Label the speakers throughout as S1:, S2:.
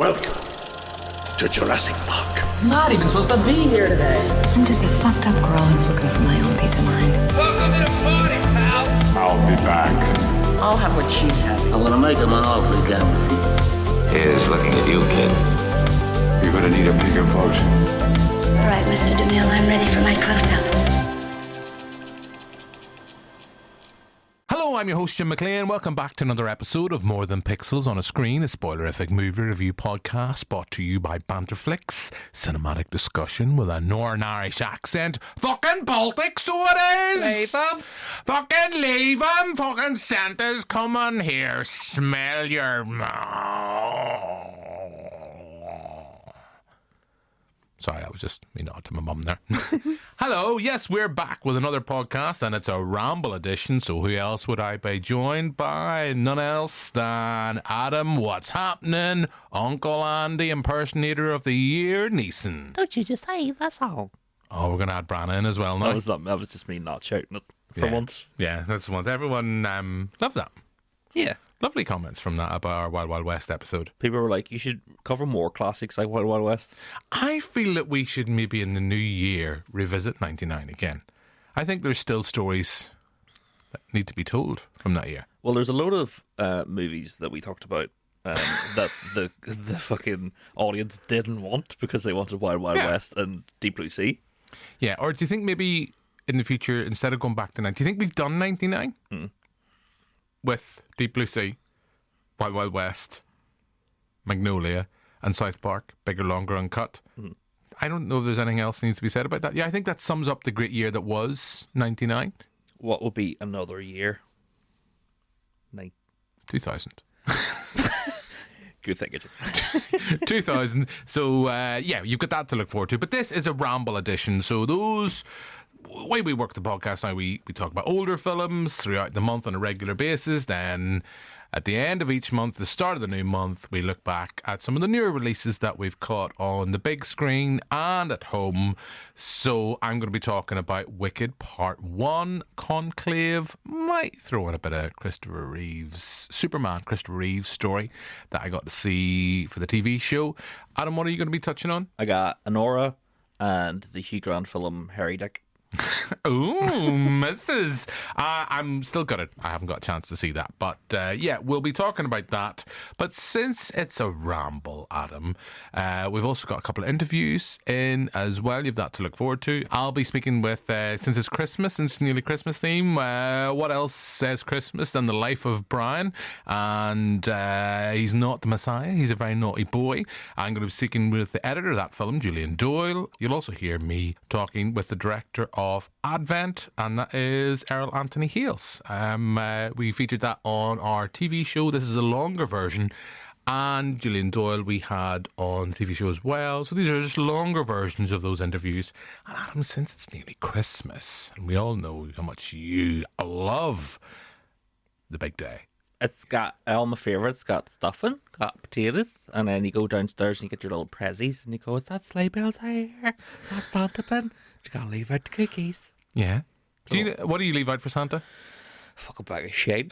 S1: Welcome to Jurassic Park.
S2: I'm not even supposed to be here today.
S3: I'm just a fucked up girl who's looking for my own peace of mind.
S4: Welcome to the party, pal.
S1: I'll be back.
S2: I'll have what she's having.
S5: I'm gonna make him an offer again.
S6: Here's looking at you, kid.
S1: You're gonna need a bigger boat.
S7: All right, Mr. DeMille, I'm ready for my close-up.
S8: Hello, I'm your host Jim McLean. Welcome back to another episode of More Than Pixels on a Screen, a spoilerific movie review podcast brought to you by Banterflix, cinematic discussion with a Northern Irish accent. Fucking Baltic, so it is!
S4: Leave 'em.
S8: Fucking leave 'em! Fucking Santa's coming here. Smell your... Sorry, I was just nod to my mum there. Hello, yes, we're back with another podcast, and it's a Ramble edition, so who else would I be joined by? None else than Adam, what's happening? Uncle Andy, impersonator of the year, Neeson.
S9: Don't you just say that's all.
S8: Oh, we're going to add Branna in as well now.
S9: That was just me not shouting it for once.
S8: Yeah, that's one. Everyone loved that.
S9: Yeah.
S8: Lovely comments from that about our Wild Wild West episode.
S9: People were like, you should cover more classics like Wild Wild West.
S8: I feel that we should maybe in the new year revisit 99 again. I think there's still stories that need to be told from that year.
S9: Well, there's a load of movies that we talked about that the fucking audience didn't want because they wanted Wild Wild West and Deep Blue Sea.
S8: Yeah, or do you think maybe in the future, instead of going back to 99, do you think we've done 99? With Deep Blue Sea, Wild Wild West, Magnolia, and South Park, Bigger, Longer, Uncut. I don't know if there's anything else that needs to be said about that. Yeah, I think that sums up the great year that was 99.
S9: What would be another year?
S8: 2000.
S9: Good thinking.
S8: 2000. So, you've got that to look forward to. But this is a Ramble edition. So those... way we work the podcast now, we talk about older films throughout the month on a regular basis. Then at the end of each month, the start of the new month, we look back at some of the newer releases that we've caught on the big screen and at home. So I'm going to be talking about Wicked Part 1, Conclave, might throw in a bit of Christopher Reeve's story that I got to see for the TV show. Adam, what are you going to be touching on?
S9: I got Anora and the Hugh Grant film Herectic.
S8: Ooh, Mrs. I'm still got it. I haven't got a chance to see that. But we'll be talking about that. But since it's a ramble, Adam, we've also got a couple of interviews in as well. You've that to look forward to. I'll be speaking with, since it's Christmas and it's nearly Christmas theme, what else says Christmas than the life of Brian? And he's not the Messiah. He's a very naughty boy. I'm going to be speaking with the editor of that film, Julian Doyle. You'll also hear me talking with the director of Advent, and that is Airell Anthony Hayles. We featured that on our TV show. This is a longer version, and Julian Doyle we had on the TV show as well. So these are just longer versions of those interviews. And Adam, since it's nearly Christmas, and we all know how much you love the big day.
S9: It's got all my favourites. Got stuffing, got potatoes, and then you go downstairs and you get your little prezzies, and you go, "Is that sleigh bells here? That's Santa pin." You gotta leave out the cookies.
S8: Yeah. What do you leave out for Santa?
S9: Fuck a bag of shit.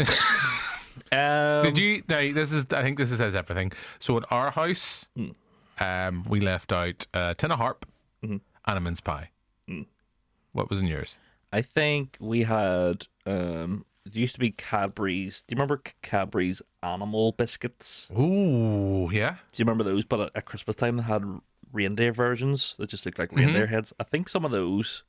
S8: Did you? No, I think this says everything. So at our house, we left out a tin of harp and a mince pie. What was in yours?
S9: I think we had. It used to be Cadbury's. Do you remember Cadbury's animal biscuits?
S8: Ooh, yeah.
S9: Do you remember those? But at Christmas time, they had reindeer versions that just looked like reindeer heads. I think some of those.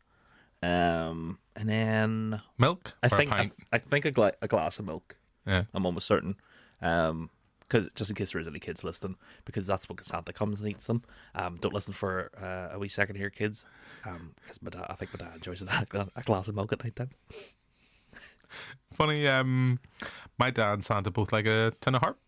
S9: And then
S8: milk.
S9: I think a glass of milk.
S8: Yeah,
S9: I'm almost certain. Because just in case there is any kids listening, because that's when Santa comes and eats them. Don't listen for a wee second here, kids. Because I think my dad enjoys a glass of milk at night time.
S8: Funny, my dad and Santa both like a tin of harp.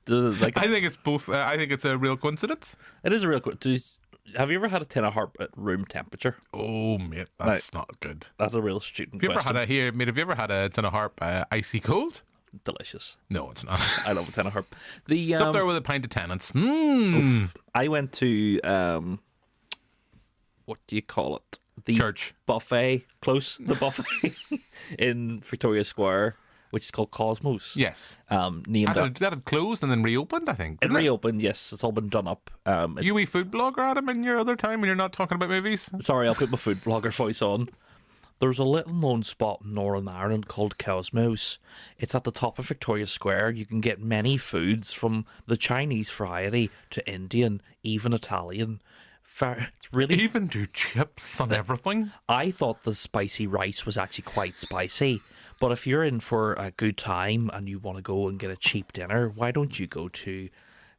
S9: I
S8: think it's both. I think it's a real coincidence.
S9: It is a real coincidence. Have you ever had a tin of harp at room temperature?
S8: Oh, mate, that's not good.
S9: That's a real student question.
S8: Have you ever had a tin of harp icy cold?
S9: Delicious.
S8: No, it's not.
S9: I love a tin of harp.
S8: It's up there with a pint of Tennent's.
S9: I went to what do you call it? The
S8: church
S9: buffet, the buffet in Victoria Square. which is called Cosmos.
S8: Yes.
S9: Named
S8: That had closed and then reopened, I think.
S9: it
S8: didn't
S9: reopened, yes. It's all been done up.
S8: You a food blogger, Adam, in your other time when you're not talking about movies?
S9: Sorry, I'll put my food blogger voice on. There's a little known spot in Northern Ireland called Cosmos. It's at the top of Victoria Square. You can get many foods from the Chinese variety to Indian, even Italian. It's really...
S8: Even do chips and everything?
S9: I thought the spicy rice was actually quite spicy. But if you're in for a good time and you want to go and get a cheap dinner, why don't you go to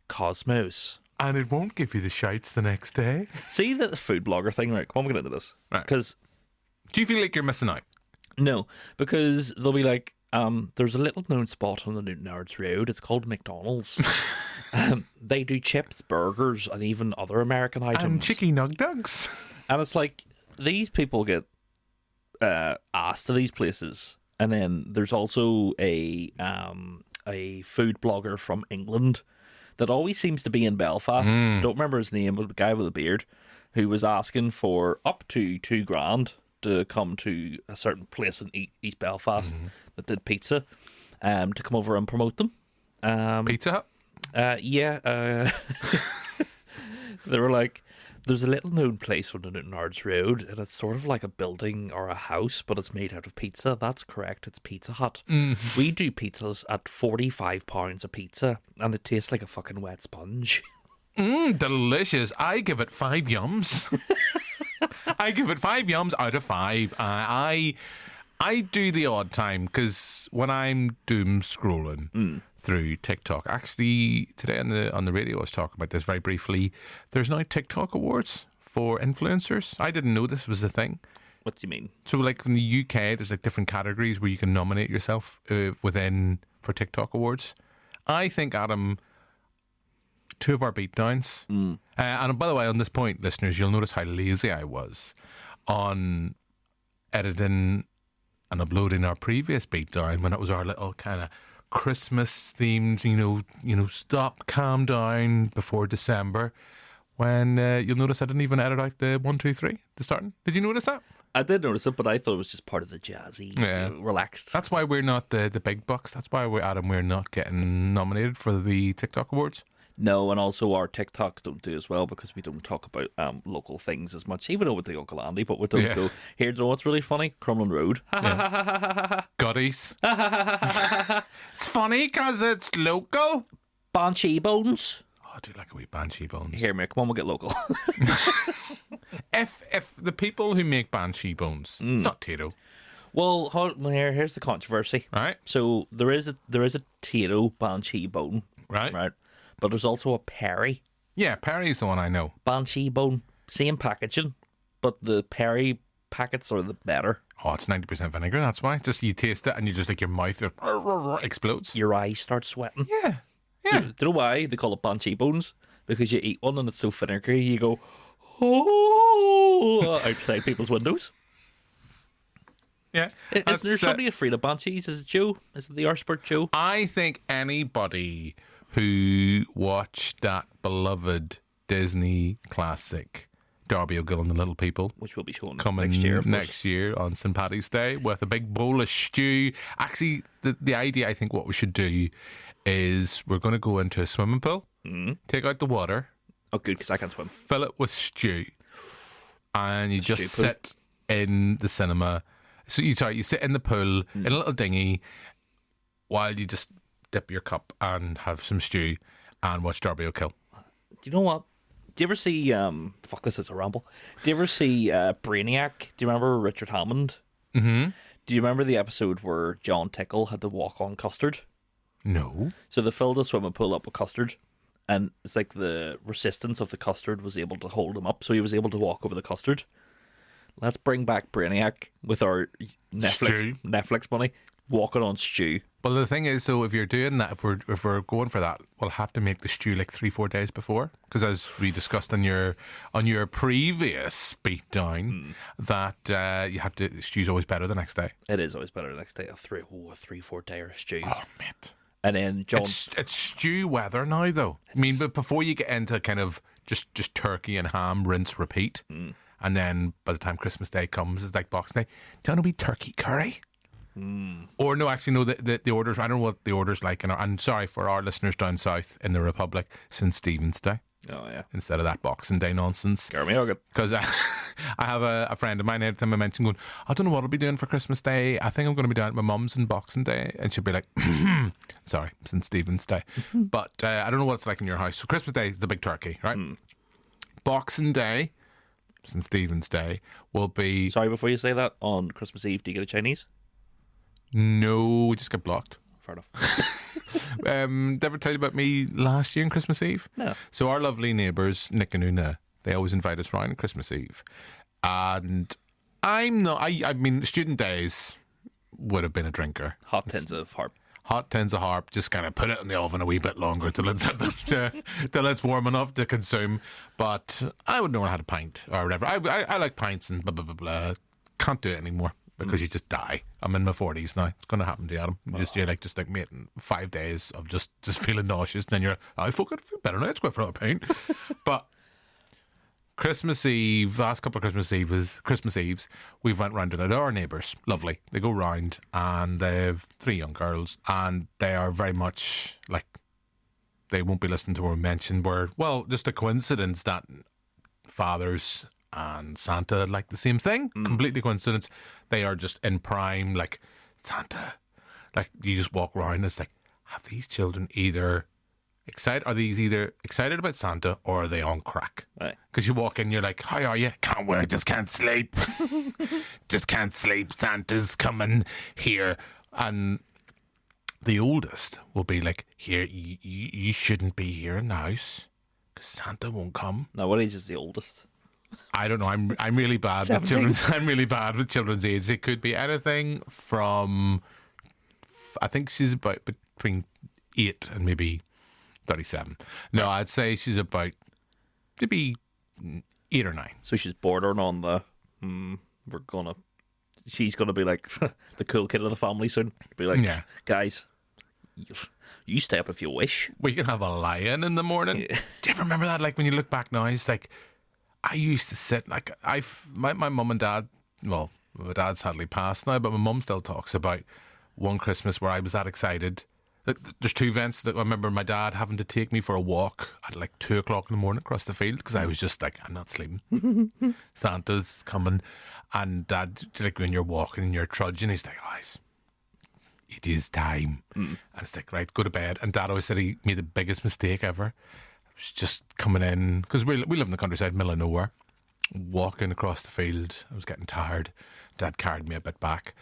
S9: Cosmos?
S8: And it won't give you the shouts the next day.
S9: See the food blogger thing, right? Come on, we'll get into this.
S8: Right.
S9: Because...
S8: Do you feel like you're missing out?
S9: No, because they'll be like, there's a little known spot on the Newton Ards Road. It's called McDonald's. They do chips, burgers, and even other American items.
S8: And chicky nug dugs.
S9: And it's like, these people get asked to these places. And then there's also a food blogger from England that always seems to be in Belfast. Don't remember his name, but the guy with a beard who was asking for up to $2,000 to come to a certain place in East Belfast that did pizza, to come over and promote them.
S8: Pizza Hut?
S9: Yeah. They were like, there's a little known place on the Newton Ards Road, and it's sort of like a building or a house, but it's made out of pizza. That's correct, it's Pizza Hut. We do pizzas at £45 a pizza, and it tastes like a fucking wet sponge.
S8: Delicious. I give it 5 yums. I give it 5 yums out of 5. I do the odd time because when I'm doom scrolling through TikTok, actually today on the radio I was talking about this very briefly. There's now TikTok awards for influencers. I didn't know this was a thing.
S9: What do you mean?
S8: So like in the UK, there's like different categories where you can nominate yourself within for TikTok awards. I think, Adam, 2 of our beatdowns. And by the way, on this point, listeners, you'll notice how lazy I was on editing and uploading our previous beatdown when it was our little kind of Christmas themed, stop, calm down before December. When you'll notice I didn't even edit out the 1, 2, 3, the starting. Did you notice that?
S9: I did notice it, but I thought it was just part of the jazzy, relaxed.
S8: That's why we're not the big bucks. That's why we're not getting nominated for the TikTok awards.
S9: No, and also our TikToks don't do as well because we don't talk about local things as much, even though with the Uncle Andy, but we don't go, here, do you know what's really funny? Crumlin Road.
S8: Gutties. It's funny because it's local.
S9: Banshee Bones.
S8: Oh, I do like a wee Banshee Bones.
S9: Here, mate, come on, we'll get local.
S8: If the people who make Banshee Bones, not Tito.
S9: Well, here's the controversy.
S8: Right.
S9: So there is a Tito Banshee Bone.
S8: Right.
S9: But there's also a Perry
S8: Yeah, Perry's the one I know.
S9: Banshee Bone. Same packaging, but the Perry packets are the better.
S8: Oh, it's 90% vinegar, that's why. Just you taste it and you just like your mouth explodes.
S9: Your eyes start sweating.
S8: Yeah.
S9: Do you know why they call it Banshee Bones? Because you eat one and it's so vinegary, you go, oh, outside people's windows.
S8: Yeah.
S9: Is there somebody afraid of banshees? Is it Joe? Is it the Arspert Joe?
S8: I think anybody who watched that beloved Disney classic, Darby O'Gill and the Little People,
S9: which will be shown
S8: coming next year on St. Paddy's Day with a big bowl of stew. Actually, the idea, I think what we should do is we're going to go into a swimming pool, take out the water.
S9: Oh, good, because I can't swim.
S8: Fill it with stew. And you just sit in the cinema. So you sit in the pool in a little dinghy while you just dip your cup and have some stew and watch Darby O'Gill.
S9: Do you know what? Do you ever see fuck, this is a ramble. Do you ever see Brainiac? Do you remember Richard Hammond?
S8: Mm-hmm.
S9: Do you remember the episode where John Tickle had to walk on custard?
S8: No.
S9: So they filled a swimming pool up with custard, and it's like the resistance of the custard was able to hold him up, so he was able to walk over the custard. Let's bring back Brainiac with our Netflix money, walking on stew.
S8: Well, the thing is, so if you're doing that, if we're going for that, we'll have to make the stew like 3-4 days before, because as we discussed on your previous beatdown, that you have to, the stew's always better the next day.
S9: It is always better the next day. A 3-4 day stew.
S8: Oh, mate.
S9: And then John,
S8: it's stew weather now, though. I mean, but before you get into kind of just turkey and ham, rinse, repeat. And then by the time Christmas Day comes, it's like Boxing Day. Do you want a wee turkey curry? Or no, actually, no. The orders. I don't know what the order's like. And I'm sorry for our listeners down south in the Republic. St. Stephen's Day.
S9: Oh yeah.
S8: Instead of that Boxing Day nonsense. Because I have a friend of mine. Every time I mention going, I don't know what I'll be doing for Christmas Day. I think I'm going to be down at my mum's on Boxing Day, and she'll be like, sorry, St. Stephen's Day. But I don't know what it's like in your house. So Christmas Day is the big turkey, right? Boxing Day, St. Stephen's Day will be.
S9: Sorry, before you say that, on Christmas Eve, do you get a Chinese?
S8: No, we just get blocked.
S9: Fair enough.
S8: Did I ever tell you about me last year on Christmas Eve?
S9: No.
S8: So our lovely neighbours, Nick and Una, they always invite us round on Christmas Eve. And I'm not, I mean, student days would have been a drinker.
S9: Hot tins of
S8: harp, just kind of put it in the oven a wee bit longer till it's warm enough to consume. But I would know I had a pint or whatever. I like pints and blah, blah, blah, blah. Can't do it anymore. Because you just die. I'm in my 40s now. It's going to happen to you, Adam. You're like, mate, 5 days of just feeling nauseous, and then you're, I fuck it, I feel better now. Let's go for another pint. But Christmas Eve, last couple of Christmas Eves, we've went round to our neighbours. Lovely. They go round, and they have 3 young girls, and they are very much like, they won't be listening to what we mentioned. Just a coincidence that fathers and Santa like the same thing. Completely coincidence. They are just in prime, like, Santa. Like, you just walk around and it's like, have these children either excited about Santa or are they on crack? Because you walk in, you're like, how are you? Can't work, just can't sleep. Just can't sleep. Santa's coming here. And the oldest will be like, here, you shouldn't be here in the house because Santa won't come.
S9: Now, what age is the oldest?
S8: I don't know. I'm really bad with children. I'm really bad with children's age. It could be anything from, I think she's about between 8 and maybe 37. No, I'd say she's about maybe 8 or 9.
S9: So she's bordering on the. She's gonna be like the cool kid of the family soon. Be like, guys, you stay up if you wish.
S8: We can have a lion in the morning. Yeah. Do you ever remember that? Like when you look back now, it's like. I used to sit, like, my mum and dad, well, my dad sadly passed now, but my mum still talks about one Christmas where I was that excited. There's 2 events that I remember my dad having to take me for a walk at like 2 o'clock in the morning across the field because I was just like, I'm not sleeping. Santa's coming. And Dad, like when you're walking and you're trudging, he's like, guys, it is time. And it's like, right, go to bed. And Dad always said he made the biggest mistake ever. Was just coming in because we live in the countryside, middle of nowhere. Walking across the field, I was getting tired. Dad carried me a bit back,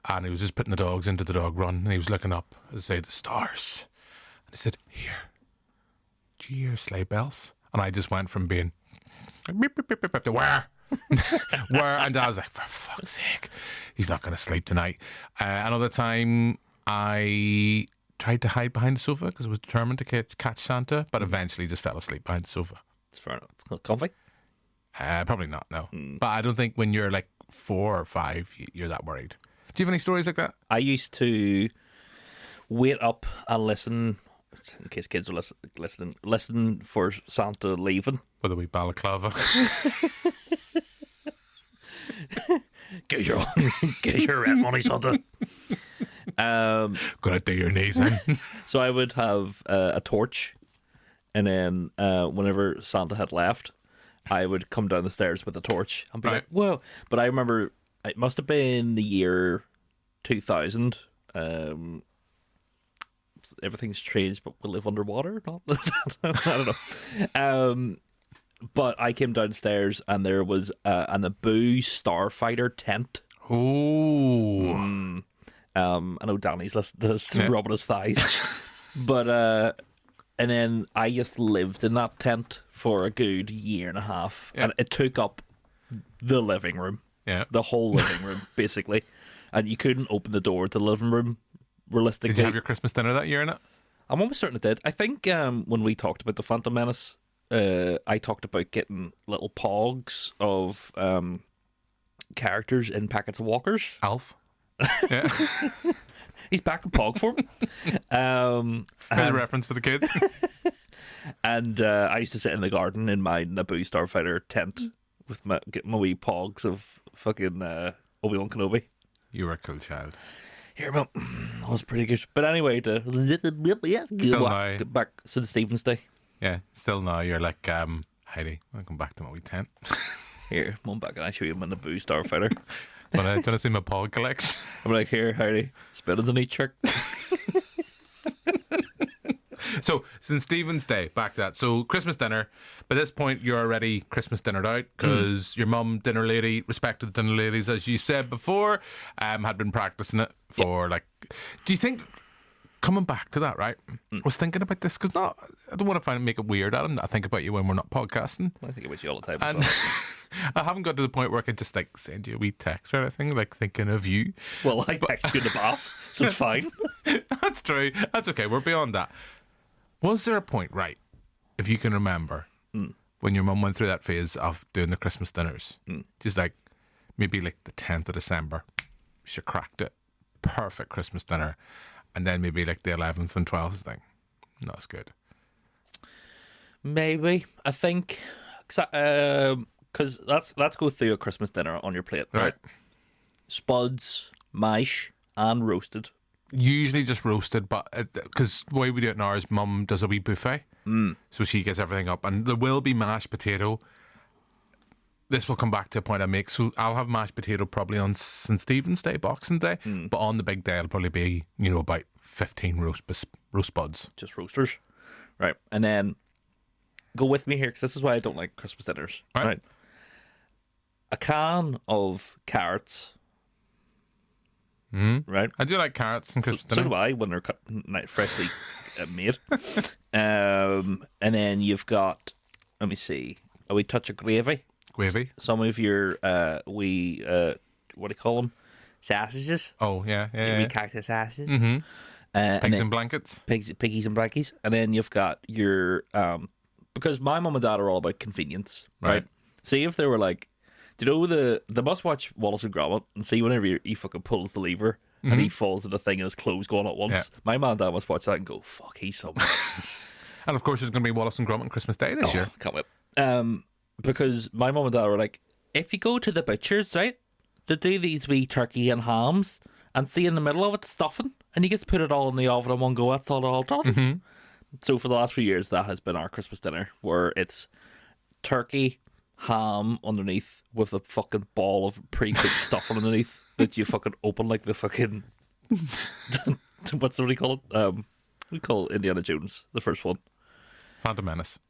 S8: and he was just putting the dogs into the dog run. And he was looking up, as I say, the stars. And he said, "Here, do you hear sleigh bells?" And I just went from being beep, beep, beep, beep, beep, to where, where, and I was like, for fuck's sake, he's not going to sleep tonight. Another time, I tried to hide behind the sofa because I was determined to catch Santa, but eventually just fell asleep behind the sofa.
S9: It's fair enough. Comfy?
S8: Probably not, no. But I don't think when you're like 4 or 5, you're that worried. Do you have any stories like that?
S9: I used to wait up and listen, in case kids are listen for Santa leaving.
S8: With a wee balaclava.
S9: Get your rent money, Santa.
S8: Gonna do your knees in.
S9: So I would have a torch, and then whenever Santa had left, I would come down the stairs with a torch and be like, whoa. But I remember it must have been the year 2000. Everything's changed, but we live underwater. I don't know. But I came downstairs and there was an Naboo starfighter tent.
S8: Ooh.
S9: I know Danny's listening to this, rubbing his thighs. But and then I just lived in that tent for a good year and a half, and it took up the living room, the whole living room basically, and you couldn't open the door to the living room. Realistically,
S8: did you have your Christmas dinner that year in it?
S9: I'm almost certain it did. I think when we talked about the Phantom Menace, I talked about getting little pogs of characters in packets of Walkers.
S8: Alf. Yeah.
S9: He's back in pog form.
S8: Good reference for the kids.
S9: And I used to sit in the garden in my Naboo starfighter tent with getting my wee pogs of fucking Obi-Wan Kenobi.
S8: You were a cool child.
S9: Here, but that was pretty good. But anyway,
S8: Still now.
S9: get back St. Stephen's Day.
S8: Yeah, still now you're like, Heidi, welcome back to my wee tent.
S9: Here, mum back and I show you him in the Boo Starfighter.
S8: But I don't see my pod collects.
S9: I'm like, here, Heidi, spit in a neat trick.
S8: So, St. Stephen's Day, back to that. So, Christmas dinner. By this point, you're already Christmas dinnered out because your mum, dinner lady, respected dinner ladies, as you said before, had been practicing it for Do you think, coming back to that, right? I was thinking about this because I don't want to make it weird, Adam. I think about you when we're not podcasting.
S9: I think about you all the time.
S8: And I haven't got to the point where I could just send you a wee text or anything, thinking of you.
S9: Well, I text you in the bath, so it's fine.
S8: That's true. That's okay. We're beyond that. Was there a point, right, if you can remember, when your mum went through that phase of doing the Christmas dinners, just maybe the 10th of December, she cracked it, perfect Christmas dinner, and then maybe the 11th and 12th thing, not as good.
S9: Maybe. I think, because let's go through a Christmas dinner on your plate, right? Spuds, mash, and roasted.
S8: Usually just roasted, but because the way we do it now is mum does a wee buffet, so she gets everything up, and there will be mashed potato. This will come back to a point I make, so I'll have mashed potato probably on St. Stephen's Day, Boxing Day, but on the big day it'll probably be about 15 roast buds,
S9: just roasters, right? And then go with me here because this is why I don't like Christmas dinners, right? A can of carrots. Right,
S8: I do like carrots and Christmas
S9: so
S8: dinner.
S9: do I when they're freshly made. And then you've got, let me see, a wee touch of gravy. Some of your what do you call them? Sausages.
S8: Oh yeah.
S9: Wee cactus sausages.
S8: Pigs and blankets.
S9: Piggies and blankies. And then you've got your because my mum and dad are all about convenience, right? See if they were like, do you know they must watch Wallace and Gromit and see whenever he fucking pulls the lever and he falls in the thing and his clothes go on at once.
S8: Yeah.
S9: My mum and dad must watch that and go, fuck, he's something.
S8: And of course there's going to be Wallace and Gromit on Christmas Day this year.
S9: Can't wait. Because my mum and dad were like, if you go to the butcher's, right, they do these wee turkey and hams and see in the middle of it stuffing and you get to put it all in the oven in one go. That's all done. So for the last few years that has been our Christmas dinner, where it's turkey, ham underneath with a fucking ball of pre-cooked stuff underneath that you fucking open like the fucking what's somebody call it? We call Indiana Jones the first one.
S8: Phantom Menace.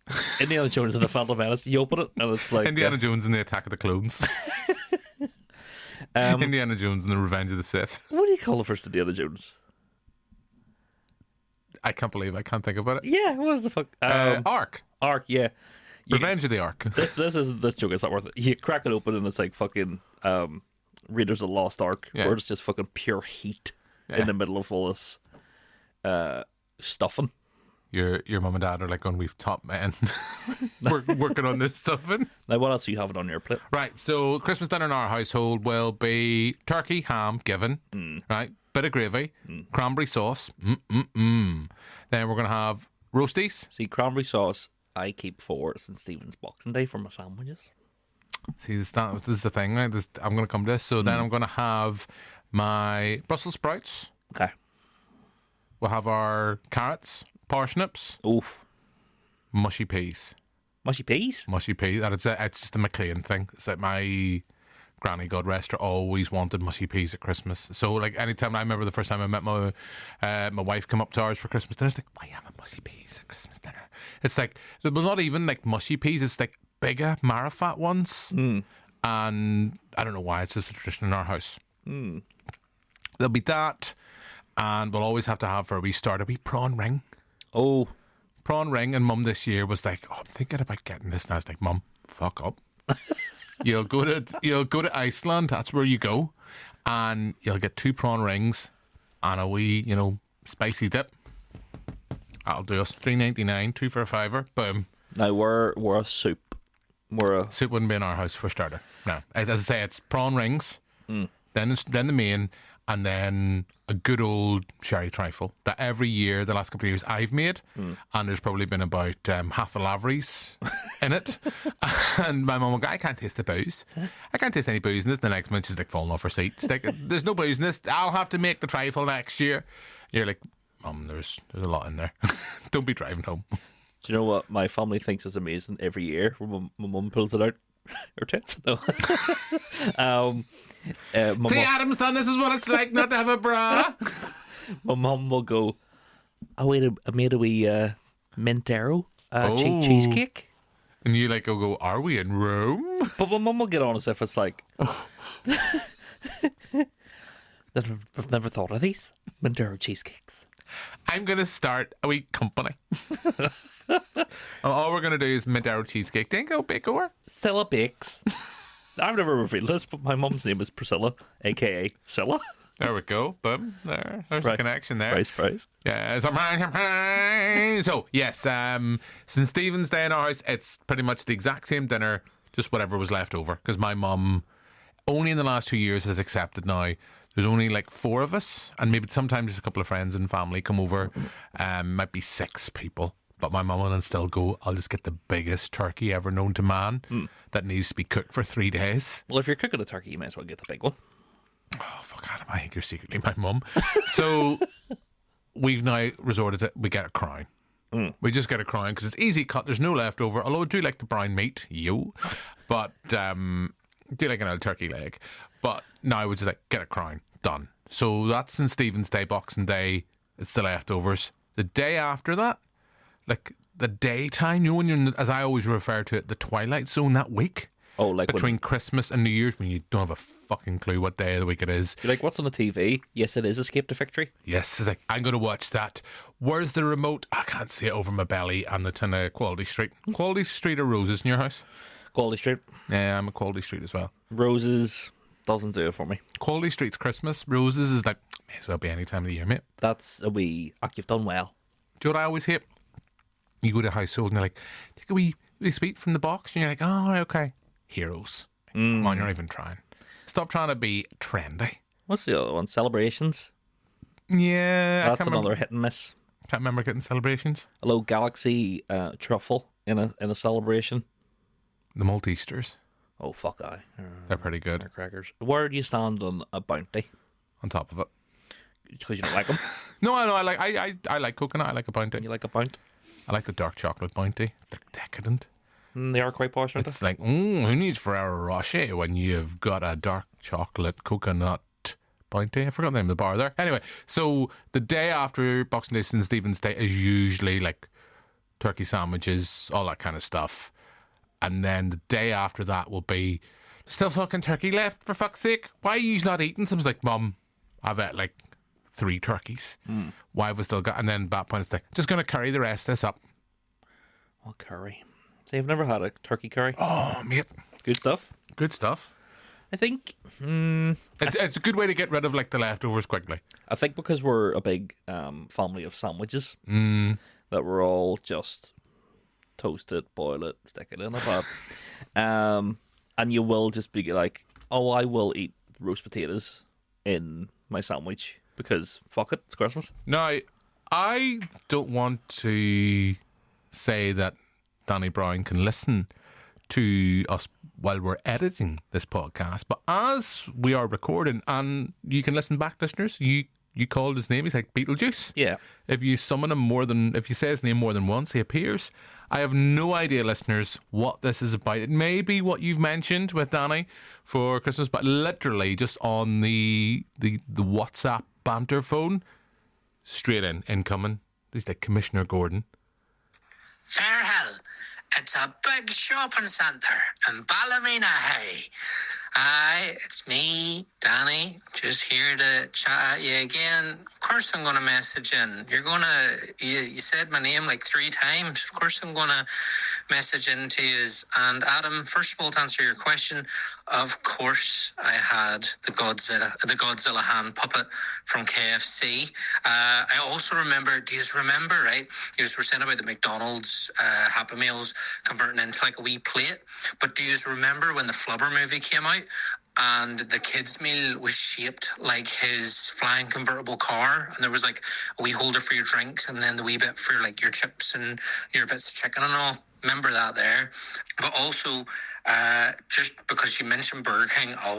S9: Indiana Jones and the Phantom Menace. You open it and it's like
S8: Indiana Jones and the Attack of the Clones. Indiana Jones and the Revenge of the Sith.
S9: What do you call the first Indiana Jones?
S8: I can't believe I can't think about it.
S9: Yeah, what is the fuck?
S8: Ark.
S9: Ark, yeah.
S8: Revenge of the Ark.
S9: This joke is not worth it. You crack it open and it's like fucking Raiders of the Lost Ark, where it's just fucking pure heat in the middle of all this stuffing.
S8: Your mum and dad are like going, we've top men working on this stuffing.
S9: Now, what else do you have on your plate?
S8: Right, so Christmas dinner in our household will be turkey, ham, given, right, bit of gravy, cranberry sauce, Then we're going to have roasties.
S9: See, cranberry sauce I keep for St. Stephen's Boxing Day for my sandwiches.
S8: See, this is the thing, right? I'm going to come to this. So then I'm going to have my Brussels sprouts.
S9: Okay.
S8: We'll have our carrots, parsnips.
S9: Oof.
S8: Mushy peas.
S9: Mushy peas?
S8: Mushy peas. And it's just a McLean thing. It's like my granny, God rest her, always wanted mushy peas at Christmas. So like anytime, I remember the first time I met my wife come up to ours for Christmas dinner, it's like, why have a mushy peas at Christmas dinner? It's like, they're not even like mushy peas, it's like bigger Marifat ones. And I don't know why, it's just a tradition in our house. There'll be that, and we'll always have to have for a wee start a wee prawn ring.
S9: Oh.
S8: Prawn ring, and Mum this year was like, I'm thinking about getting this, and I was like, Mum, fuck up. You'll go to Iceland, that's where you go, and you'll get 2 prawn rings and a wee, spicy dip. That'll do us. $3.99, 2 for a $5. Boom.
S9: Now we're a soup.
S8: Soup wouldn't be in our house for starter. No, as I say, it's prawn rings, then the main, and then a good old sherry trifle that every year, the last couple of years, I've made, and there's probably been about half the laveries in it. And my mum will go, I can't taste the booze. I can't taste any booze in this. The next month she's like falling off her seat. It's like, there's no booze in this. I'll have to make the trifle next year. You're like, Mum, there's a lot in there. Don't be driving home.
S9: Do you know what my family thinks is amazing every year when my mum pulls it out? Her tits? No.
S8: See, Adam, son, this is what it's like not to have a bra.
S9: My mum will go, I made a wee Mintero cheesecake.
S8: And you like go, are we in Rome?
S9: But my mum will get on as if it's like, that I've never thought of these Mintero cheesecakes.
S8: I'm going to start a wee company. All we're going to do is Mintero cheesecake. Then go bake over.
S9: Scylla Bakes. I've never revealed this, but my mum's name is Priscilla, a.k.a. Scylla.
S8: There we go. Boom. There's a connection there.
S9: Surprise.
S8: Yeah. So, yes, since Stephen's Day in our house, it's pretty much the exact same dinner, just whatever was left over. Because my mum, only in the last 2 years, has accepted now. There's only like 4 of us, and maybe sometimes just a couple of friends and family come over. Might be 6 people. But my mum will still go, I'll just get the biggest turkey ever known to man that needs to be cooked for 3 days.
S9: Well, if you're cooking a turkey, you might as well get the big one.
S8: Oh, fuck Adam, I think you're secretly my mum. So we've now resorted to, we get a crown. We just get a crown because it's easy cut. There's no leftover. Although I do like the brown meat, but do like an old turkey leg. But now we just like, get a crown. Done. So that's in Stephen's Day, Boxing Day. It's the leftovers. The day after that, like the daytime, you know, when you're, as I always refer to it, the twilight zone that week.
S9: Oh, like
S8: between Christmas and New Year's, when you don't have a fucking clue what day of the week it is.
S9: You're like, what's on the TV? Yes, it is Escape to Victory.
S8: Yes, it's like, I'm going to watch that. Where's the remote? I can't see it over my belly. And the ton of Quality Street. Quality Street or Roses in your house?
S9: Quality Street.
S8: Yeah, I'm a Quality Street as well.
S9: Roses doesn't do it for me.
S8: Quality Street's Christmas. Roses is like, may as well be any time of the year, mate.
S9: That's a wee, you've done well.
S8: Do you know what I always hate? You go to a household and they're like, take a wee sweet from the box. And you're like, oh, okay. Heroes. Come on, you're not even trying. Stop trying to be trendy.
S9: What's the other one? Celebrations?
S8: Yeah.
S9: That's another hit and miss.
S8: Can't remember getting celebrations.
S9: A little Galaxy truffle in a celebration.
S8: The Maltesters.
S9: Oh, fuck aye.
S8: They're pretty good.
S9: They're crackers. Where do you stand on a bounty?
S8: On top of it.
S9: Because you don't like them?
S8: No, I like coconut. I like a bounty.
S9: You like a bounty?
S8: I like the dark chocolate bounty. They're decadent.
S9: They are quite posh, aren't they?
S8: It's like, who needs Ferrero Rocher when you've got a dark chocolate coconut bounty? I forgot the name of the bar there. Anyway, so the day after Boxing Day, St. Stephen's Day, is usually like turkey sandwiches, all that kind of stuff. And then the day after that will be, still fucking turkey left, for fuck's sake. Why are you not eating? Someone's like, Mum, I've ate like 3 turkeys. Why have we still got? And then at that point it's like, just going to curry the rest of this up.
S9: Well, curry. See, I've never had a turkey curry.
S8: Oh, mate.
S9: Good stuff.
S8: Good stuff.
S9: I think
S8: it's a good way to get rid of like the leftovers quickly.
S9: I think because we're a big family of sandwiches, that we're all just toast it, boil it, stick it in a pot. And you will just be like, oh, I will eat roast potatoes in my sandwich because fuck it, it's Christmas.
S8: Now, I don't want to say that Danny Brown can listen to us while we're editing this podcast, but as we are recording, and you can listen back, listeners, you called his name, he's like Beetlejuice.
S9: Yeah.
S8: If you summon him if you say his name more than once, he appears. I have no idea, listeners, what this is about. It may be what you've mentioned with Danny for Christmas, but literally just on the WhatsApp banter phone, straight incoming. He's like Commissioner Gordon.
S5: Fair hell, it's a big shopping centre in Ballymena, hey. Aye, it's me, Danny, just here to chat at you again. Of course I'm going to message in. You said my name like 3 times. Of course I'm going to message in to you. And Adam, first of all, to answer your question, of course I had the Godzilla hand puppet from KFC. I also remember, do you remember, right? You were saying about the McDonald's Happy Meals converting into like a wee plate. But do you remember when the Flubber movie came out? and the kids' meal was shaped like his flying convertible car, and there was like a wee holder for your drinks, and then the wee bit for like your chips and your bits of chicken and all. Remember that there. But also, just because you mentioned Burger King a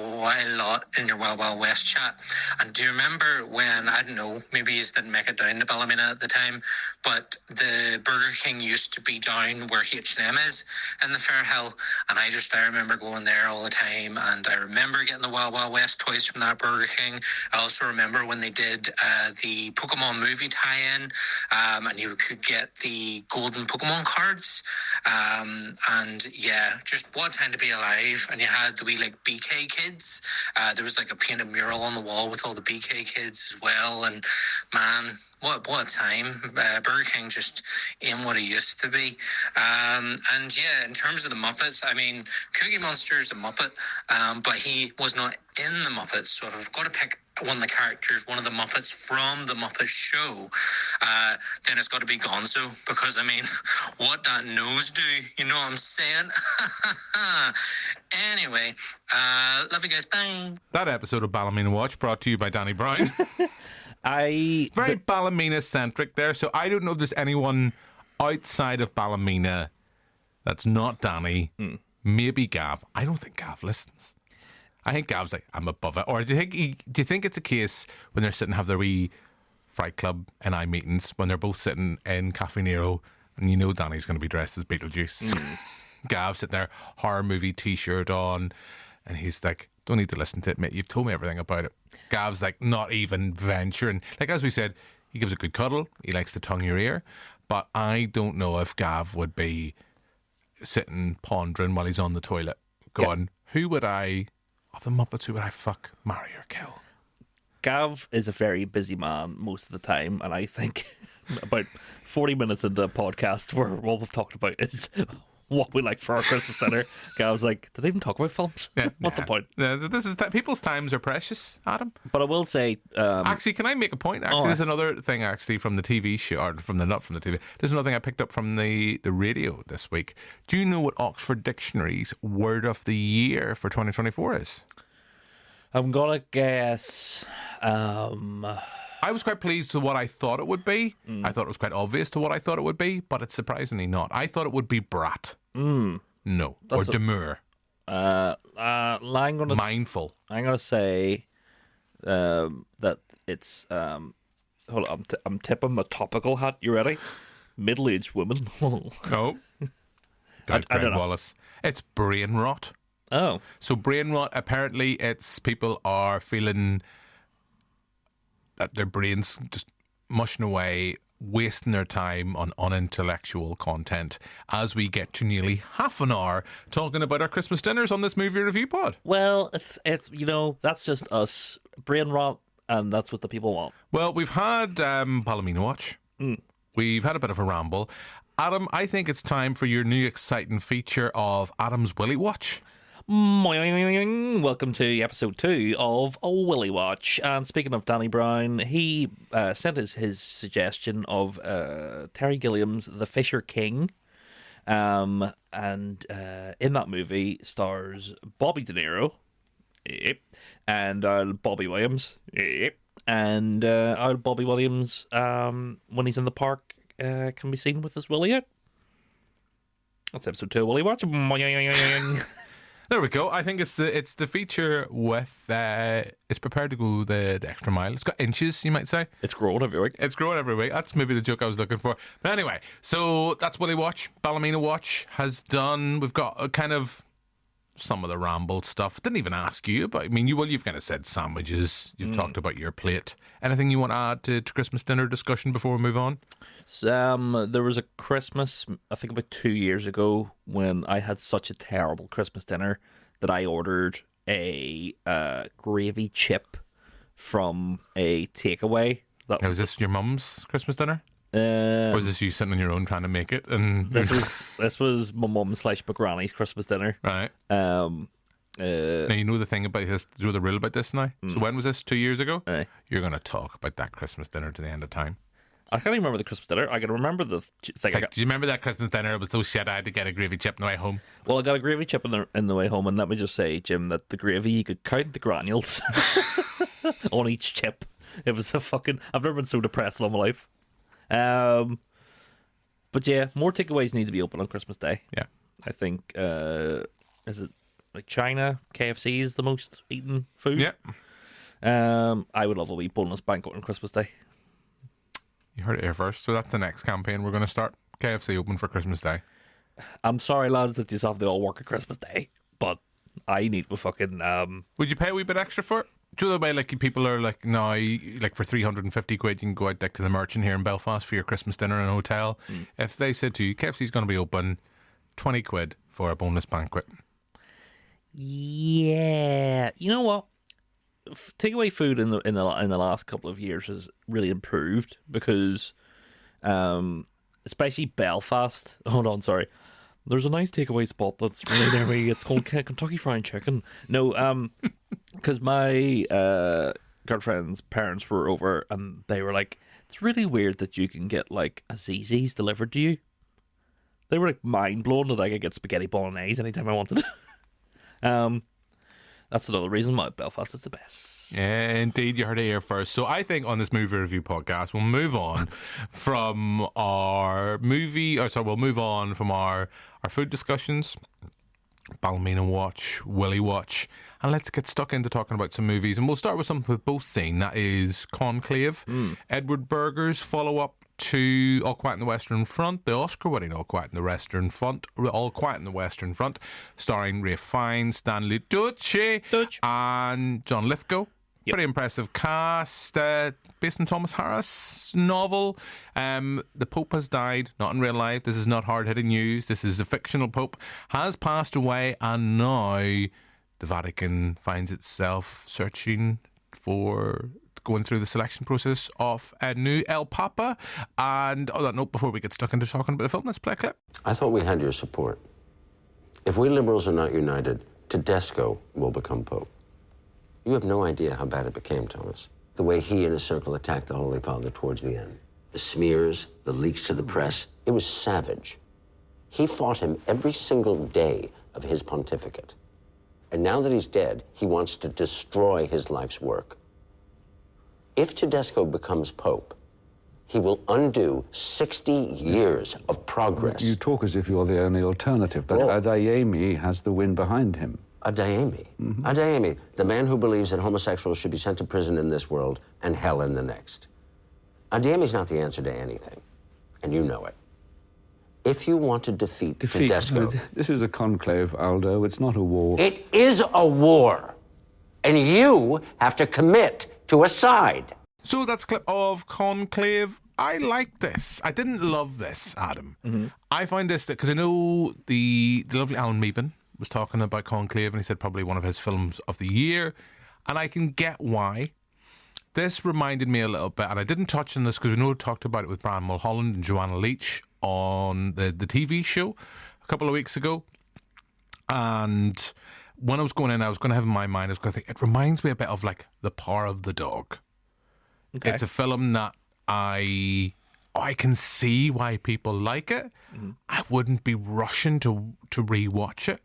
S5: lot in your Wild Wild West chat, and do you remember when, I don't know, maybe you didn't make it down to Ballymena at the time, but the Burger King used to be down where H&M is in the Fairhill, and I remember going there all the time, and I remember getting the Wild Wild West toys from that Burger King. I also remember when they did the Pokemon movie tie-in, and you could get the golden Pokemon cards. And yeah, just what a time to be alive. And you had the wee like BK kids. There was like a painted mural on the wall with all the BK kids as well. And man, what a time. Burger King just ain't what it used to be. And yeah, in terms of the Muppets, I mean, Cookie Monster's a Muppet, but he was not in the Muppets. So if I've got to pick one of the characters, one of the Muppets from the Muppet Show, then it's got to be Gonzo, because I mean, what that nose do, you know what I'm saying? Anyway, love you guys, bye.
S8: That episode of Ballymena Watch brought to you by Danny Brown. Very Ballymena centric there, so I don't know if there's anyone outside of Ballymena that's not Danny. Maybe Gav. I don't think Gav listens. I think Gav's like, I'm above it. Or do you think it's a case when they're sitting have their wee Fright Club NI meetings, when they're both sitting in Cafe Nero, and you know Danny's going to be dressed as Beetlejuice. Gav's sitting there, horror movie t-shirt on, and he's like, don't need to listen to it, mate. You've told me everything about it. Gav's like, not even venturing. Like, as we said, he gives a good cuddle. He likes to tongue your ear. But I don't know if Gav would be sitting pondering while he's on the toilet going, who would I... of the Muppets, who would I fuck, marry, or kill?
S9: Gav is a very busy man most of the time, and I think about 40 minutes into the podcast where what we've talked about is what we like for our Christmas dinner. Gav's like, did they even talk about films? Yeah, What's the point?
S8: This is people's times are precious, Adam.
S9: But I will say...
S8: actually, can I make a point? Actually, there's another thing actually from the TV show, or not from the TV. There's another thing I picked up from the radio this week. Do you know what Oxford Dictionary's word of the year for 2024 is?
S9: I'm going to guess...
S8: I was quite pleased with what I thought it would be. I thought it was quite obvious to what I thought it would be, but it's surprisingly not. I thought it would be brat. No. Or demure.
S9: I'm gonna
S8: mindful.
S9: I'm going to say that it's... hold on, I'm tipping my topical hat. You ready? Middle-aged woman.
S8: No. I don't know. Wallace. It's brain rot.
S9: Oh.
S8: So brain rot, apparently it's people are feeling that their brains just mushing away, wasting their time on unintellectual content as we get to nearly half an hour talking about our Christmas dinners on this movie review pod.
S9: Well, it's you know, that's just us. Brain rot, and that's what the people want.
S8: Well, we've had Ballymena Watch. We've had a bit of a ramble. Adam, I think it's time for your new exciting feature of Adam's Willy Watch.
S9: Welcome to episode 2 of Willy Watch. And speaking of Danny Brown, he sent us his suggestion of Terry Gilliam's The Fisher King. And in that movie stars Bobby De Niro, and Bobby Williams, and Bobby Williams, when he's in the park, can be seen with his willy out. That's episode 2 of Willy Watch.
S8: There we go. I think it's the feature with it's prepared to go the extra mile. It's got inches, you might say.
S9: It's growing every week.
S8: It's growing every week. That's maybe the joke I was looking for. But anyway, so that's Willy Watch. Ballymena Watch has done. We've got a kind of some of the Ramble stuff. Didn't even ask you, but I mean, you've kind of said sandwiches. You've talked about your plate. Anything you want to add to Christmas dinner discussion before we move on?
S9: There was a Christmas, I think about 2 years ago, when I had such a terrible Christmas dinner that I ordered a gravy chip from a takeaway.
S8: Now, was this your mum's Christmas dinner? Or was this you sitting on your own trying to make it? And
S9: this was my mum / my granny's Christmas dinner.
S8: Right. Now, you know the thing about this, you know the rule about this now? So when was this, 2 years ago?
S9: Aye.
S8: You're going to talk about that Christmas dinner to the end of time.
S9: I can't even remember the Christmas dinner. I can remember the thing.
S8: Do you remember that Christmas dinner? It was so shit I had to get a gravy chip on the way home.
S9: Well, I got a gravy chip in the way home, and let me just say, Jim, that the gravy, you could count the granules on each chip. It was a fucking... I've never been so depressed in all my life. But yeah, more takeaways need to be open on Christmas Day.
S8: Yeah.
S9: I think, is it like China? KFC is the most eaten food?
S8: Yeah.
S9: I would love a wee boneless banquet on Christmas Day.
S8: You heard it here first. So that's the next campaign we're going to start. KFC open for Christmas Day.
S9: I'm sorry, lads, that you have to all work at Christmas Day, but I need to fucking...
S8: Would you pay a wee bit extra for it? Do you know the way like people are like, no, like for 350 quid you can go out like to the Merchant here in Belfast for your Christmas dinner in a hotel. If they said to you, KFC's going to be open, 20 quid for a boneless banquet.
S9: Yeah. You know what? Takeaway food in the last couple of years has really improved because, especially Belfast. Hold on, sorry. There's a nice takeaway spot that's really near me. It's called Kentucky Fried Chicken. No, because my girlfriend's parents were over and they were like, "It's really weird that you can get like a ZZ's delivered to you." They were like mind blown that I could get spaghetti bolognese anytime I wanted. That's another reason why Belfast is the best.
S8: Yeah, indeed, you heard it here first. So I think on this movie review podcast, we'll move on from our food discussions, Ballymena watch, Willy watch, and let's get stuck into talking about some movies. And we'll start with something we've both seen, that is Conclave, Edward Berger's follow-up to All Quiet on the Western Front, the Oscar-winning All Quiet on the Western Front, starring Ralph Fiennes, Stanley Tucci, and John Lithgow. Yep. Pretty impressive cast, based on Thomas Harris' novel. The Pope has died, not in real life. This is not hard-hitting news. This is a fictional Pope, has passed away, and now the Vatican finds itself searching for... going through the selection process of a new El Papa. And on that note, before we get stuck into talking about the film, let's play a clip.
S10: I thought we had your support. If we liberals are not united, Tedesco will become Pope. You have no idea how bad it became, Thomas. The way he and his circle attacked the Holy Father towards the end. The smears, the leaks to the press, it was savage. He fought him every single day of his pontificate. And now that he's dead, he wants to destroy his life's work. If Tedesco becomes Pope, he will undo 60 years of progress.
S11: You talk as if you're the only alternative, but Adeyemi has the wind behind him.
S10: Adeyemi? Mm-hmm. Adeyemi, the man who believes that homosexuals should be sent to prison in this world and hell in the next. Adeyemi's not the answer to anything, and you know it. If you want to defeat Tedesco...
S11: No, this is a conclave, Aldo. It's not a war.
S10: It is a war, and you have to commit to a side.
S8: So that's a clip of Conclave. I like this. I didn't love this, Adam. Mm-hmm. I find this, because I know the lovely Alan Meeben was talking about Conclave, and he said probably one of his films of the year, and I can get why. This reminded me a little bit, and I didn't touch on this because we know we talked about it with Brian Mulholland and Joanna Leach on the TV show a couple of weeks ago, and when I was going in, I was going to have in my mind, I was going to think, it reminds me a bit of like The Power of the Dog. Okay. It's a film that I can see why people like it. Mm-hmm. I wouldn't be rushing to rewatch it.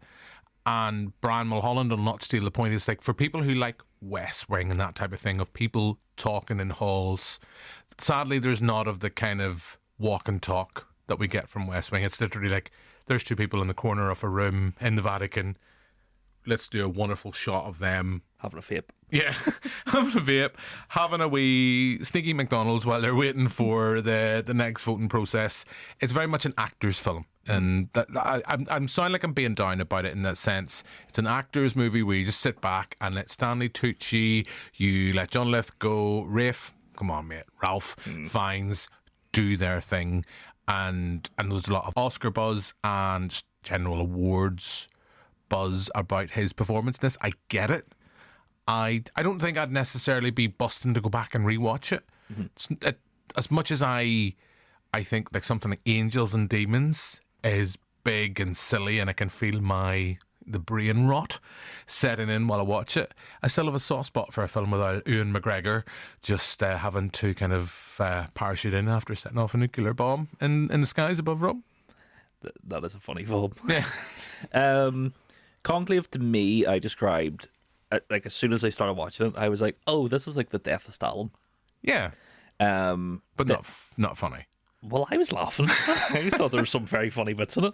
S8: And Brian Mulholland will not steal the point. It's like for people who like West Wing and that type of thing, of people talking in halls, sadly there's not of the kind of walk and talk that we get from West Wing. It's literally like there's two people in the corner of a room in the Vatican. Let's do a wonderful shot of them
S9: having a vape.
S8: Yeah, having a vape, having a wee sneaky McDonald's while they're waiting for the next voting process. It's very much an actor's film, and I'm sounding like I'm being down about it in that sense. It's an actor's movie where you just sit back and let Stanley Tucci, you let John Lithgow, Ralph Fiennes do their thing, and there's a lot of Oscar buzz and general awards buzz about his performance in this. I get it. I don't think I'd necessarily be busting to go back and rewatch it. Mm-hmm. As much as I think like something like Angels and Demons is big and silly, and I can feel my the brain rot setting in while I watch it. I still have a soft spot for a film without Ewan McGregor just having to kind of parachute in after setting off a nuclear bomb in the skies above Rome.
S9: That is a funny film.
S8: Yeah.
S9: Conclave, to me, I described, like, as soon as I started watching it, I was like, oh, this is like the death of Stalin.
S8: Yeah. But not funny.
S9: Well, I was laughing. I thought there were some very funny bits in it.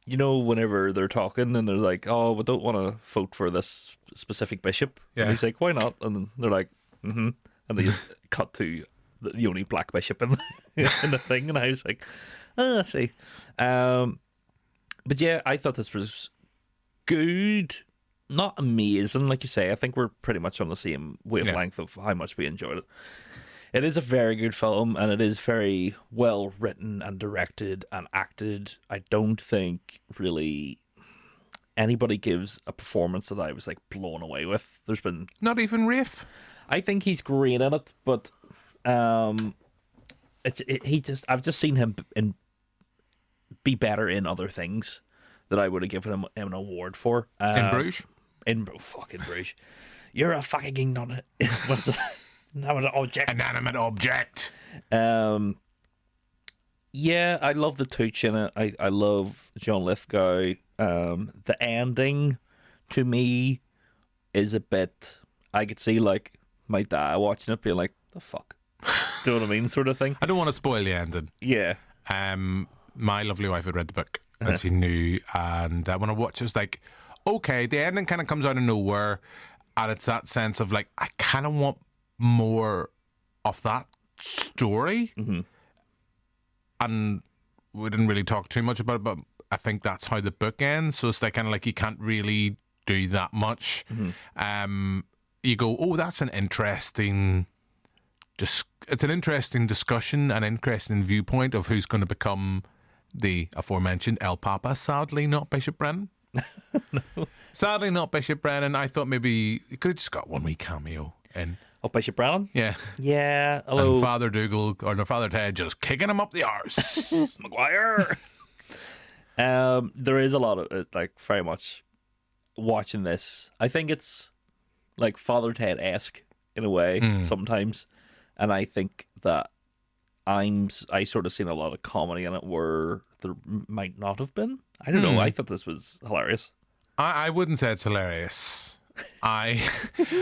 S9: You know, whenever they're talking and they're like, oh, we don't want to vote for this specific bishop.
S8: Yeah.
S9: And he's like, why not? And they're like, mm-hmm. And they just cut to the only black bishop in the thing. And I was like, oh, I see. But yeah, I thought this was good. Not amazing, like you say. I think we're pretty much on the same wavelength of how much we enjoyed it. It is a very good film, and it is very well written and directed and acted. I don't think really anybody gives a performance that I was like blown away with. There's been
S8: not even Rafe.
S9: I think he's great in it, but I've just seen him be better in other things that I would have given him an award for.
S8: In Bruges?
S9: In fucking Bruges. You're a fucking what's it? Inanimate object. Yeah, I love the Tooch in it. I love John Lithgow. The ending, to me, is a bit... I could see, like, my dad watching it being like, the fuck? Do you know what I mean? Sort of thing.
S8: I don't want to spoil the ending.
S9: Yeah.
S8: My lovely wife had read the book, and she knew, and when I watched it, it was like, okay, the ending kind of comes out of nowhere, and it's that sense of, like, I kind of want more of that story.
S9: Mm-hmm.
S8: And we didn't really talk too much about it, but I think that's how the book ends. So it's like kind of like you can't really do that much.
S9: Mm-hmm.
S8: You go, oh, that's an interesting. It's an interesting discussion, an interesting viewpoint of who's going to become the aforementioned El Papa. Sadly, not Bishop Brennan.
S9: No.
S8: Sadly, not Bishop Brennan. I thought maybe you could have just got one wee cameo in.
S9: Oh, Bishop Brennan?
S8: Yeah.
S9: Yeah. Hello.
S8: And Father Dougal, or no, Father Ted, just kicking him up the arse.
S9: Maguire. There is a lot of it, like, very much watching this. I think it's like Father Ted-esque in a way sometimes, and I think that I sort of seen a lot of comedy in it where there might not have been. I don't know. I thought this was hilarious.
S8: I wouldn't say it's hilarious. I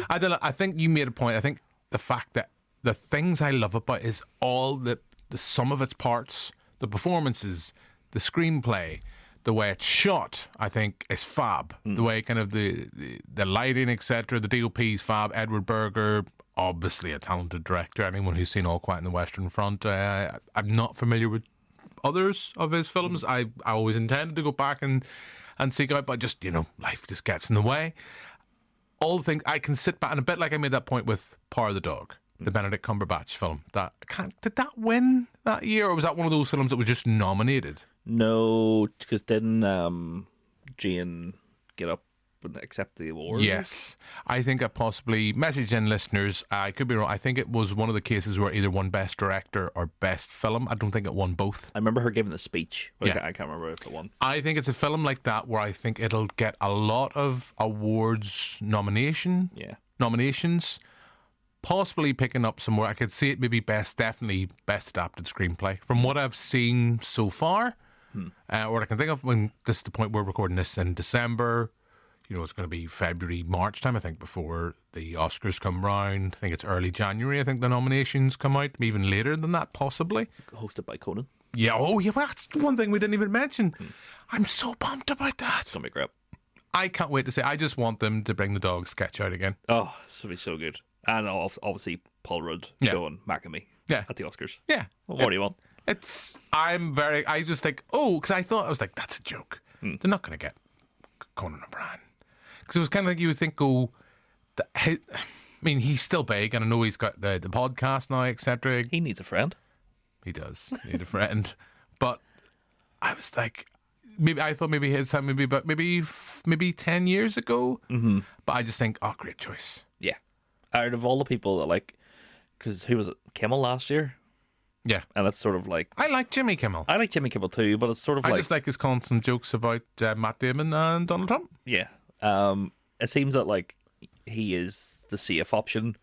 S8: don't know. I think you made a point. I think the fact that the things I love about it is all the sum of its parts, the performances, the screenplay, the way it's shot, I think is fab. The way kind of the lighting, etc. The DOP's fab. Edward Berger, obviously a talented director. Anyone who's seen All Quiet on the Western Front, I'm not familiar with others of his films. I always intended to go back and seek out, but just, life just gets in the way. All the things I can sit back, and a bit like I made that point with Power of the Dog, the Benedict Cumberbatch film. Did that win that year, or was that one of those films that was just nominated?
S9: No, because didn't Jane get up and accept the award?
S8: Yes. I think I possibly, message in listeners, I could be wrong, I think it was one of the cases where either won Best Director or Best Film. I don't think it won both.
S9: I remember her giving the speech, but
S8: yeah.
S9: I can't remember if it won.
S8: I think it's a film like that where I think it'll get a lot of awards nominations, possibly picking up some more. I could see it maybe definitely Best Adapted Screenplay. From what I've seen so far, or I can think of when this is the point we're recording this in December, it's going to be February, March time, I think, before the Oscars come round. I think it's early January, I think the nominations come out, even later than that, possibly.
S9: Hosted by Conan.
S8: Yeah, well, that's one thing we didn't even mention. I'm so pumped about that.
S9: It's going to be great.
S8: I can't wait to see. I just want them to bring the dog sketch out again.
S9: Oh, this will be so good. And obviously Paul Rudd showing Mac and Me at the Oscars.
S8: Yeah.
S9: Well, what do you want?
S8: I just think, because I thought, I was like, that's a joke. They're not going to get Conan O'Brien. Because it was kind of like you would think, he's still big, and I know he's got the podcast now, etc.
S9: He needs a friend.
S8: He does need a friend. But I was like, I thought maybe his time, maybe 10 years ago. Mm-hmm. But I just think, great choice.
S9: Yeah. Out of all the people that, because who was it? Kimmel last year?
S8: Yeah.
S9: And it's sort of like...
S8: I like Jimmy Kimmel.
S9: I like Jimmy Kimmel too, but it's sort of
S8: I
S9: like...
S8: just like his constant jokes about Matt Damon and Donald Trump.
S9: Yeah. It seems that, like, he is the safe option,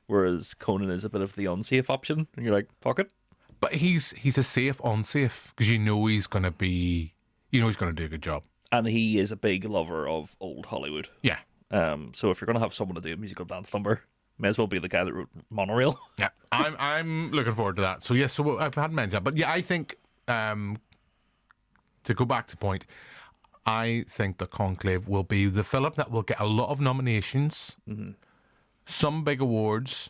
S9: whereas Conan is a bit of the unsafe option. And you're like, fuck it.
S8: But he's a safe unsafe, because you know he's going to be... You know he's going to do a good job.
S9: And he is a big lover of old Hollywood.
S8: Yeah.
S9: So if you're going to have someone to do a musical dance number, may as well be the guy that wrote Monorail.
S8: Yeah, I'm looking forward to that. So yes, so I've had mentioned that, but yeah, I think to go back to point, I think that Conclave will be the film that will get a lot of nominations, some big awards,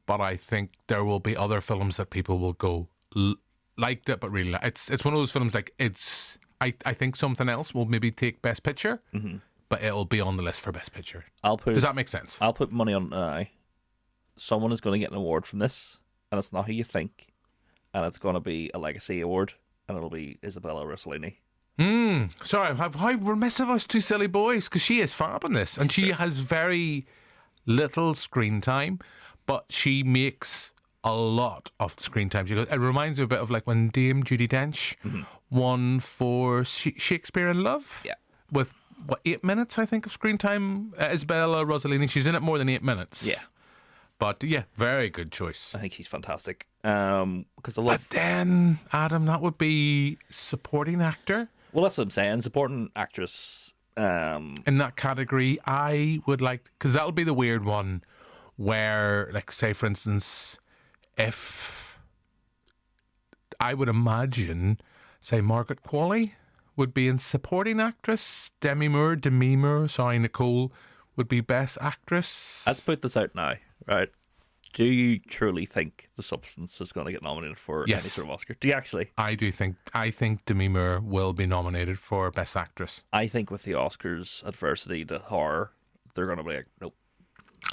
S8: but I think there will be other films that people will go liked it, but really it's one of those films like it's. I think something else will maybe take Best Picture, but it'll be on the list for Best Picture. Does that make sense?
S9: I'll put money on someone is going to get an award from this, and it's not who you think, and it's going to be a legacy award, and it'll be Isabella Rossellini.
S8: Sorry, how remiss of us two silly boys, because she is fab in this, and she has very little screen time, but she makes a lot of screen time. She goes, it reminds me a bit of like when Dame Judi Dench won for Shakespeare in Love.
S9: Yeah.
S8: With, 8 minutes, I think, of screen time? Isabella Rossellini, she's in it more than 8 minutes.
S9: Yeah.
S8: But yeah, very good choice.
S9: I think she's fantastic. Because
S8: But then, Adam, that would be supporting actor.
S9: Well, that's what I'm saying. Supporting actress.
S8: In that category, I would like... Because that'll be the weird one where, like, say, for instance, if... I would imagine, say, Margaret Qualley would be in supporting actress. Demi Moore, Nicole, would be best actress.
S9: Let's put this out now, right? Do you truly think The Substance is going to get nominated for any sort of Oscar? Do you actually?
S8: I think Demi Moore will be nominated for best actress.
S9: I think with the Oscars adversity to horror, they're going to be like, nope.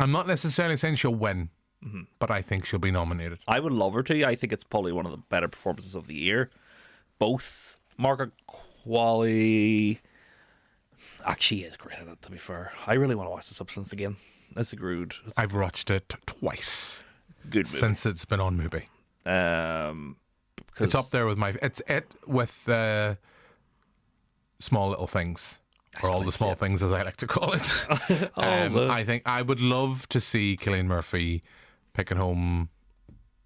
S8: I'm not necessarily saying she'll win, but I think she'll be nominated.
S9: I would love her to. I think it's probably one of the better performances of the year. Both Margaret Qualley... Actually, is great at it, to be fair. I really want to watch The Substance again. It's a good...
S8: I've watched it twice.
S9: Good movie.
S8: Since it's been on Mubi. It's up there with my... It's it with Small Little Things. Or All the Small Things, as I like to call it. I think I would love to see Cillian Murphy picking home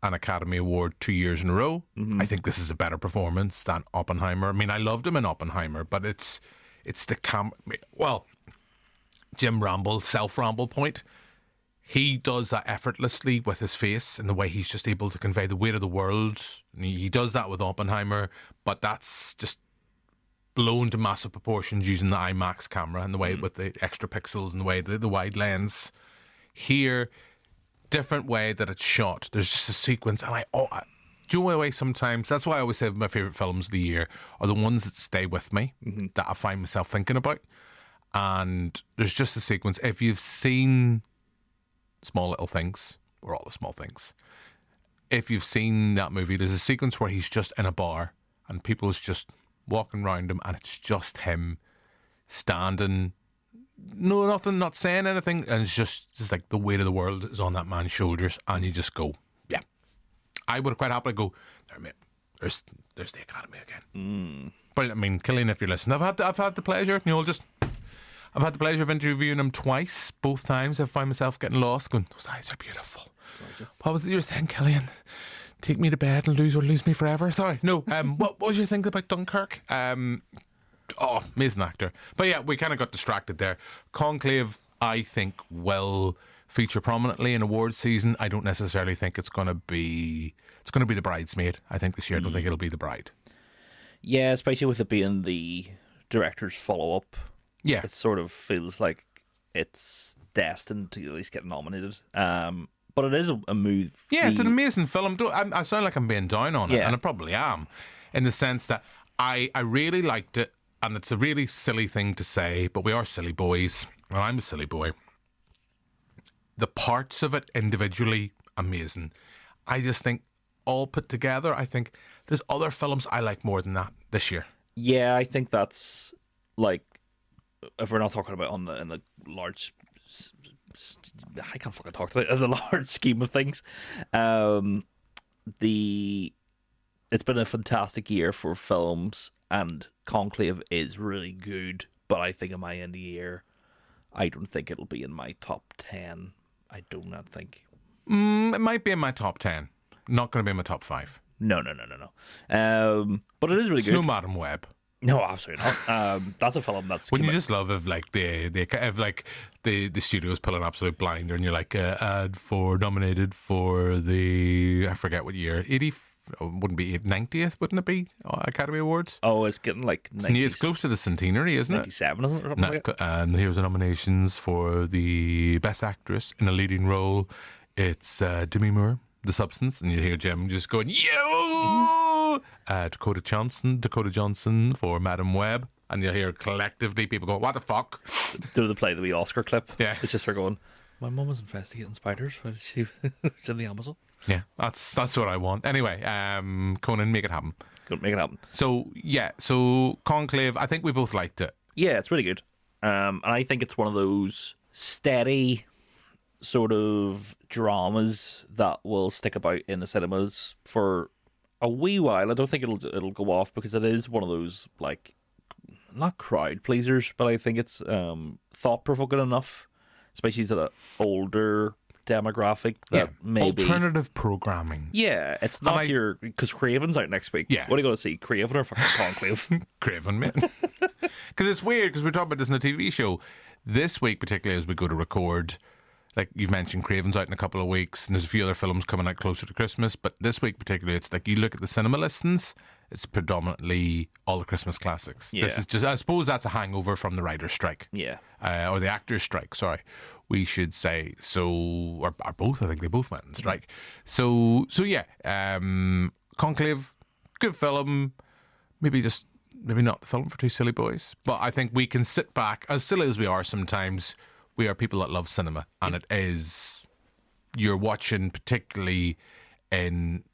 S8: an Academy Award 2 years in a row. I think this is a better performance than Oppenheimer. I mean, I loved him in Oppenheimer, but it's the well, Jim Ramble, self-Ramble point. He does that effortlessly with his face and the way he's just able to convey the weight of the world. And he does that with Oppenheimer, but that's just blown to massive proportions using the IMAX camera and the way with the extra pixels and the way the wide lens. Here, different way that it's shot. There's just a sequence, and do you know way sometimes? That's why I always say my favourite films of the year are the ones that stay with me, that I find myself thinking about. And there's just a sequence. If you've seen Small Little Things, or All the Small Things, if you've seen that movie, there's a sequence where he's just in a bar and people's just walking around him, and it's just him standing, no nothing, not saying anything, and it's just like the weight of the world is on that man's shoulders, and you just go, yeah. I would quite happily go, there, mate, there's the Academy again. But I mean, Cillian, if you're listening, I've had the pleasure, I've had the pleasure of interviewing him twice. Both times I find myself getting lost, going, those eyes are beautiful. Gorgeous. What was your thing, Cillian? Take me to bed and lose me forever? Sorry, no. What was your thing about Dunkirk? Amazing actor. But yeah, we kind of got distracted there. Conclave, I think, will feature prominently in awards season. I don't necessarily think it's going to be The Bridesmaid. I think this year I don't think it'll be The Bride. Yeah,
S9: especially with it being the director's follow-up.
S8: Yeah.
S9: It sort of feels like it's destined to at least get nominated. But it is a movie.
S8: Yeah, it's an amazing film. I sound like I'm being down on it, and I probably am, in the sense that I really liked it, and it's a really silly thing to say, but we are silly boys, and I'm a silly boy. The parts of it individually, amazing. I just think all put together, I think there's other films I like more than that this year. Yeah, I think that's like, if we're not talking about in the large... I can't fucking talk today. In the large scheme of things, the
S9: it's been a fantastic year for films, and Conclave is really good. But I think in my end of the year, I don't think it'll be in my top 10. I do not think.
S8: It might be in my top 10. Not going to be in my top 5.
S9: No. But it is really
S8: It's
S9: good.
S8: no Madam Web.
S9: No, absolutely not. That's a film that's...
S8: Wouldn't you just love if like the studio's pulling absolute blinder and you're like ad for nominated for the, I forget what year, 80, wouldn't be 90th, wouldn't it be, Academy Awards?
S9: Oh, it's getting like 90,
S8: it's close to the centenary, isn't
S9: 97, isn't it? Or something like that?
S8: And here's the nominations for the Best Actress in a Leading Role. It's Demi Moore, The Substance, and you hear Jim just going, yo! Dakota Johnson for Madam Web, and you'll hear collectively people go, what the fuck?
S9: Do they play the wee Oscar clip?
S8: Yeah.
S9: It's just her going, my mum was investigating spiders when she was in the Amazon.
S8: Yeah, that's what I want. Anyway, Conan, make it happen.
S9: Make it happen.
S8: So Conclave, I think we both liked it.
S9: Yeah, it's really good. And I think it's one of those steady sort of dramas that will stick about in the cinemas for a wee while. I don't think it'll go off, because it is one of those, like, not crowd pleasers, but I think it's thought provoking enough, especially to the older demographic that maybe
S8: alternative programming.
S9: Yeah, it's not because Craven's out next week.
S8: Yeah,
S9: what are you going to see, Craven or fucking Conclave?
S8: Craven, man. Because it's weird, because we're talking about this in a TV show this week, particularly as we go to record. Like you've mentioned, Craven's out in a couple of weeks, and there's a few other films coming out closer to Christmas. But this week particularly, it's like you look at the cinema listings, it's predominantly all the Christmas classics.
S9: Yeah.
S8: This is just, I suppose that's a hangover from the writer's strike.
S9: Yeah.
S8: Or the actor's strike, sorry. We should say. So, or both, I think they both went on strike. So yeah. Conclave, good film. Maybe not the film for two silly boys. But I think we can sit back, as silly as we are sometimes, we are people that love cinema, and it is, you're watching particularly in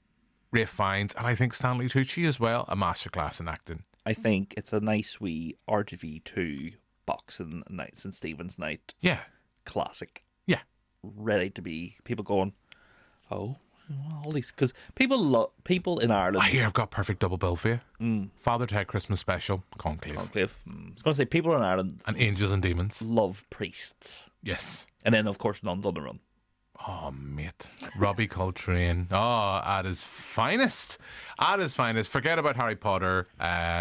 S8: Ralph Fiennes, and I think Stanley Tucci as well, a masterclass in acting.
S9: I think it's a nice wee RTV2 boxing night, St. Stephen's night.
S8: Yeah.
S9: Classic.
S8: Yeah.
S9: Ready to be, people going, oh, all these, because people in Ireland.
S8: I hear I've got perfect double bill for you. Father Ted Christmas special, Conclave.
S9: I was going to say, people in Ireland.
S8: And Angels and Demons.
S9: Love priests.
S8: Yes.
S9: And then, of course, Nuns on the Run.
S8: Oh, mate. Robbie Coltrane. Oh, at his finest. At his finest. Forget about Harry Potter.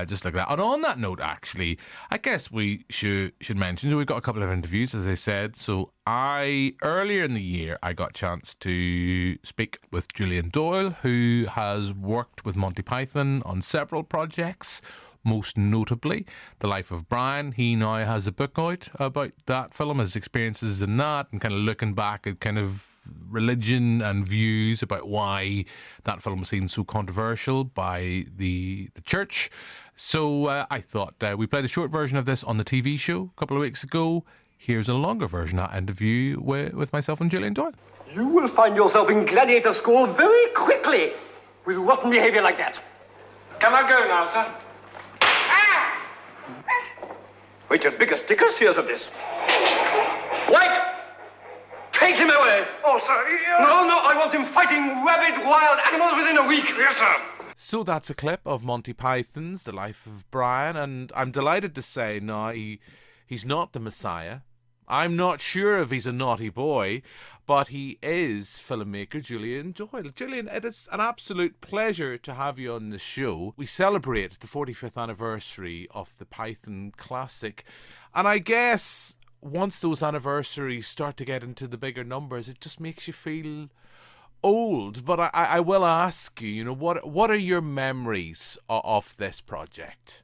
S8: Just like that. And on that note, actually, I guess we should mention, so we've got a couple of interviews, as I said. So earlier in the year, I got a chance to speak with Julian Doyle, who has worked with Monty Python on several projects. Most notably, The Life of Brian. He now has a book out about that film, his experiences in that, and kind of looking back at kind of religion and views about why that film was seen so controversial by the church. So I thought we played a short version of this on the TV show a couple of weeks ago. Here's a longer version of that interview with myself and Julian Doyle.
S12: You will find yourself in gladiator school very quickly with rotten behaviour like that.
S4: Can I go now, sir?
S12: Wait, your bigger stickers? Here's of this. Wait! Take him away!
S4: Oh, sir,
S12: No, I want him fighting rabid wild animals within a week.
S4: Yes, sir.
S8: So that's a clip of Monty Python's The Life of Brian, and I'm delighted to say now he's not the Messiah. I'm not sure if he's a naughty boy, but he is filmmaker Julian Doyle. Julian, it is an absolute pleasure to have you on the show. We celebrate the 45th anniversary of the Python classic, and I guess once those anniversaries start to get into the bigger numbers, it just makes you feel old. But I will ask you, what are your memories of this project?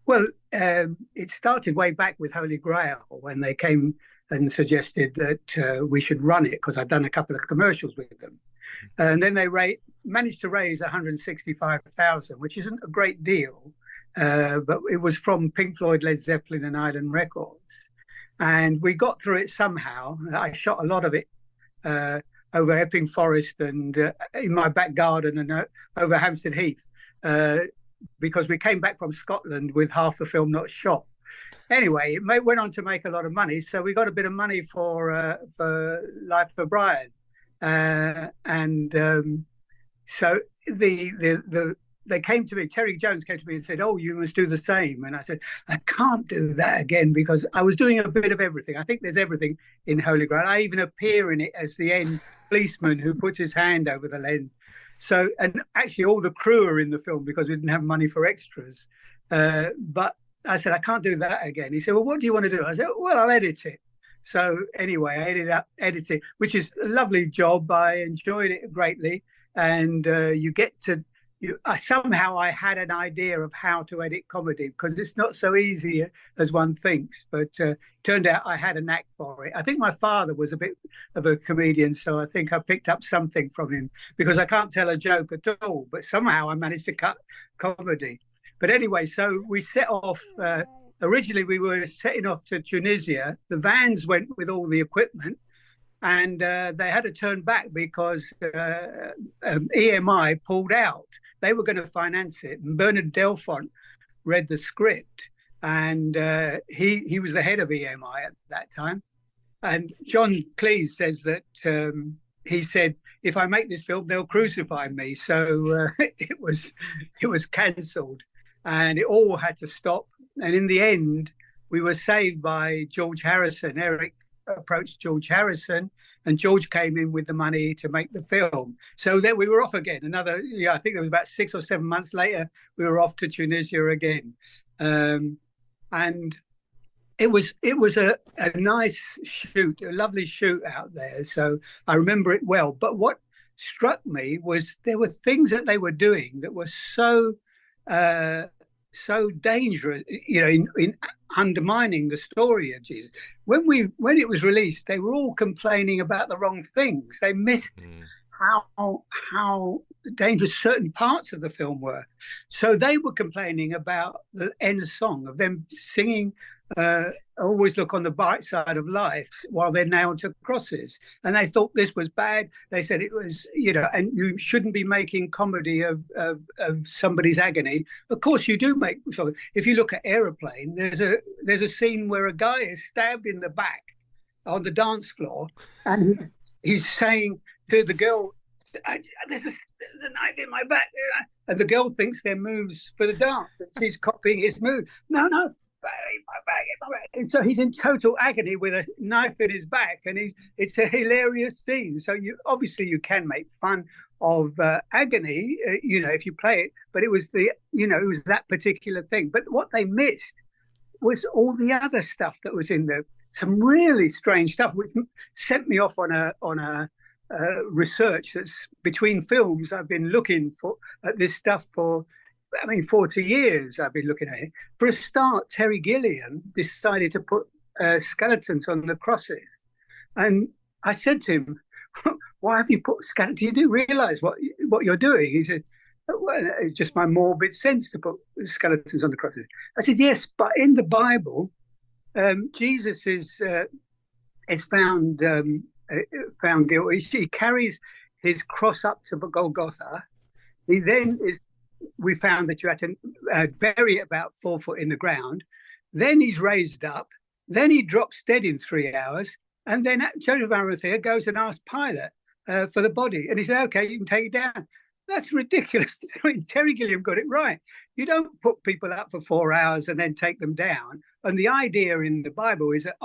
S13: Well, it started way back with Holy Grail when they came and suggested that we should run it, because I'd done a couple of commercials with them. And then they managed to raise 165,000, which isn't a great deal, but it was from Pink Floyd, Led Zeppelin and Island Records. And we got through it somehow. I shot a lot of it over Epping Forest and in my back garden and over Hampstead Heath, because we came back from Scotland with half the film not shot. Anyway, it went on to make a lot of money, so we got a bit of money for Life of Brian, so they came to me, Terry Jones came to me and said, "Oh, you must do the same." And I said, "I can't do that again," because I was doing a bit of everything. I think there's everything in Holy Grail. I even appear in it as the end policeman who puts his hand over the lens. So, and actually all the crew are in the film because we didn't have money for extras. But I said, "I can't do that again." He said, "Well, what do you want to do?" I said, "Well, I'll edit it." So anyway, I ended up editing, which is a lovely job. I enjoyed it greatly. And you get to, somehow I had an idea of how to edit comedy, because it's not so easy as one thinks. But turned out I had a knack for it. I think my father was a bit of a comedian, so I think I picked up something from him, because I can't tell a joke at all. But somehow I managed to cut comedy. But anyway, so we set off. Originally, we were setting off to Tunisia. The vans went with all the equipment, and they had to turn back because EMI pulled out. They were going to finance it, and Bernard Delfont read the script, and he was the head of EMI at that time. And John Cleese says that he said, "If I make this film, they'll crucify me." So it was cancelled, and it all had to stop. And in the end, we were saved by George Harrison. Eric approached George Harrison, and George came in with the money to make the film. So then we were off again. Another, I think it was about 6 or 7 months later, we were off to Tunisia again. And it was a nice shoot, a lovely shoot out there. So I remember it well. But what struck me was there were things that they were doing that were so dangerous, in undermining the story of Jesus. When it was released, they were all complaining about the wrong things. They missed how dangerous certain parts of the film were. So they were complaining about the end song of them singing "Always Look on the Bright Side of Life" while they're nailed to crosses. And they thought this was bad. They said it was, and you shouldn't be making comedy of somebody's agony. Of course you do make. So if you look at Aeroplane, there's a scene where a guy is stabbed in the back on the dance floor, and he's saying to the girl, "There's a knife in my back." And the girl thinks they're moves for the dance, and she's copying his move. No. And so he's in total agony with a knife in his back, and it's a hilarious scene. So you can make fun of agony, if you play it, but it was it was that particular thing. But what they missed was all the other stuff that was in there. Some really strange stuff, which sent me off on a research that's between films. I've been looking at this stuff for 40 years I've been looking at it. For a start, Terry Gilliam decided to put skeletons on the crosses. And I said to him, "Why have you put skeletons? Do you do realise what you're doing?" He said, "Well, it's just my morbid sense to put skeletons on the crosses." I said, "Yes, but in the Bible, Jesus is found guilty. He carries his cross up to Golgotha. He then we found that you had to bury it about 4 foot in the ground. Then he's raised up. Then he drops dead in 3 hours. And then Joseph of Arimathea goes and asks Pilate for the body. And he said, "Okay, you can take it down." That's ridiculous. Terry Gilliam got it right. You don't put people up for 4 hours and then take them down. And the idea in the Bible is that,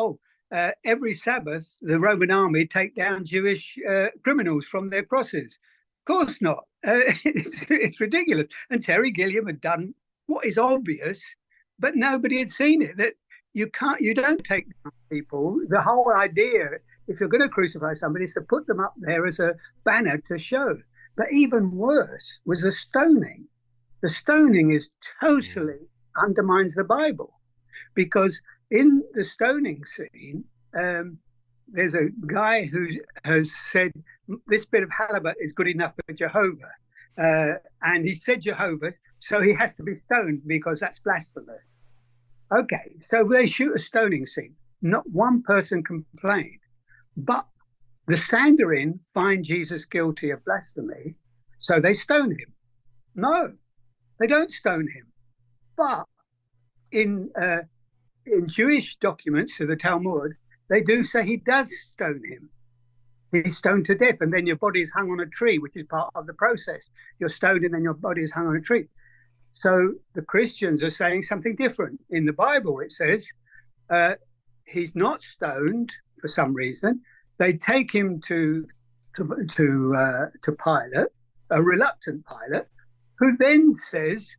S13: every Sabbath, the Roman army take down Jewish criminals from their crosses. Of course not. It's ridiculous. And Terry Gilliam had done what is obvious, but nobody had seen it. That you don't take down people. The whole idea, if you're going to crucify somebody, is to put them up there as a banner to show. But even worse was the stoning. The stoning is totally undermines the Bible, because in the stoning scene, there's a guy who has said, "This bit of halibut is good enough for Jehovah." And he said Jehovah, so he has to be stoned because that's blasphemous. Okay, so they shoot a stoning scene. Not one person complained. But the Sanhedrin find Jesus guilty of blasphemy, so they stone him. No, they don't stone him. But in Jewish documents of the Talmud, they do say he does stone him. he's stoned to death, and then your body is hung on a tree, which is part of the process. You're stoned, and then your body is hung on a tree. So the Christians are saying something different. In the Bible, it says he's not stoned for some reason. They take him to Pilate, a reluctant Pilate, who then says,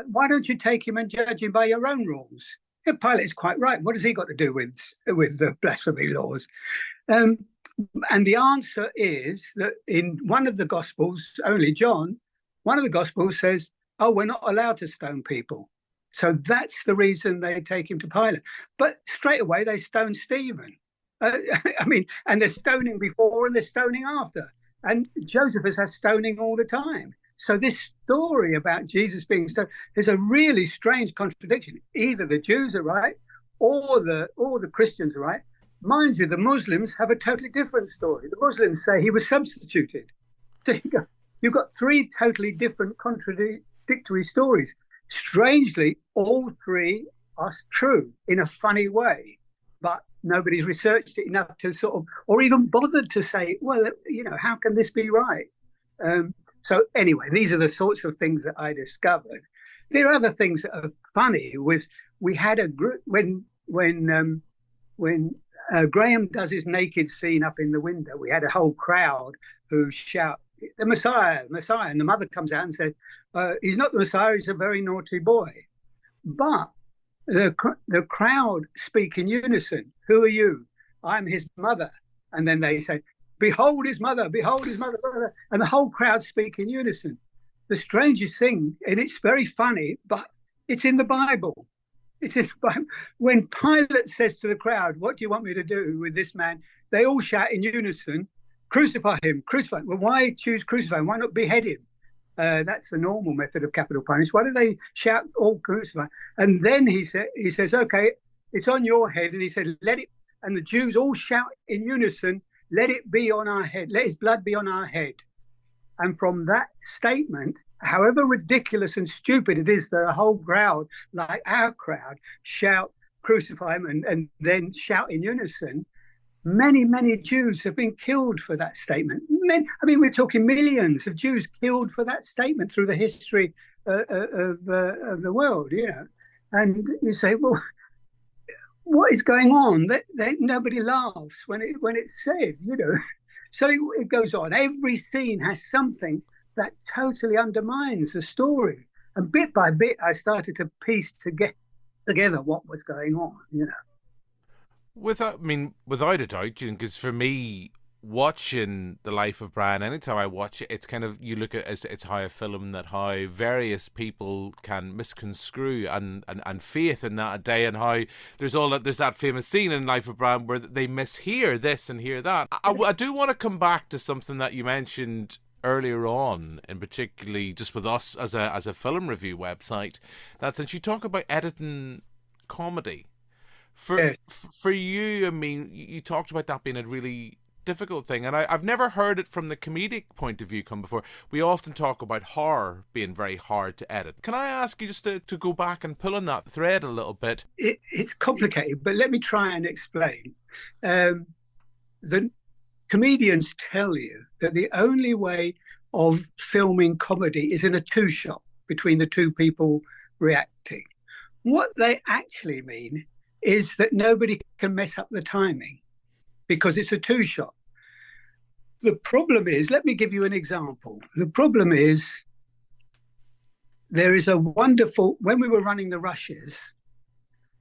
S13: "Why don't you take him and judge him by your own rules?" Yeah, Pilate is quite right. What has he got to do with the blasphemy laws? And the answer is that in one of the Gospels, only John, one of the Gospels says, "Oh, we're not allowed to stone people." So that's the reason they take him to Pilate. But straight away they stone Stephen. And they're stoning before and they're stoning after. And Josephus has stoning all the time. So this story about Jesus being stoned is a really strange contradiction. Either the Jews are right or the Christians are right. Mind you, the Muslims have a totally different story. The Muslims say he was substituted. So you've got three totally different contradictory stories. Strangely, all three are true in a funny way, but nobody's researched it enough to sort of, or even bothered to say, well, how can this be right? So anyway, these are the sorts of things that I discovered. There are other things that are funny. We had a group when Graham does his naked scene up in the window. We had a whole crowd who shout, "The Messiah, Messiah!" And the mother comes out and says, "He's not the Messiah. He's a very naughty boy." But the crowd speak in unison. "Who are you?" "I'm his mother." And then they say, "Behold his mother, behold his mother." And the whole crowd speak in unison. The strangest thing, and it's very funny, but it's in the Bible. It's in the Bible. When Pilate says to the crowd, "What do you want me to do with this man?" They all shout in unison, "Crucify him, crucify him." Well, why choose crucify him? Why not behead him? That's the normal method of capital punishment. Why do they shout all crucify? And then he says, "Okay, it's on your head." And he said, "Let it," and the Jews all shout in unison, "Let it be on our head. Let his blood be on our head." And from that statement, however ridiculous and stupid it is, the whole crowd, like our crowd, shout, "Crucify him," and then shout in unison. Many, many Jews have been killed for that statement. We're talking millions of Jews killed for that statement through the history of the world, And you say, well, what is going on? Nobody laughs when it's said, So it goes on. Every scene has something that totally undermines the story. And bit by bit, I started to piece together what was going on,
S8: Without a doubt, because for me, watching the life of Brian, anytime I watch it, it's kind of, you look at it's how a film that how various people can misconstrue and faith in that day, and how there's that famous scene in Life of Brian where they mishear this and hear that. I do want to come back to something that you mentioned earlier on, and particularly just with us as a film review website, that since you talk about editing comedy, for you, you talked about that being a really difficult thing, and I've never heard it from the comedic point of view come before. We often talk about horror being very hard to edit. Can I ask you just to go back and pull on that thread a little bit?
S13: It's complicated, but let me try and explain. The comedians tell you that the only way of filming comedy is in a two-shot between the two people reacting. What they actually mean is that nobody can mess up the timing because it's a two-shot. The problem is, let me give you an example. The problem is there is a wonderful, when we were running the rushes,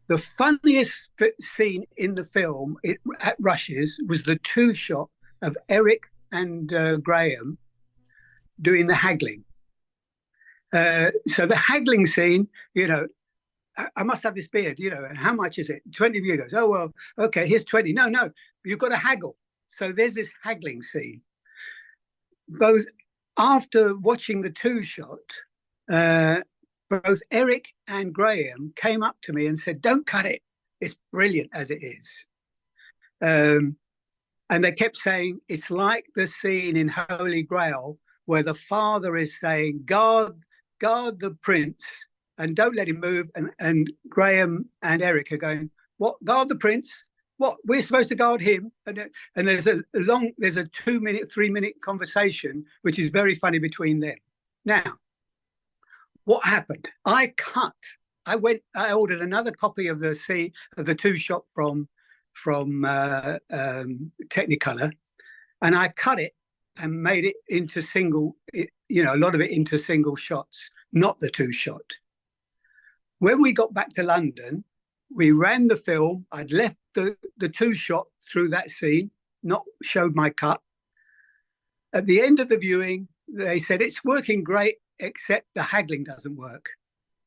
S13: the funniest scene in the film at rushes was the two-shot of Eric and Graham doing the haggling. So the haggling scene, I must have this beard, how much is it? 20 of you goes, "Oh, well, okay, here's 20. No, you've got to haggle. So there's this haggling scene. Both after watching the two-shot, both Eric and Graham came up to me and said, "Don't cut it. It's brilliant as it is." And they kept saying, it's like the scene in Holy Grail where the father is saying, guard the prince and don't let him move. And Graham and Eric are going, "What? Guard the prince? What, we're supposed to guard him? And there's a 2-minute, 3-minute conversation, which is very funny between them. Now, what happened? I ordered another copy of the 2-shot from Technicolor, and I cut it and made it into single, a lot of it into single shots, not the 2-shot. When we got back to London, we ran the film. I'd left the 2-shot through that scene, not showed my cut. At the end of the viewing, they said, it's working great, except the haggling doesn't work.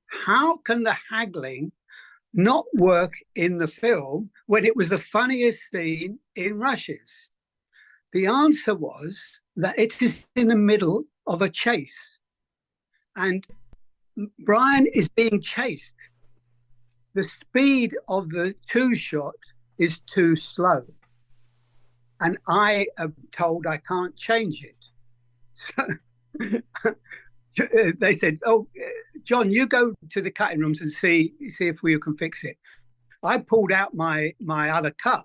S13: How can the haggling not work in the film when it was the funniest scene in Rushes? The answer was that it is in the middle of a chase, and Brian is being chased. The speed of the 2-shot is too slow, and I am told I can't change it. So they said, "Oh, John, you go to the cutting rooms and see if we can fix it." I pulled out my other cut,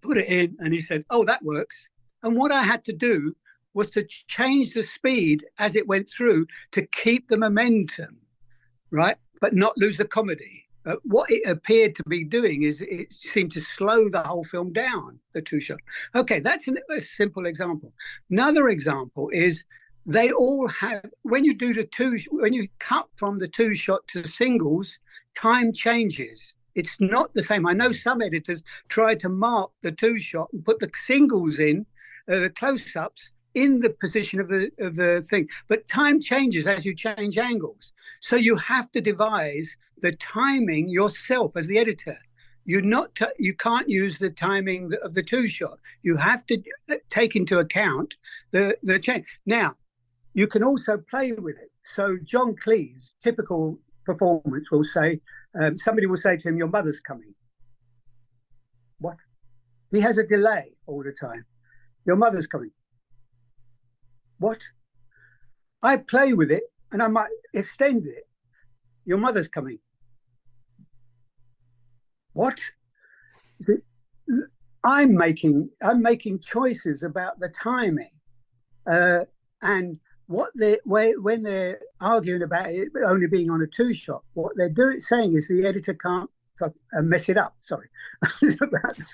S13: put it in, and he said, "Oh, that works." And what I had to do was to change the speed as it went through to keep the momentum, right, but not lose the comedy. What it appeared to be doing is it seemed to slow the whole film down, the 2-shot. Okay, that's a simple example. Another example is they all have, when you cut from the 2-shot to singles, time changes. It's not the same. I know some editors try to mark the 2-shot and put the singles in, the close-ups, in the position of the thing. But time changes as you change angles. So you have to devise the timing yourself as the editor. You can't use the timing of the 2-shot. You have to take into account the change. Now, you can also play with it. So John Cleese, typical performance, will say, somebody will say to him, "Your mother's coming." What? He has a delay all the time. "Your mother's coming." What? I play with it and I might extend it. "Your mother's coming." What? I'm making choices about the timing, and when they're arguing about it only being on a 2-shot, what they're saying is the editor can't mess it up. Sorry.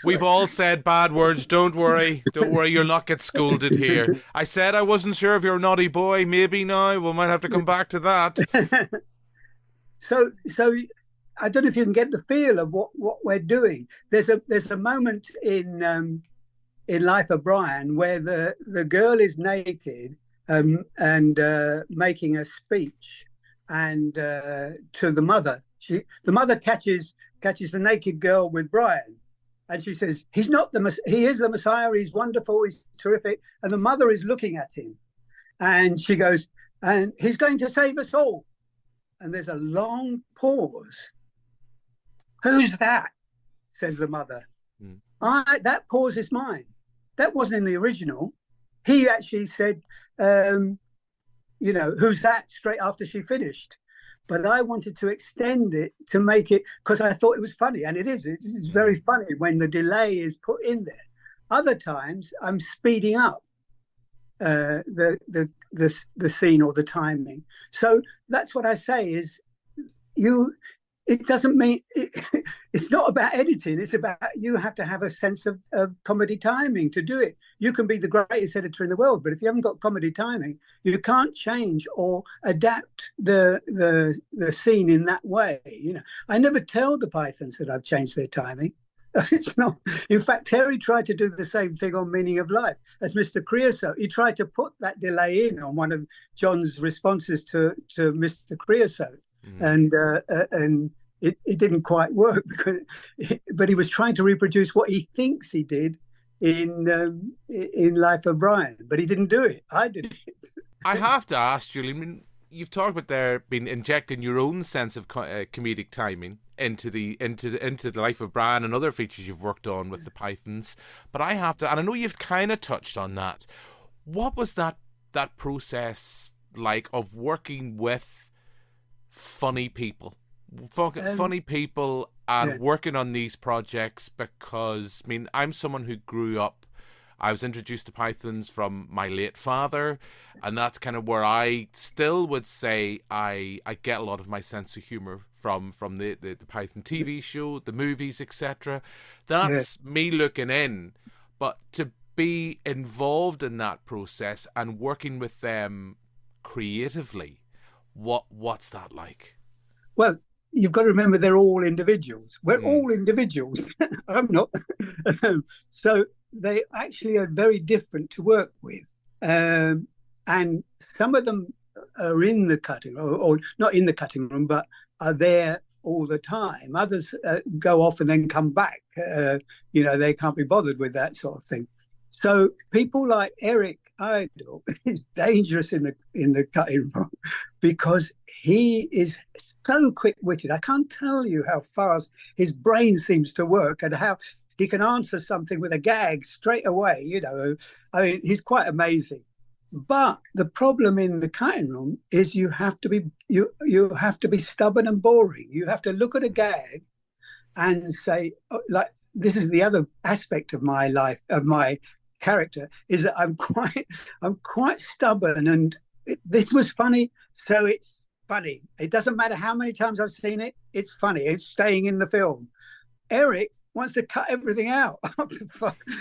S8: We've all said bad words. Don't worry, you'll not get scolded here. I said I wasn't sure if you're a naughty boy. Maybe now we might have to come back to that.
S13: So I don't know if you can get the feel of what we're doing. There's a moment in Life of Brian where the girl is naked and making a speech, and to the mother. The mother catches the naked girl with Brian, and she says, he is the Messiah, he's wonderful, he's terrific. And the mother is looking at him, and she goes, "And he's going to save us all." And there's a long pause. "Who's that?" says the mother. That pause is mine. That wasn't in the original. He actually said, "Who's that?" straight after she finished. But I wanted to extend it to make it, because I thought it was funny, and it is. It's very funny when the delay is put in there. Other times, I'm speeding up the scene or the timing. So that's what I say is, it doesn't mean it's not about editing. It's about you have to have a sense of comedy timing to do it. You can be the greatest editor in the world, but if you haven't got comedy timing, you can't change or adapt the scene in that way. I never tell the Pythons that I've changed their timing. It's not. In fact, Terry tried to do the same thing on Meaning of Life as Mr. Creosote. He tried to put that delay in on one of John's responses to Mr. Creosote. And it didn't quite work, but he was trying to reproduce what he thinks he did in Life of Brian, but he didn't do it. I did it.
S8: I have to ask, Julian, you've talked about injecting your own sense of comedic timing into the Life of Brian and other features you've worked on with the Pythons, but I have to, and I know you've kind of touched on that. What was that process like of working with funny people and working on these projects, because, I mean, I'm someone who grew up, I was introduced to pythons from my late father, and that's kind of where I still would say I get a lot of my sense of humour from the Python TV show, the movies, etc. That's me looking in. But to be involved in that process and working with them creatively, what's that like?
S13: Well, you've got to remember they're all individuals. We're all individuals. I'm not. So they actually are very different to work with. And some of them are in the cutting room, or not in the cutting room, but are there all the time. Others go off and then come back. They can't be bothered with that sort of thing. So people like Eric Idle is dangerous in the cutting room because he is so quick-witted. I can't tell you how fast his brain seems to work and how he can answer something with a gag straight away. I mean, he's quite amazing. But the problem in the cutting room is you have to be stubborn and boring. You have to look at a gag and say, like, this is the other aspect of my life, of my character, is that I'm quite stubborn, and this was funny, so it's funny. It doesn't matter how many times I've seen it, it's funny. It's staying in the film. Eric wants to cut everything out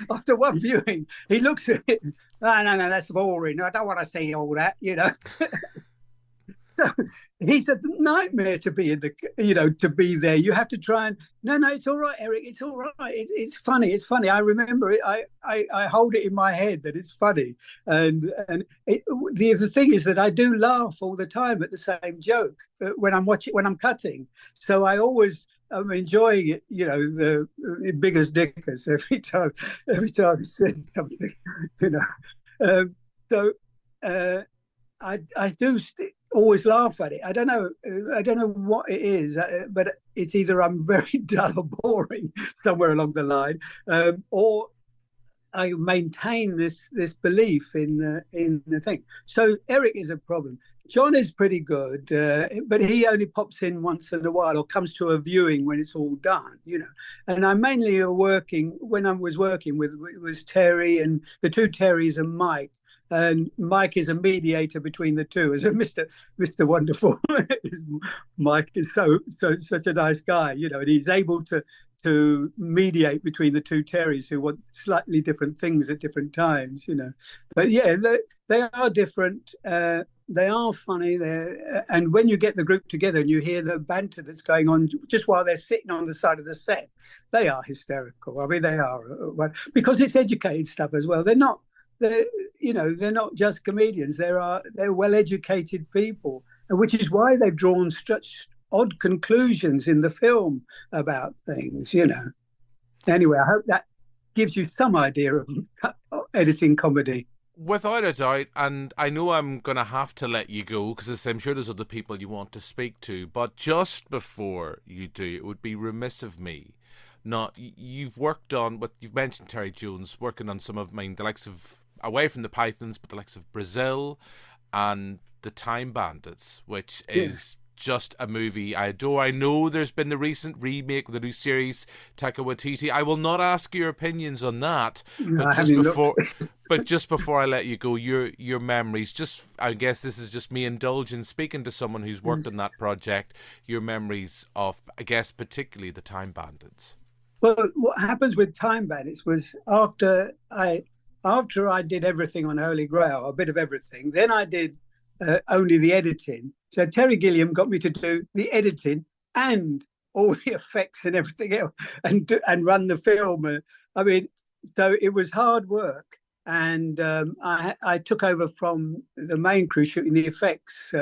S13: after one viewing. He looks at it, no, that's boring. I don't want to see all that, So he's a nightmare to be to be there. You have to try and no, it's all right, Eric. It's all right. It's funny. It's funny. I remember it. I hold it in my head that it's funny. And the thing is that I do laugh all the time at the same joke when I'm cutting. So I'm enjoying it. The biggest dickers every time I say something. I do always laugh at it. I don't know what it is, but it's either I'm very dull or boring somewhere along the line, or I maintain this belief in the thing. So Eric is a problem. John is pretty good, but he only pops in once in a while or comes to a viewing when it's all done, And I mainly when I was working with, it was Terry and the two Terrys and Mike. And Mike is a mediator between the two. As a Mr. Wonderful, Mike is such a nice guy, and he's able to mediate between the two Terrys who want slightly different things at different times, But yeah, they are different. They are funny. And when you get the group together and you hear the banter that's going on just while they're sitting on the side of the set, they are hysterical. I mean, they are, because it's educated stuff as well. They're not just comedians. They're well-educated people, which is why they've drawn such odd conclusions in the film about things, Anyway, I hope that gives you some idea of editing comedy.
S8: Without a doubt, and I know I'm going to have to let you go because I'm sure there's other people you want to speak to, but just before you do, it would be remiss of me you've worked on what you've mentioned, Terry Jones, working on some of the likes of, away from the Pythons, but the likes of Brazil and the Time Bandits, which is just a movie I adore. I know there's been the recent remake of the new series, Taika Waititi. I will not ask your opinions on that, but just before I let you go, your memories, just, I guess this is just me indulging, speaking to someone who's worked on that project, your memories of, I guess, particularly the Time Bandits.
S13: Well, what happens with Time Bandits was after I did everything on Holy Grail, a bit of everything, then I did only the editing. So Terry Gilliam got me to do the editing and all the effects and everything else, and run the film. I mean, so it was hard work. And I took over from the main crew shooting the effects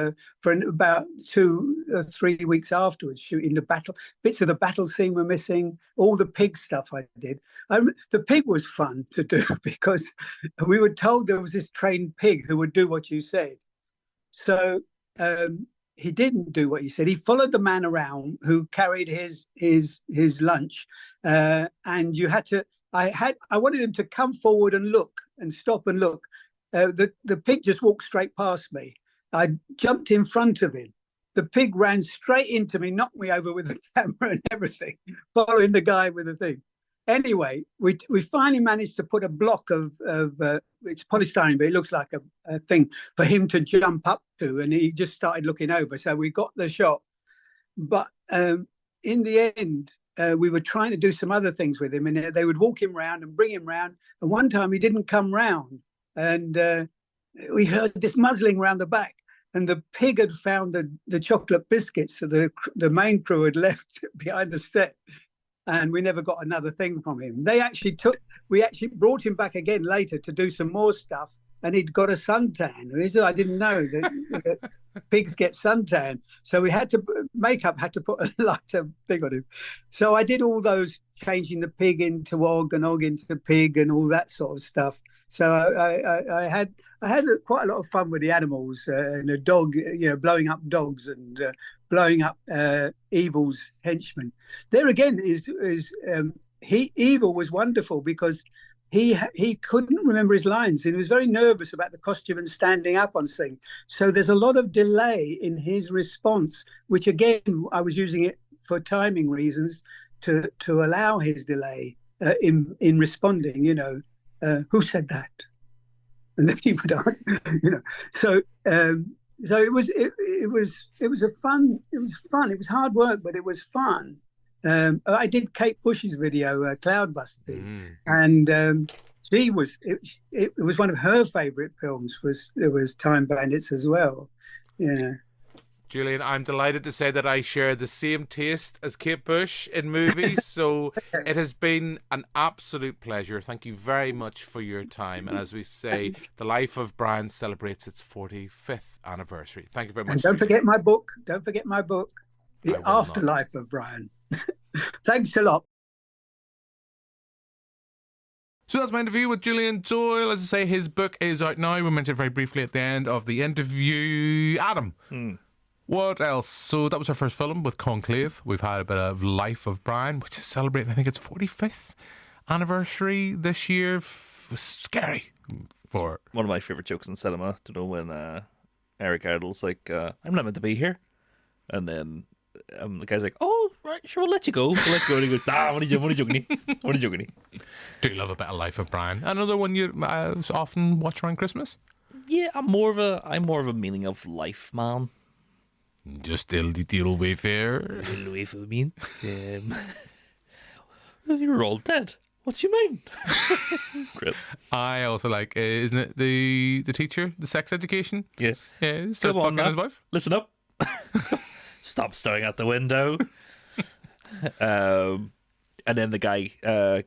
S13: for about 2 or 3 weeks afterwards, shooting the battle. Bits of the battle scene were missing, all the pig stuff I did. The pig was fun to do because we were told there was this trained pig who would do what you said. So he didn't do what he said. He followed the man around who carried his lunch, and you had to. I wanted him to come forward and look and stop and look. The pig just walked straight past me. I jumped in front of him, the pig ran straight into me, knocked me over with the camera and everything, following the guy with the thing. Anyway, we finally managed to put a block of it's polystyrene, but it looks like a thing for him to jump up to, and he just started looking over. So we got the shot. But in the end, we were trying to do some other things with him, and they would walk him round and bring him round. And one time he didn't come round, and we heard this muzzling round the back, and the pig had found the chocolate biscuits that the main crew had left behind the set, and we never got another thing from him. We actually brought him back again later to do some more stuff, and he'd got a suntan. I didn't know that pigs get suntan, so we had to had to put a lighter thing on him. So I did all those, changing the pig into Og and Og into pig and all that sort of stuff. So I had quite a lot of fun with the animals, and a dog, blowing up dogs and blowing up Evil's henchmen. There again Evil was wonderful because he couldn't remember his lines, and he was very nervous about the costume and standing up on things. So there's a lot of delay in his response, which again I was using it for timing reasons to allow his delay in responding. Who said that? And then he would answer, So it was fun. It was hard work, but it was fun. I did Kate Bush's video, Cloud Busting, and it was one of her favourite films. Was Time Bandits as well.
S8: Julian, I'm delighted to say that I share the same taste as Kate Bush in movies, so it has been an absolute pleasure. Thank you very much for your time. And as we say, The Life of Brian celebrates its 45th anniversary. Thank you very much.
S13: And don't forget my book. The Afterlife of Brian. Thanks a lot.
S8: So that's my interview with Julian Doyle. As I say, his book is out now. We mentioned very briefly at the end of the interview. Adam, what else? So that was our first film with Conclave. We've had a bit of Life of Brian, which is celebrating, I think it's 45th anniversary this year. Scary.
S9: One of my favourite jokes in cinema, when Eric Idle's like, I'm not meant to be here. And then the guy's like, oh, right, sure, we'll let you go. And he goes, I'm only joking.
S8: Do you love a bit of Life of Brian? Another one you often watch around Christmas?
S9: Yeah, I'm more of a meaning of life man.
S8: Just a little wayfair.
S9: A little wayfair, mean. You're all dead. What do you mean? Great.
S8: I also like, isn't it the teacher, the sex education?
S9: Yeah.
S8: Yeah, still
S9: Come on,
S8: fucking his wife.
S9: Listen up. Stop staring out the window. And then the guy,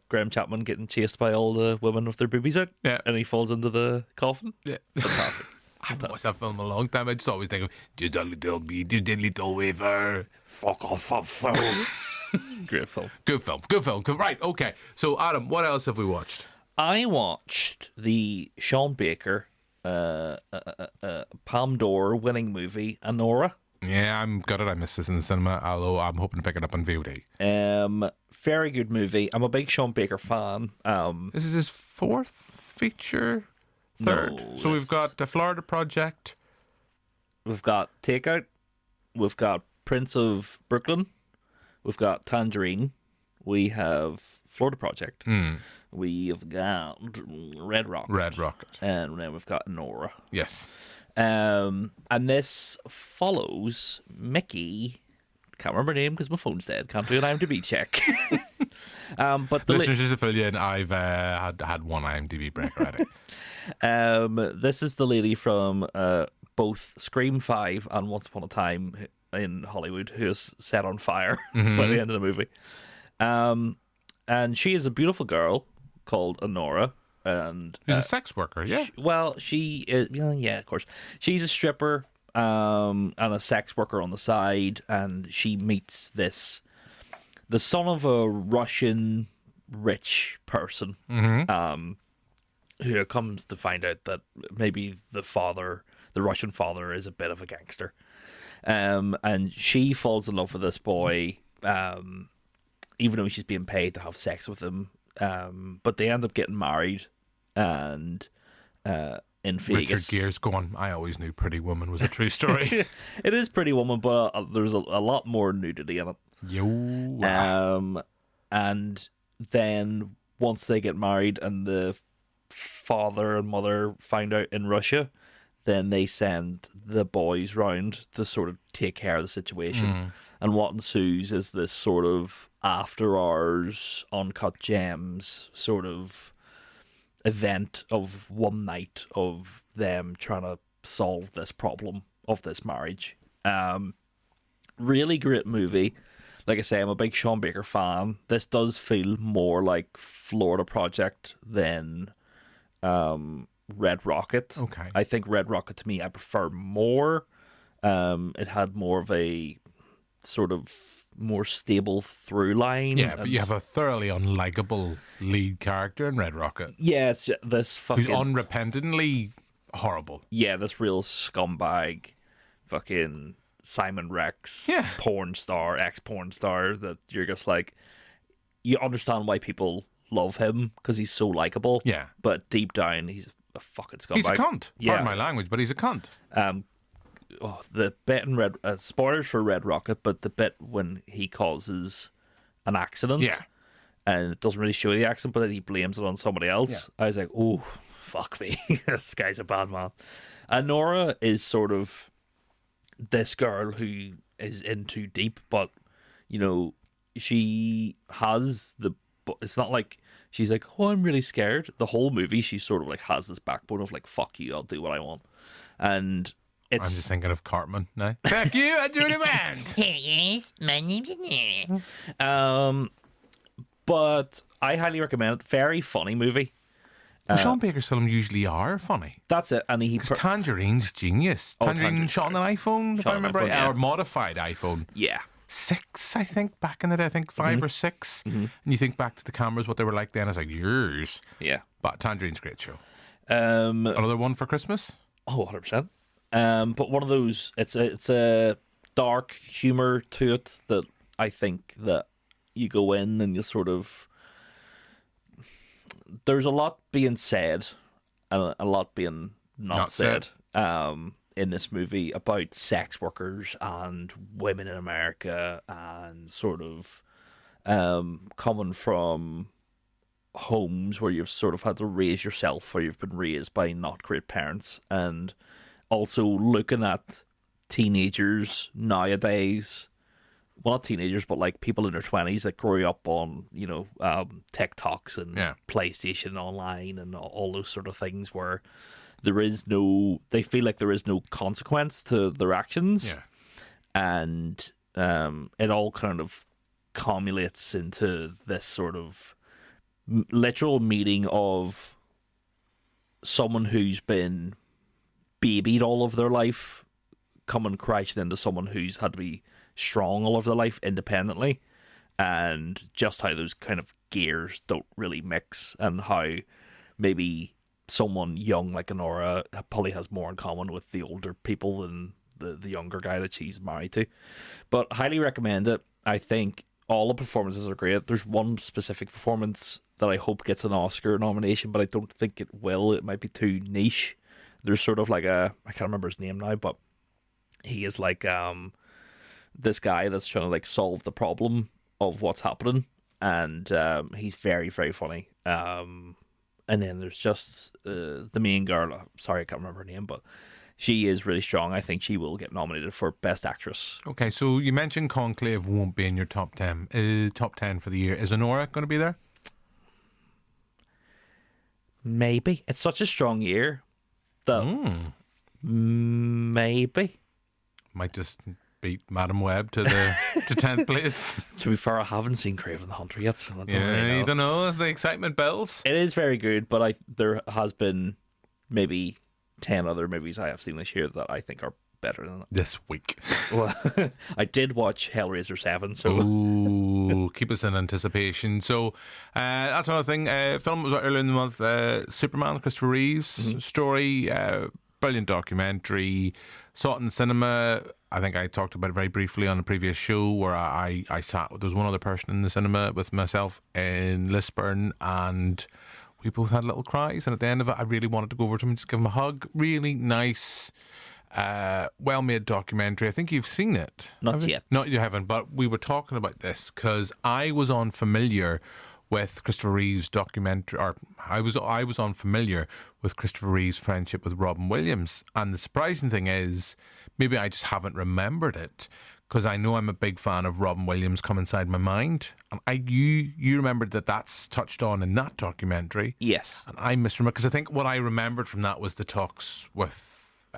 S9: Graham Chapman, getting chased by all the women with their boobies out.
S8: Yeah.
S9: And he falls into the coffin.
S8: Yeah.
S9: Fantastic.
S8: I haven't watched that film in a long time. I just always think of, do the little waver. Fuck off.
S9: Great film.
S8: Good film. Right, okay. So, Adam, what else have we watched?
S9: I watched the Sean Baker Palme d'Or winning movie, Anora.
S8: Yeah, I'm gutted I missed this in the cinema, although I'm hoping to pick it up on VOD.
S9: Very good movie. I'm a big Sean Baker fan.
S8: This is his fourth feature? Third.
S9: No,
S8: so we've got the Florida Project.
S9: We've got Takeout. We've got Prince of Brooklyn. We've got Tangerine. We have Florida Project. We've got Red Rocket. And then we've got Nora.
S8: Yes.
S9: And this follows Mickey. Can't remember her name because my phone's dead. Can't do an IMDb check. But the
S8: listeners, just to fill you in, I've had one IMDb break already.
S9: This is the lady from both Scream 5 and Once Upon a Time in Hollywood who is set on fire by the end of the movie. And she is a beautiful girl called Honora. And
S8: she's a sex worker, yeah.
S9: She is, yeah, of course. She's a stripper and a sex worker on the side, and she meets the son of a Russian rich person, who comes to find out that maybe the Russian father, is a bit of a gangster. And she falls in love with this boy, even though she's being paid to have sex with him. But they end up getting married, and in Vegas.
S8: Richard Gere's going, I always knew Pretty Woman was a true story.
S9: It is Pretty Woman, but there's a lot more nudity in it. And then once they get married and the father and mother find out in Russia, then they send the boys round to sort of take care of the situation. And what ensues is this sort of after hours, uncut gems sort of event of one night of them trying to solve this problem of this marriage. Really great movie. Like I say, I'm a big Sean Baker fan. This does feel more like Florida Project than Red Rocket.
S8: Okay.
S9: I think Red Rocket, to me, I prefer more. It had more of a sort of more stable through line.
S8: Yeah, but you have a thoroughly unlikable lead character in Red Rocket.
S9: Yeah, it's this fucking...
S8: who's unrepentantly horrible.
S9: Yeah, this real scumbag fucking Simon Rex porn star, ex-porn star that you're just like... You understand why people love him because he's so likable.
S8: Yeah.
S9: But deep down, he's a fucking scumbag.
S8: He's a cunt. Pardon my language, but he's a cunt.
S9: The bit in Red... spoilers for Red Rocket, but the bit when he causes an accident...
S8: Yeah.
S9: And it doesn't really show the accident, but then he blames it on somebody else. Yeah. I was like, oh, fuck me. This guy's a bad man. And Nora is sort of this girl who is in too deep, but, you know, she has the... It's not like she's like, oh, I'm really scared. The whole movie, she sort of like has this backbone of like, fuck you, I'll do what I want. And it's...
S8: I'm just thinking of Cartman now. Fuck you, I do what I want.
S5: Yes, my name's Anna.
S9: But I highly recommend it. Very funny movie.
S8: Well, Sean Baker's films usually are funny.
S9: That's it. And he
S8: Tangerine's genius. Tangerine shot on an iPhone, if I remember right, or modified iPhone.
S9: Yeah.
S8: 6, I think, back in the day. I think 5 or 6. And you think back to the cameras, what they were like then. It's like years.
S9: Yeah.
S8: But Tangerine's a great show. Another one for Christmas?
S9: Oh, 100%. But one of those, it's a dark humor to it that I think that you go in and you sort of... There's a lot being said and a lot being not said. In this movie about sex workers and women in America and sort of coming from homes where you've sort of had to raise yourself or you've been raised by not great parents, and also looking at teenagers nowadays, well, not teenagers, but like people in their 20s that grew up on, you know, TikToks and PlayStation Online and all those sort of things where they feel like there is no consequence to their actions.
S8: Yeah.
S9: And it all kind of culminates into this sort of literal meeting of someone who's been babied all of their life coming crashing into someone who's had to be strong all of their life independently, and just how those kind of gears don't really mix, and how maybe someone young like Honora probably has more in common with the older people than the younger guy that she's married to. But highly recommend it. I think all the performances are great. There's one specific performance that I hope gets an Oscar nomination, but I don't think it will. It might be too niche. There's sort of like I can't remember his name now, but he is like this guy that's trying to like solve the problem of what's happening, and he's very, very funny. And then there's just the main girl. Sorry, I can't remember her name, but she is really strong. I think she will get nominated for Best Actress.
S8: Okay, so you mentioned Conclave won't be in your top 10. Top 10 for the year. Is Honora going to be there?
S9: Maybe. It's such a strong year that maybe
S8: might just beat Madam Web to 10th place.
S9: To be fair, I haven't seen Craven the Hunter yet. So
S8: you don't know. The excitement builds.
S9: It is very good, but there has been maybe 10 other movies I have seen this year that I think are better than it.
S8: This week.
S9: Well, I did watch Hellraiser 7, so...
S8: Ooh, keep us in anticipation. So, that's another thing. Film was out earlier in the month. Superman, Christopher Reeve's story. Brilliant documentary. Saw it in the cinema. I think I talked about it very briefly on a previous show where I sat, there was one other person in the cinema with myself in Lisburn, and we both had little cries, and at the end of it, I really wanted to go over to him and just give him a hug. Really nice, well-made documentary. I think you've seen it.
S9: Not yet.
S8: Not you haven't, but we were talking about this because I was unfamiliar with Christopher Reeve's documentary, or I was unfamiliar with Christopher Reeve's friendship with Robin Williams. And the surprising thing is, maybe I just haven't remembered it, because I know I'm a big fan of Robin Williams Come Inside My Mind. And you remembered that that's touched on in that documentary.
S9: Yes.
S8: And I misremember, because I think what I remembered from that was the talks with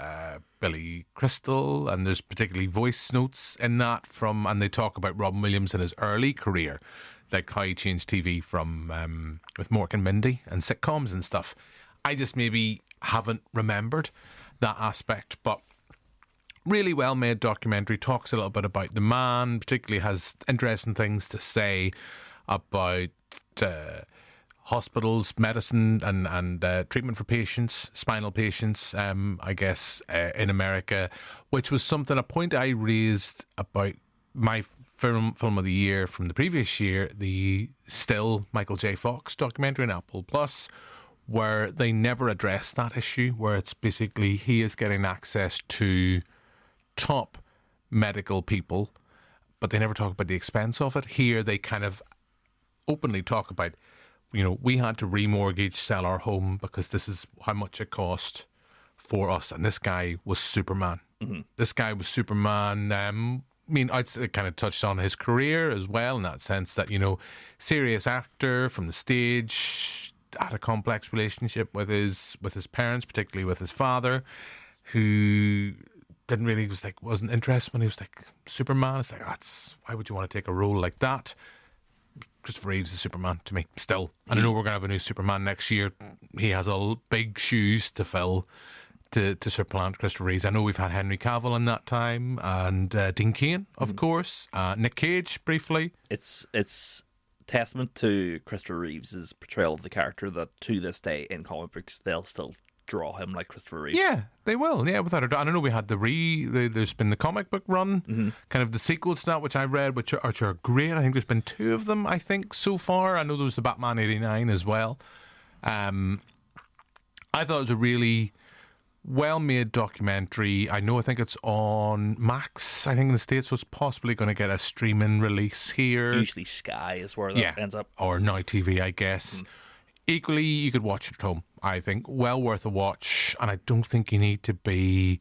S8: Billy Crystal, and there's particularly voice notes in that and they talk about Robin Williams in his early career, like how he changed TV from with Mork and Mindy and sitcoms and stuff. I just maybe haven't remembered that aspect, but really well-made documentary, talks a little bit about the man, particularly has interesting things to say about hospitals, medicine and treatment for patients, spinal patients, I guess, in America, which was a point I raised about my film of the year from the previous year, the Still Michael J. Fox documentary on Apple Plus, where they never addressed that issue, where it's basically he is getting access to top medical people, but they never talk about the expense of it. Here they kind of openly talk about, we had to remortgage, sell our home because this is how much it cost for us. And this guy was Superman. Mm-hmm. This guy was Superman. I'd kind of touched on his career as well in that sense that, serious actor from the stage, had a complex relationship with his parents, particularly with his father, who wasn't interested when he was like Superman. It's like, why would you want to take a role like that? Christopher Reeve's is Superman to me still. And I know we're going to have a new Superman next year. He has big shoes to fill to supplant Christopher Reeves. I know we've had Henry Cavill in that time, and Dean Cain, of course, Nick Cage briefly.
S9: It's testament to Christopher Reeves' portrayal of the character that to this day in comic books they'll still draw him like Christopher Reeves. Yeah,
S8: they will. Yeah, without a doubt. I know we had there's been the comic book run, kind of the sequels to that, which I read, which are great. I think there's been 2 of them, I think, so far. I know there was the Batman 89 as well. I thought it was a really well-made documentary. I think it's on Max, I think, in the States, so it's possibly going to get a streaming release here.
S9: Usually Sky is where that ends up.
S8: Or Now TV, I guess. Equally, you could watch it at home, I think. Well worth a watch. And I don't think you need to be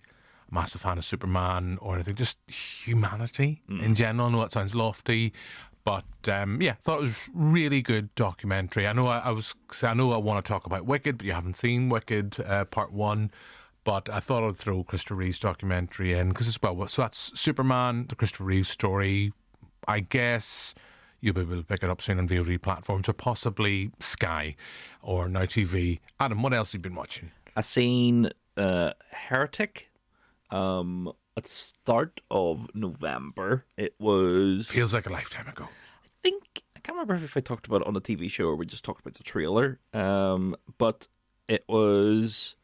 S8: a massive fan of Superman or anything. Just humanity in general. I know that sounds lofty. But, thought it was really good documentary. I know I want to talk about Wicked, but you haven't seen Wicked Part 1. But I thought I'd throw Christopher Reeve's documentary in because so that's Superman, the Christopher Reeve story. I guess you'll be able to pick it up soon on VOD platforms or possibly Sky or Now TV. Adam, what else have you been watching?
S9: I've seen Heretic at the start of November. It was...
S8: Feels like a lifetime ago.
S9: I can't remember if I talked about it on the TV show or we just talked about the trailer. But it was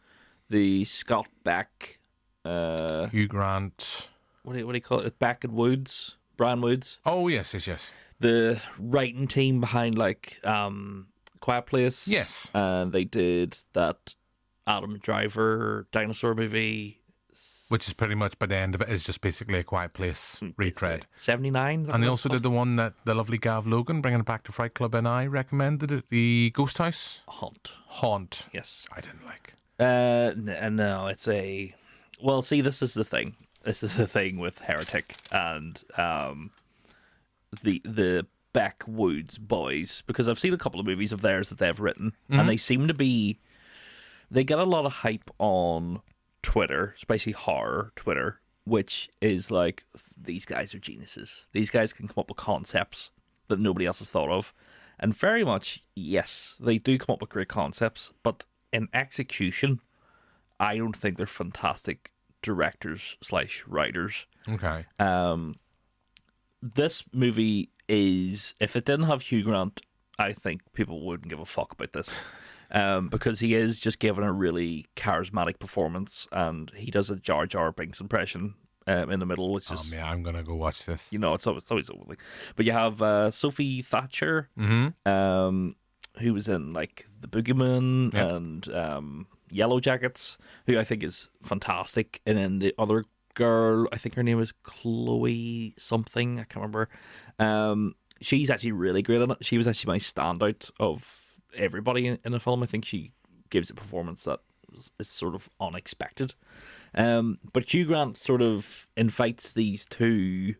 S9: the Scott Beck...
S8: Hugh Grant...
S9: What do you call it? Beck and Woods? Brian Woods?
S8: Oh, yes.
S9: The writing team behind Quiet Place.
S8: Yes.
S9: And they did that Adam Driver dinosaur movie.
S8: Which is pretty much, by the end of it, is just basically a Quiet Place retread.
S9: 79?
S8: And they also did the one that the lovely Gav Logan, bringing it back to Fright Club, and I recommended it, the Ghost House. Haunt.
S9: Yes.
S8: I didn't like.
S9: No, it's a... Well, see, this is the thing. This is the thing with Heretic and the Backwoods boys, because I've seen a couple of movies of theirs that they've written, and they seem to be... They get a lot of hype on Twitter, especially horror Twitter, which is like, these guys are geniuses. These guys can come up with concepts that nobody else has thought of. And very much, yes, they do come up with great concepts, but in execution, I don't think they're fantastic directors / writers.
S8: Okay.
S9: This movie is, if it didn't have Hugh Grant, I think people wouldn't give a fuck about this. Because he is just given a really charismatic performance, and he does a Jar Jar Binks impression in the middle, which is...
S8: yeah, I'm going to go watch this.
S9: You know, it's always lovely. But you have Sophie Thatcher, who was in, like, the Boogeyman and Yellow Jackets, who I think is fantastic. And then the other girl, I think her name is Chloe something, I can't remember. She's actually really great in it. She was actually my standout of everybody in the film. I think she gives a performance that is sort of unexpected. But Hugh Grant sort of invites these two,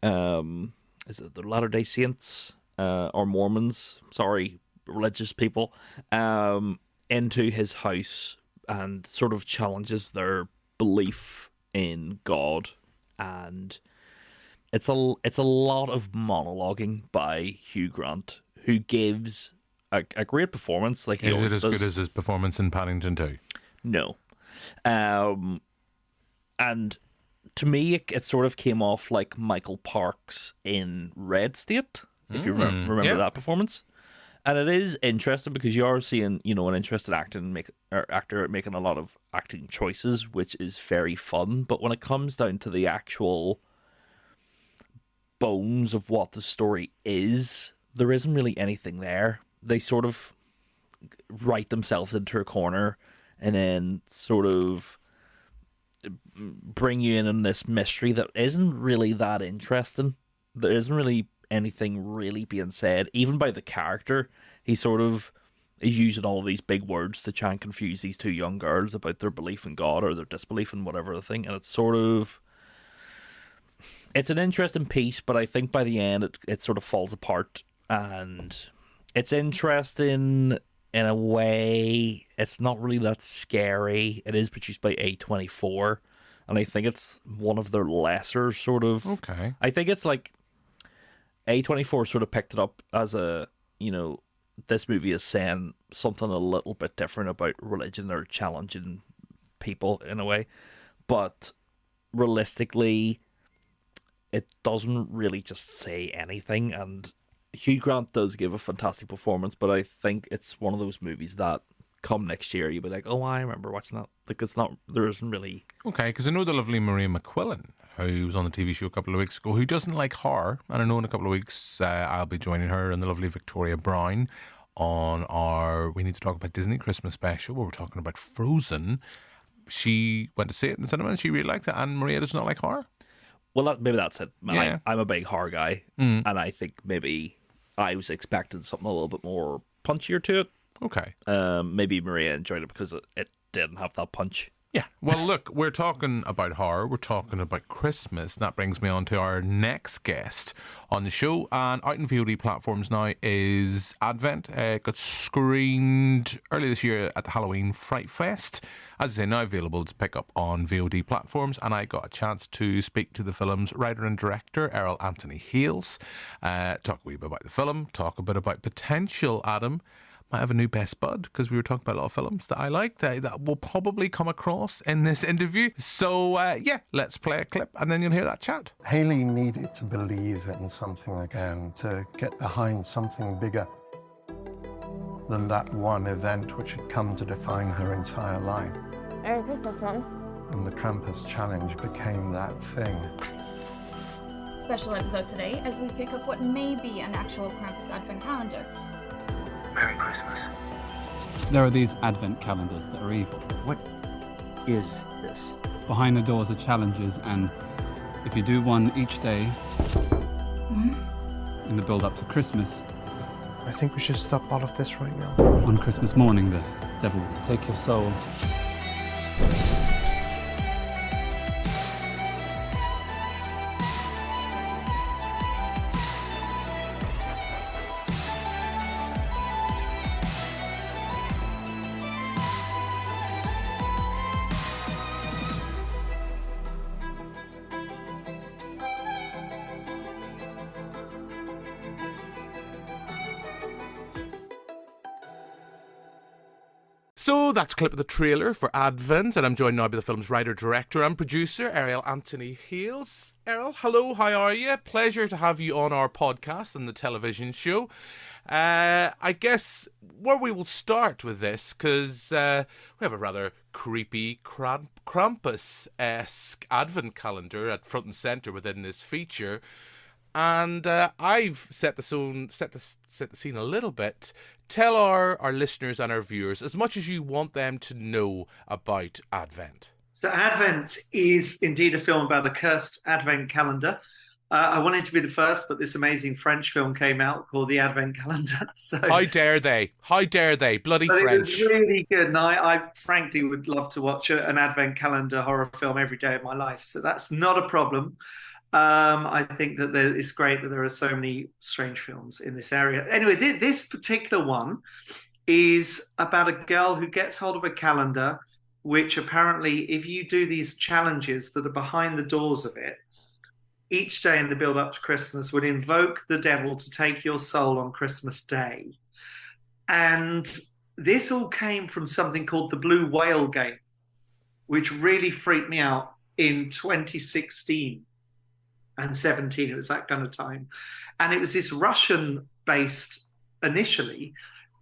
S9: is it the Latter-day Saints or Mormons? Sorry, religious people, into his house and sort of challenges their belief in God. And it's a lot of monologuing by Hugh Grant, who gives a great performance. Like,
S8: is it as good as his performance in Paddington 2?
S9: No. And to me, it sort of came off like Michael Parks in Red State, if you remember that performance. And it is interesting because you are seeing, an interested actor making a lot of acting choices, which is very fun. But when it comes down to the actual bones of what the story is, there isn't really anything there. They sort of write themselves into a corner and then sort of bring you in on this mystery that isn't really that interesting. There isn't really anything really being said, even by the character. He sort of is using all of these big words to try and confuse these two young girls about their belief in God or their disbelief in whatever the thing, and it's an interesting piece, but I think by the end it sort of falls apart. And it's interesting in a way. It's not really that scary. It is produced by A24, and I think it's one of their lesser sort of...
S8: Okay.
S9: I think it's like A24 sort of picked it up as a, this movie is saying something a little bit different about religion or challenging people in a way. But realistically, it doesn't really just say anything. And Hugh Grant does give a fantastic performance, but I think it's one of those movies that come next year you'll be like, oh, I remember watching that. Like, there isn't really...
S8: Okay, because I know the lovely Maria McQuillan, who was on the TV show a couple of weeks ago, who doesn't like horror, and I know in a couple of weeks I'll be joining her and the lovely Victoria Brown on our We Need to Talk About Disney Christmas special, where we're talking about Frozen. She went to see it in the cinema and she really liked it, and Maria does not like horror.
S9: Well, maybe that's it.
S8: Yeah.
S9: I'm a big horror guy, and I think maybe I was expecting something a little bit more punchier to it.
S8: Okay.
S9: Maybe Maria enjoyed it because it didn't have that punch.
S8: Yeah. Well, look, we're talking about horror. We're talking about Christmas. And that brings me on to our next guest on the show. And out in VOD platforms now is Advent. It got screened early this year at the Halloween Fright Fest. As I say, now available to pick up on VOD platforms. And I got a chance to speak to the film's writer and director, Airell Anthony Hayles. Talk a wee bit about the film. Talk a bit about potential, Adam. Might have a new best bud, because we were talking about a lot of films that I liked that will probably come across in this interview. So, let's play a clip and then you'll hear that chat.
S14: Hayley needed to believe in something again, to get behind something bigger than that one event which had come to define her entire life.
S15: Merry Christmas, Mom.
S14: And the Krampus challenge became that thing.
S15: Special episode today as we pick up what may be an actual Krampus advent calendar.
S16: Merry Christmas.
S17: There are these advent calendars that are evil.
S16: What is this?
S17: Behind the doors are challenges, and if you do one each day in the build-up to Christmas...
S16: I think we should stop all of this right now.
S17: On Christmas morning, the devil will take your soul.
S8: So that's a clip of the trailer for Advent, and I'm joined now by the film's writer, director and producer, Airell Anthony Hayles. Airell, hello, how are you? Pleasure to have you on our podcast and the television show. I guess where we will start with this, because we have a rather creepy Krampus-esque Advent calendar at front and centre within this feature. And I've set the scene a little bit. Tell our listeners and our viewers as much as you want them to know about Advent.
S18: So Advent is indeed a film about a cursed Advent calendar. I wanted to be the first, but this amazing French film came out called The Advent Calendar. So
S8: how dare they? How dare they? Bloody French.
S18: It was really good. And I frankly would love to watch an Advent calendar horror film every day of my life. So that's not a problem. I think that it's great that there are so many strange films in this area. Anyway, this particular one is about a girl who gets hold of a calendar, which apparently, if you do these challenges that are behind the doors of it, each day in the build up to Christmas would invoke the devil to take your soul on Christmas Day. And this all came from something called the Blue Whale game, which really freaked me out in 2016 and 17. It was that kind of time. And it was this Russian-based, initially,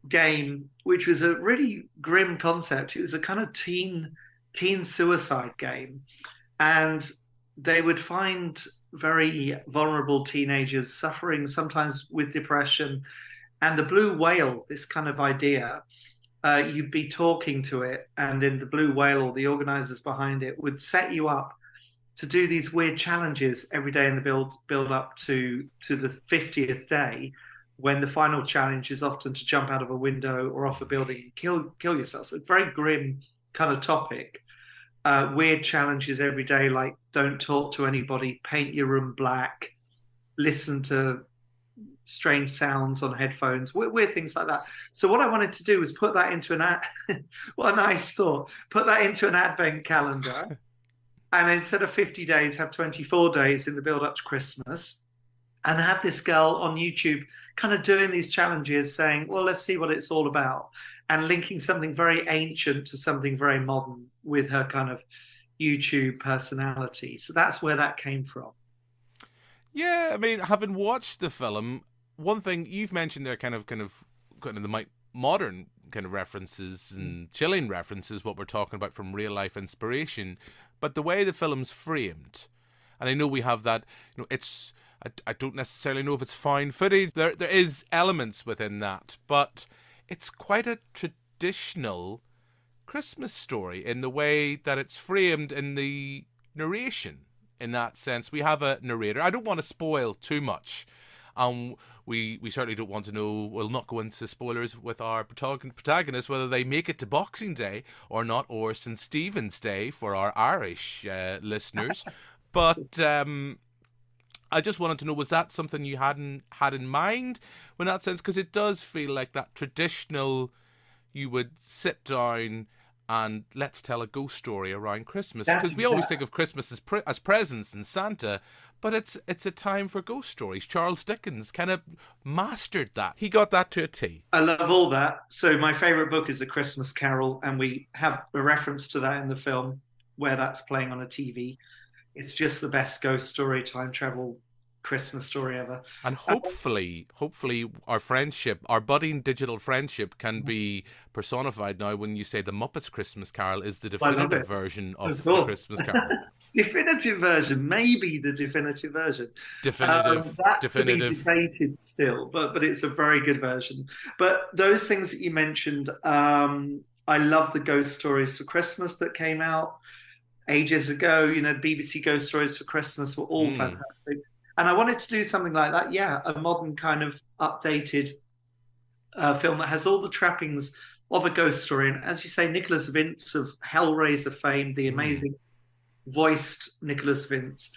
S18: game, which was a really grim concept. It was a kind of teen suicide game. And they would find very vulnerable teenagers suffering sometimes with depression. And the blue whale, this kind of idea, you'd be talking to it, and in the blue whale, the organizers behind it would set you up to do these weird challenges every day in the build up to the 50th day, when the final challenge is often to jump out of a window or off a building and kill yourself. So a very grim kind of topic. Weird challenges every day, like don't talk to anybody, paint your room black, listen to strange sounds on headphones, weird things like that. So what I wanted to do was put that into what a nice thought, put that into an Advent calendar, and instead of 50 days, have 24 days in the build up to Christmas, and have this girl on YouTube kind of doing these challenges, saying, well, let's see what it's all about, and linking something very ancient to something very modern with her kind of YouTube personality. So that's where that came from.
S8: Yeah, I mean, having watched the film, one thing you've mentioned there, kind of the modern kind of references and chilling references, what we're talking about from real life inspiration, but the way the film's framed, and I know we have that, it's, I don't necessarily know if it's found footage. There is elements within that, but it's quite a traditional Christmas story in the way that it's framed in the narration. In that sense, we have a narrator. I don't want to spoil too much. We certainly don't want to know. We'll not go into spoilers with our protagonists, whether they make it to Boxing Day or not, or St. Stephen's Day for our Irish listeners. But I just wanted to know, was that something you had in mind in that sense? Because it does feel like that traditional, you would sit down and let's tell a ghost story around Christmas. Because we always think of Christmas as presents and Santa, but it's a time for ghost stories. Charles Dickens kind of mastered that. He got that to a T.
S18: I love all that. So my favourite book is A Christmas Carol, and we have a reference to that in the film where that's playing on a TV. It's just the best ghost story, time travel Christmas story ever.
S8: And hopefully our friendship, our budding digital friendship, can be personified now when you say the Muppets Christmas Carol is the definitive version of the Christmas Carol.
S18: Definitive version, maybe the definitive version.
S8: Definitive.
S18: To be debated still, but it's a very good version. But those things that you mentioned, I love the ghost stories for Christmas that came out ages ago. BBC Ghost Stories for Christmas were all fantastic. And I wanted to do something like that. Yeah, a modern kind of updated film that has all the trappings of a ghost story. And as you say, Nicholas Vince of Hellraiser fame, the amazing voiced Nicholas Vince,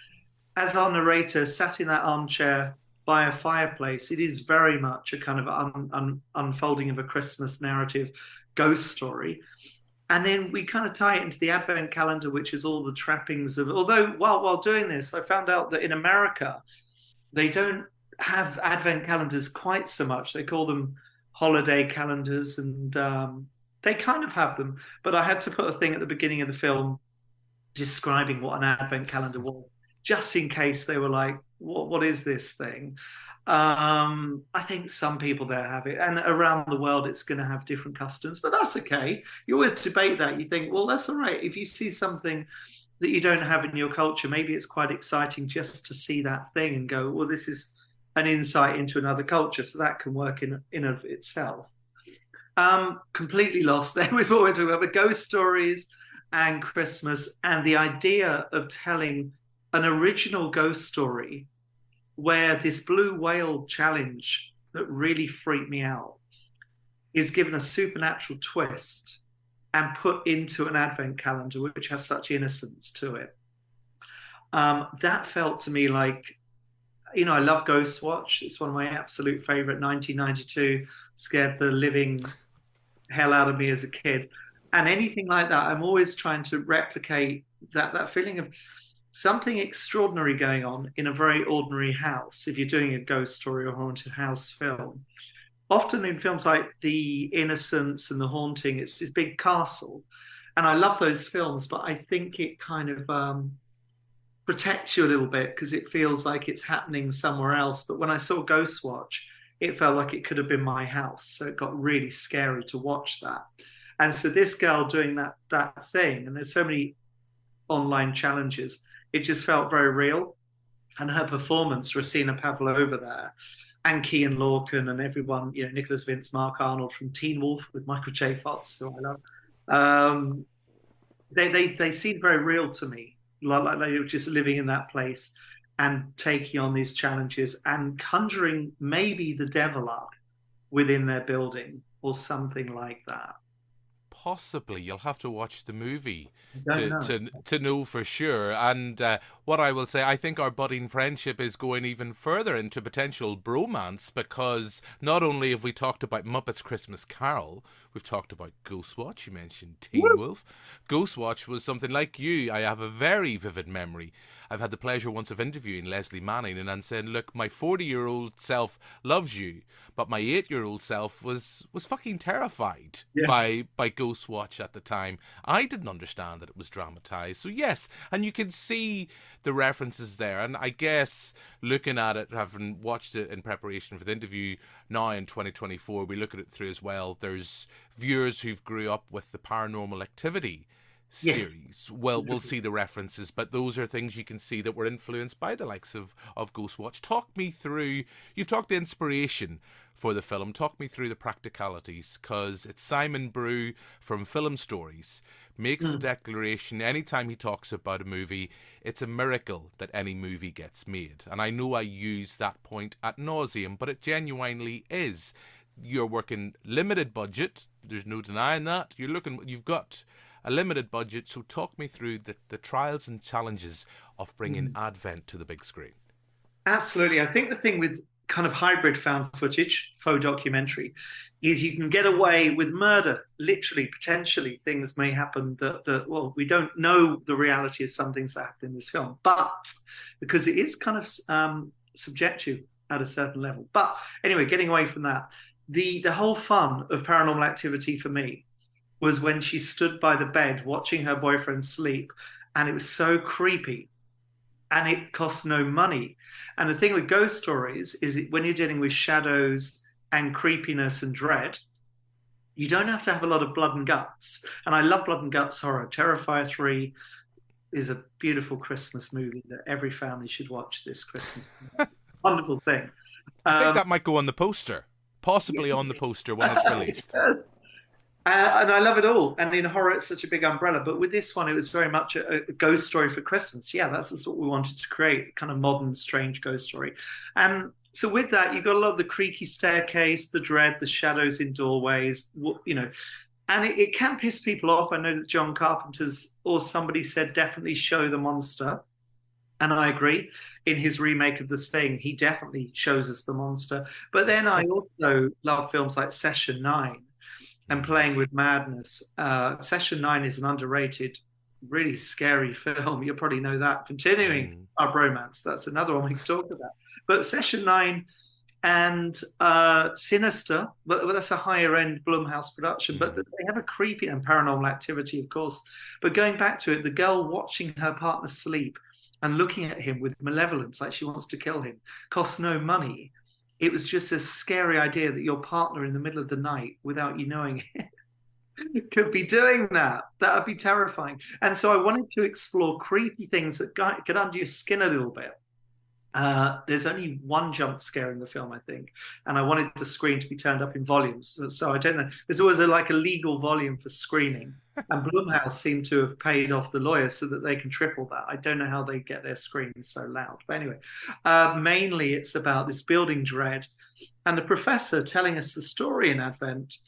S18: as our narrator sat in that armchair by a fireplace, it is very much a kind of unfolding of a Christmas narrative ghost story. And then we kind of tie it into the Advent calendar, which is all the trappings of, although while doing this, I found out that in America, they don't have Advent calendars quite so much. They call them holiday calendars, and they kind of have them. But I had to put a thing at the beginning of the film describing what an Advent calendar was, just in case they were like, what is this thing? I think some people there have it, and around the world it's going to have different customs, but that's okay. You always debate that. You think, well, that's all right. If you see something that you don't have in your culture. Maybe it's quite exciting just to see that thing and go, well, this is an insight into another culture, so that can work in of itself. Completely lost there with what we're talking about, but ghost stories and Christmas and the idea of telling an original ghost story where this blue whale challenge that really freaked me out is given a supernatural twist and put into an advent calendar which has such innocence to it. That felt to me like, you know, I love Ghostwatch. It's one of my absolute favorite. 1992 scared the living hell out of me as a kid. And anything like that, I'm always trying to replicate that feeling of something extraordinary going on in a very ordinary house. If you're doing a ghost story or haunted house film, often in films like the innocence and the haunting, it's this big castle. And I love those films, but I think it kind of protects you a little bit because it feels like it's happening somewhere else. But when I saw Ghostwatch, it felt like it could have been my house. So it got really scary to watch that. And so this girl doing that thing, and there's so many online challenges, it just felt very real. And her performance, Rosina Pavlova there, and Kean Lorcan and everyone, you know, Nicholas Vince, Mark Arnold from Teen Wolf with Michael J. Fox, who I love. They seemed very real to me, like they were just living in that place and taking on these challenges and conjuring maybe the devil up within their building or something like that.
S8: Possibly. You'll have to watch the movie to know for sure. And what I will say, I think our budding friendship is going even further into potential bromance, because not only have we talked about Muppets Christmas Carol, we've talked about Ghostwatch. You mentioned Teen Wolf. Ghostwatch was something like you. I have a very vivid memory. I've had the pleasure once of interviewing Leslie Manning and saying, look, my 40-year-old self loves you, but my 8-year-old self was fucking terrified by Ghostwatch at the time. I didn't understand that it was dramatized. So yes, and you can see the references there. And I guess looking at it, having watched it in preparation for the interview now in 2024, we look at it through as well. There's viewers who've grew up with the Paranormal Activity series. Well, we'll see the references, but those are things you can see that were influenced by the likes of Ghostwatch. Talk me through, you've talked the inspiration for the film, talk me through the practicalities, because it's Simon Brew from Film Stories makes the declaration anytime he talks about a movie, it's a miracle that any movie gets made. And I know I use that point ad nauseum, but it genuinely is. You're working limited budget, there's no denying that. You've got a limited budget, so talk me through the trials and challenges of bringing Advent to the big screen.
S18: Absolutely. I think the thing with kind of hybrid found footage, faux documentary, is you can get away with murder. Literally, potentially, things may happen that well, we don't know the reality of some things that happen in this film, but because it is kind of subjective at a certain level. But anyway, getting away from that, the whole fun of Paranormal Activity for me was when she stood by the bed watching her boyfriend sleep, and it was so creepy. And it costs no money. And the thing with ghost stories is when you're dealing with shadows and creepiness and dread, you don't have to have a lot of blood and guts. And I love blood and guts horror. Terrifier 3 is a beautiful Christmas movie that every family should watch this Christmas. Wonderful thing.
S8: I think that might go on the poster, possibly on the poster when it's released.
S18: And I love it all. And in horror, it's such a big umbrella. But with this one, it was very much a ghost story for Christmas. Yeah, that's what we wanted to create, kind of modern, strange ghost story. So with that, you've got a lot of the creaky staircase, the dread, the shadows in doorways, you know. And it can piss people off. I know that John Carpenter's, or somebody said, definitely show the monster. And I agree. In his remake of The Thing, he definitely shows us the monster. But then I also love films like Session 9. And Playing with Madness. Session 9 is an underrated, really scary film. You probably know that. Continuing our bromance, that's another one we can talk about. But Session 9 and Sinister, but that's a higher end Blumhouse production. But they have a creepy and Paranormal Activity, of course. But going back to it, the girl watching her partner sleep and looking at him with malevolence, like she wants to kill him, costs no money. It was just a scary idea that your partner in the middle of the night, without you knowing it, could be doing that. That would be terrifying. And so I wanted to explore creepy things that get under your skin a little bit. There's only one jump scare in the film, I think, and I wanted the screen to be turned up in volumes. So I don't know. There's always a legal volume for screening, and Blumhouse seem to have paid off the lawyers so that they can triple that. I don't know how they get their screens so loud, but anyway, mainly it's about this building dread, and the professor telling us the story in Advent.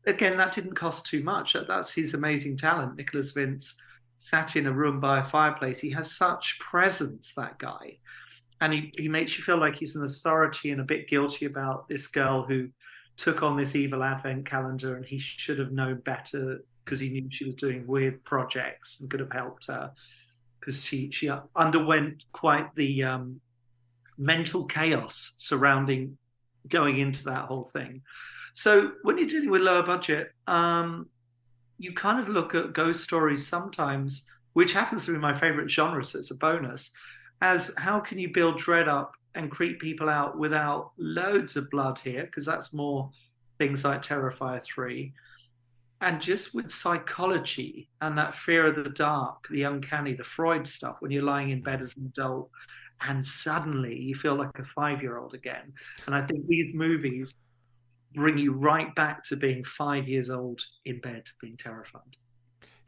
S18: Again, that didn't cost too much. That's his amazing talent. Nicholas Vince sat in a room by a fireplace. He has such presence, that guy. And he makes you feel like he's an authority and a bit guilty about this girl who took on this evil Advent calendar, and he should have known better because he knew she was doing weird projects and could have helped her, because she underwent quite the mental chaos surrounding going into that whole thing. So when you're dealing with lower budget, you kind of look at ghost stories sometimes, which happens to be my favorite genre, so it's a bonus, as how can you build dread up and creep people out without loads of blood here, because that's more things like Terrifier 3, and just with psychology and that fear of the dark, the uncanny, the Freud stuff, when you're lying in bed as an adult and suddenly you feel like a 5-year-old again. And I think these movies bring you right back to being 5 years old in bed, being terrified.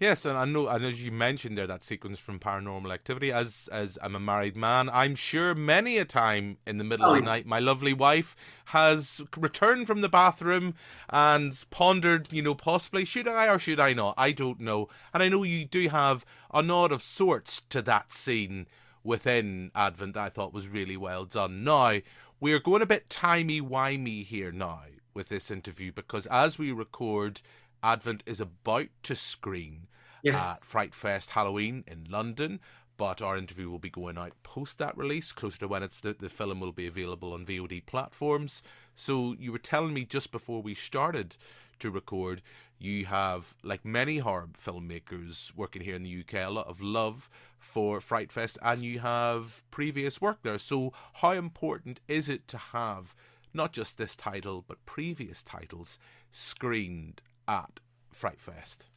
S8: Yes, and I know, and as you mentioned there, that sequence from Paranormal Activity, as I'm a married man, I'm sure many a time in the middle of the night, my lovely wife has returned from the bathroom and pondered, possibly, should I or should I not? I don't know. And I know you do have a nod of sorts to that scene within Advent that I thought was really well done. Now, we're going a bit timey-wimey here now with this interview, because as we record, Advent is about to screen at Fright Fest Halloween in London, but our interview will be going out post that release, closer to when the film will be available on VOD platforms. So you were telling me just before we started to record, you have, like many horror filmmakers working here in the UK, a lot of love for Fright Fest, and you have previous work there. So how important is it to have not just this title, but previous titles screened at Fright Fest?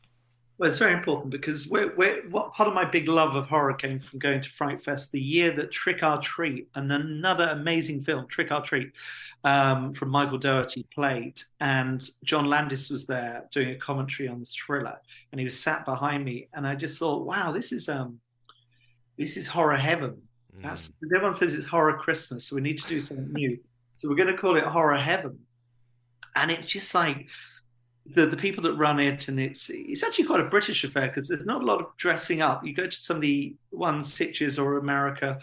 S18: Well, it's very important, because what part of my big love of horror came from going to Fright Fest the year that Trick or Treat, and another amazing film, Trick or Treat, from Michael Dougherty, played, and John Landis was there doing a commentary on the thriller, and he was sat behind me, and I just thought, wow, this is horror heaven. That's because everyone says it's horror Christmas, so we need to do something new. So we're going to call it horror heaven, and it's just like the people that run it, and it's actually quite a British affair, because there's not a lot of dressing up. You go to some of the ones, Sitges or America,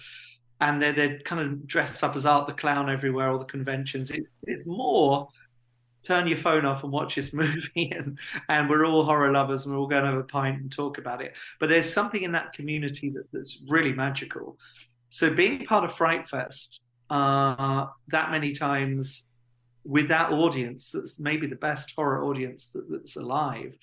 S18: and they're kind of dressed up as Art the Clown everywhere, all the conventions. It's more turn your phone off and watch this movie, and we're all horror lovers, and we're all going to have a pint and talk about it. But there's something in that community that's really magical. So being part of Fright Fest that many times with that audience, that's maybe the best horror audience that's alive,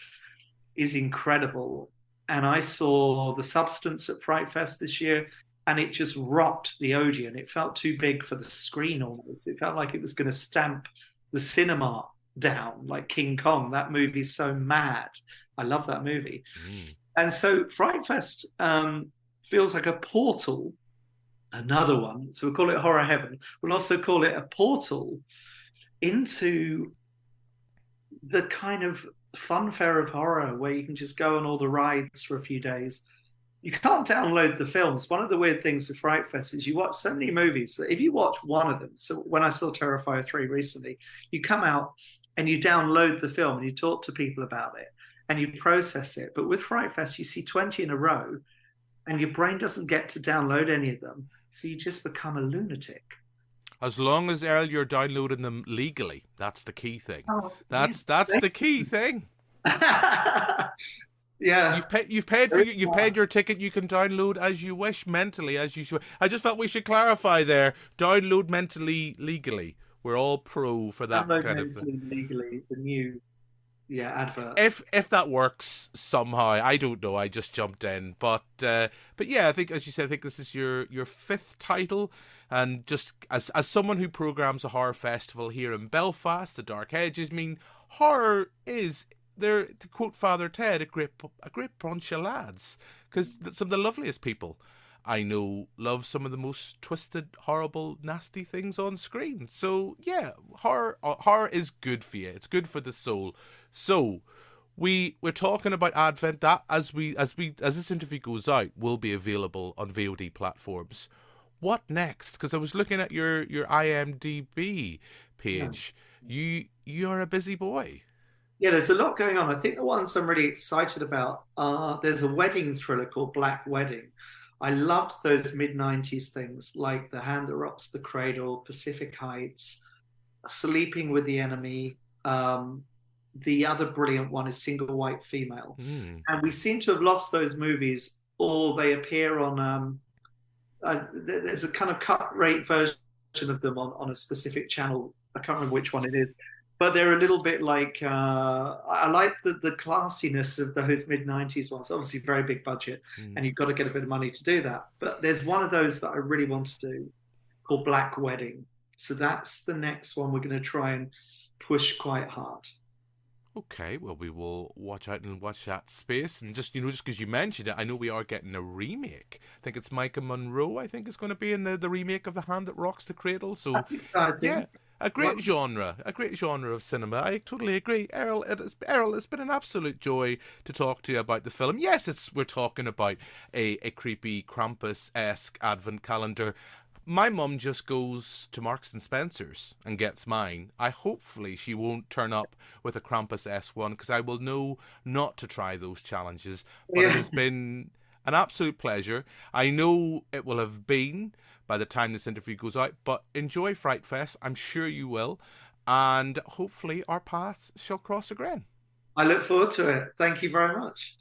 S18: is incredible. And I saw The Substance at Fright Fest this year, and it just rocked the Odeon. It felt too big for the screen almost. It felt like it was going to stamp the cinema down, like King Kong. That movie's so mad. I love that movie. And so Fright Fest feels like a portal, another one. So we'll call it Horror Heaven. We'll also call it a portal into the kind of funfair of horror, where you can just go on all the rides for a few days. You can't download the films. One of the weird things with Fright Fest is you watch so many movies that if you watch one of them, so when I saw Terrifier 3 recently, you come out and you download the film and you talk to people about it and you process it. But with Fright Fest, you see 20 in a row and your brain doesn't get to download any of them. So you just become a lunatic.
S8: As long as, Airell, you're downloading them legally, that's the key thing. That's the key thing.
S18: Yeah,
S8: you've paid your ticket. You can download as you wish, mentally as you should. I just felt we should clarify there. Download mentally, legally. We're all pro for that kind of thing.
S18: Legally, the new advert.
S8: If that works somehow, I don't know. I just jumped in, but yeah, I think, as you said, I think this is your fifth title. And just as someone who programs a horror festival here in Belfast, the Dark Hedges, I mean, horror is they're, to quote Father Ted, a great bunch of lads, because some of the loveliest people I know love some of the most twisted, horrible, nasty things on screen. So yeah, horror is good for you. It's good for the soul. So we're talking about Advent. That as this interview goes out, will be available on VOD platforms. What next? Because I was looking at your IMDb page. Yeah. You're a busy boy.
S18: Yeah, there's a lot going on. I think the ones I'm really excited about are, there's a wedding thriller called Black Wedding. I loved those mid-90s things like The Hand That Rocks the Cradle, Pacific Heights, Sleeping with the Enemy. The other brilliant one is Single White Female. And we seem to have lost those movies, or they appear on, there's a kind of cut rate version of them on a specific channel. I can't remember which one it is. But they're a little bit like, I like the classiness of those mid-90s ones. Obviously, very big budget, and you've got to get a bit of money to do that. But there's one of those that I really want to do called Black Wedding. So that's the next one we're going to try and push quite hard.
S8: Okay, well, we will watch out and watch that space. And just because you mentioned it, I know we are getting a remake. I think it's Micah Monroe, I think, is going to be in the remake of The Hand That Rocks the Cradle. So
S18: that's exciting.
S8: Yeah. A great genre of cinema. I totally agree. Airell, it's been an absolute joy to talk to you about the film. Yes, we're talking about a creepy Krampus-esque advent calendar. My mum just goes to Marks and Spencer's and gets mine. Hopefully she won't turn up with a Krampus-esque one, because I will know not to try those challenges. But It has been an absolute pleasure. I know it will have been by the time this interview goes out, but enjoy Fright Fest. I'm sure you will, and hopefully our paths shall cross again.
S18: I look forward to it. Thank you very much.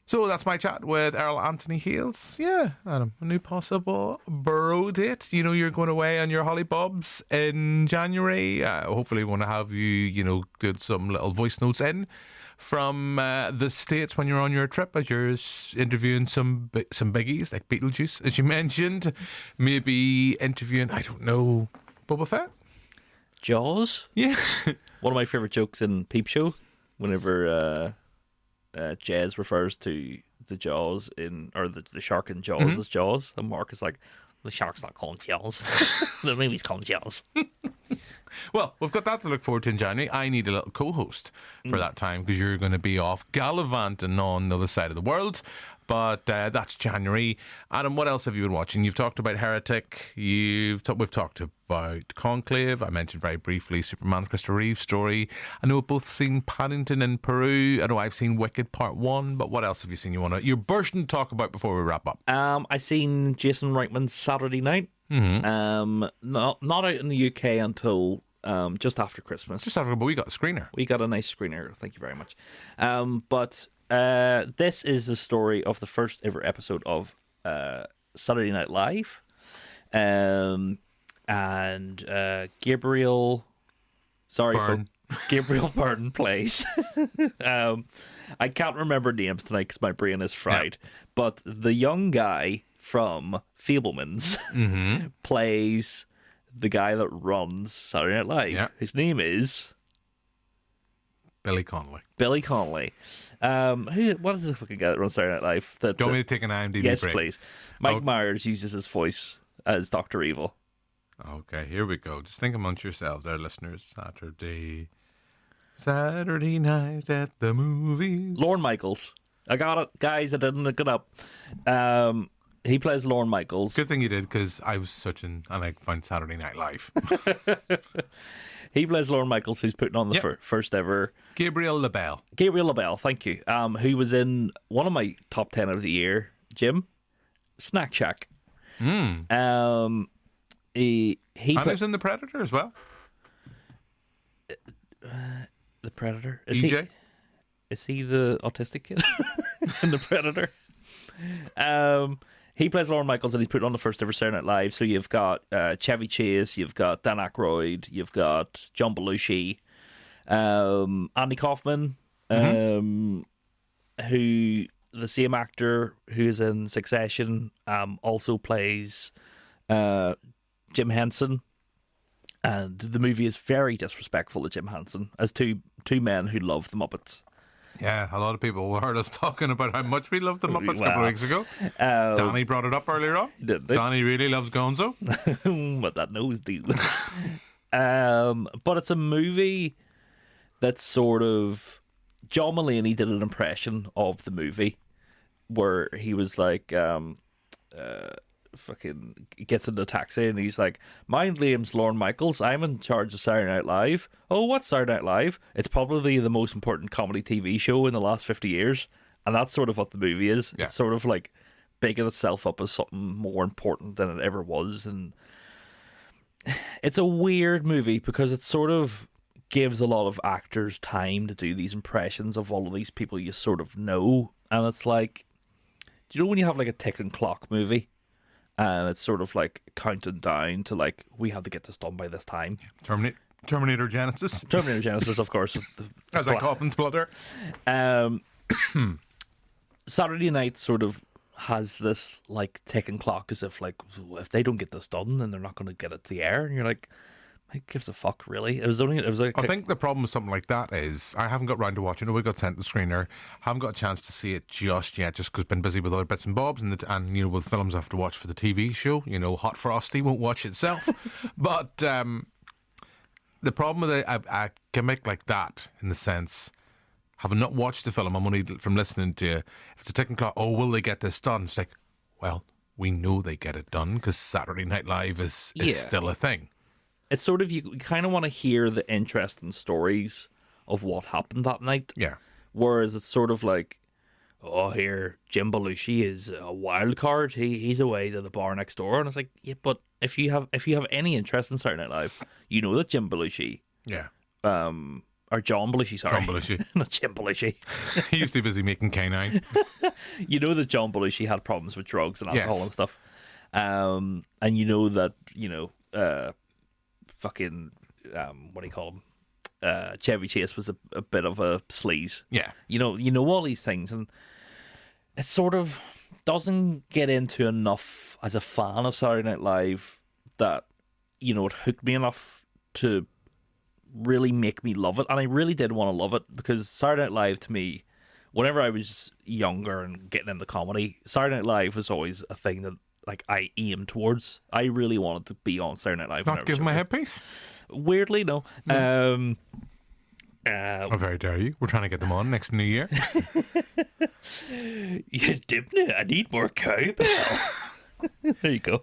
S8: So that's my chat with Airell Anthony Hayles. Yeah, Adam, a new possible borough date. You're going away on your hollybobs in January. Hopefully we want to have you, get some little voice notes in from the States when you're on your trip, as you're interviewing some biggies like Beetlejuice, as you mentioned. Maybe interviewing, I don't know, Boba Fett?
S9: Jaws?
S8: Yeah.
S9: One of my favourite jokes in Peep Show, whenever Jez refers to the Jaws or the shark in Jaws as Jaws, and Mark is like, the shark's not called Jaws. The movie's called Jaws.
S8: Well, we've got that to look forward to in January. I need a little co-host for that time, because you're going to be off gallivanting on the other side of the world. But that's January. Adam, what else have you been watching? You've talked about Heretic. We've talked about Conclave. I mentioned very briefly Superman, Christopher Reeve's story. I know we've both seen Paddington in Peru. I know I've seen Wicked Part 1. But what else have you seen you're bursting to talk about before we wrap up?
S9: I seen Jason Reitman's Saturday Night. Not out in the UK until just after Christmas.
S8: But we got a screener.
S9: We got a nice screener. Thank you very much. But this is the story of the first ever episode of Saturday Night Live. And Gabriel Byrne plays. I can't remember names tonight because my brain is fried. Yeah. But the young guy from Fabelmans plays the guy that runs Saturday Night Live.
S8: Yeah.
S9: His name is
S8: Billy Connolly.
S9: What is the fucking guy that runs Saturday Night Live?
S8: Do you want me to take an IMDb
S9: yes,
S8: break?
S9: Please. Mike Myers uses his voice as Dr. Evil.
S8: Okay, here we go. Just think amongst yourselves, our listeners. Saturday night at the movies.
S9: Lorne Michaels. I got it, guys. I didn't look it up. He plays Lorne Michaels.
S8: Good thing you did, because I was searching and I found Saturday Night Live.
S9: He plays Lorne Michaels, who's putting on the first ever...
S8: Gabriel LaBelle,
S9: thank you. Who was in one of my top 10 of the year, Jim, Snack Shack.
S8: He was in The Predator as well.
S9: The Predator?
S8: EJ?
S9: Is he the autistic kid in The Predator? He plays Lorne Michaels, and he's put on the first ever Saturday Night Live. So you've got Chevy Chase, you've got Dan Aykroyd, you've got John Belushi, Andy Kaufman, who the same actor who's in Succession also plays Jim Henson And the movie is very disrespectful to Jim Henson as two men who love the Muppets.
S8: Yeah, a lot of people heard us talking about how much we loved the Muppets a couple of weeks ago. Danny brought it up earlier on. Danny really loves Gonzo.
S9: But that nose, dude. But it's a movie that's sort of... John Mulaney did an impression of the movie where he was like... fucking gets into a taxi and he's like, my name's Lorne Michaels, I'm in charge of Saturday Night Live. Oh, what's Saturday Night Live? It's probably the most important comedy TV show in the last 50 years. And that's sort of what the movie is. Yeah. It's sort of like bigging itself up as something more important than it ever was. And it's a weird movie because it sort of gives a lot of actors time to do these impressions of all of these people you sort of know. And it's like, do you know when you have like a ticking clock movie? And it's sort of like counting down to like, we have to get this done by this time.
S8: Terminator Genesis.
S9: Terminator Genesis, of course.
S8: As a coffin splitter.
S9: Saturday Night sort of has this like ticking clock as if like, if they don't get this done, then they're not going to get it to the air. And you're like, who gives a fuck, really? I
S8: think the problem with something like that is I haven't got round to watching it. We got sent the screener. Haven't got a chance to see it just yet, just because been busy with other bits and bobs and you know, with films I have to watch for the TV show. You know, Hot Frosty won't watch itself. But the problem with a gimmick like that, in the sense, having not watched the film, I'm only from listening to you. If it's a ticking clock, oh, will they get this done? It's like, well, we know they get it done because Saturday Night Live is still a thing.
S9: It's sort of, you kind of want to hear the interesting stories of what happened that night.
S8: Yeah.
S9: Whereas it's sort of like, oh, here, Jim Belushi is a wild card. He's away to the bar next door. And it's like, yeah, but if you have any interest in Saturday Night Live, you know that Jim Belushi.
S8: Yeah.
S9: Or John Belushi, sorry.
S8: John Belushi.
S9: Not Jim Belushi.
S8: He used to be busy making K9.
S9: You know that John Belushi had problems with drugs and alcohol and stuff. And you know that, you know, fucking what do you call him? Chevy Chase was a bit of a sleaze.
S8: Yeah.
S9: You know all these things, and it sort of doesn't get into enough as a fan of Saturday Night Live that, you know, it hooked me enough to really make me love it. And I really did want to love it because Saturday Night Live, to me, whenever I was younger and getting into comedy, Saturday Night Live was always a thing that like I aimed towards. I really wanted to be on Saturday Night Live.
S8: Not give my headpiece?
S9: Weirdly, no.
S8: How very dare you? We're trying to get them on next New Year.
S9: You didn't. I need more cowbell. There you go.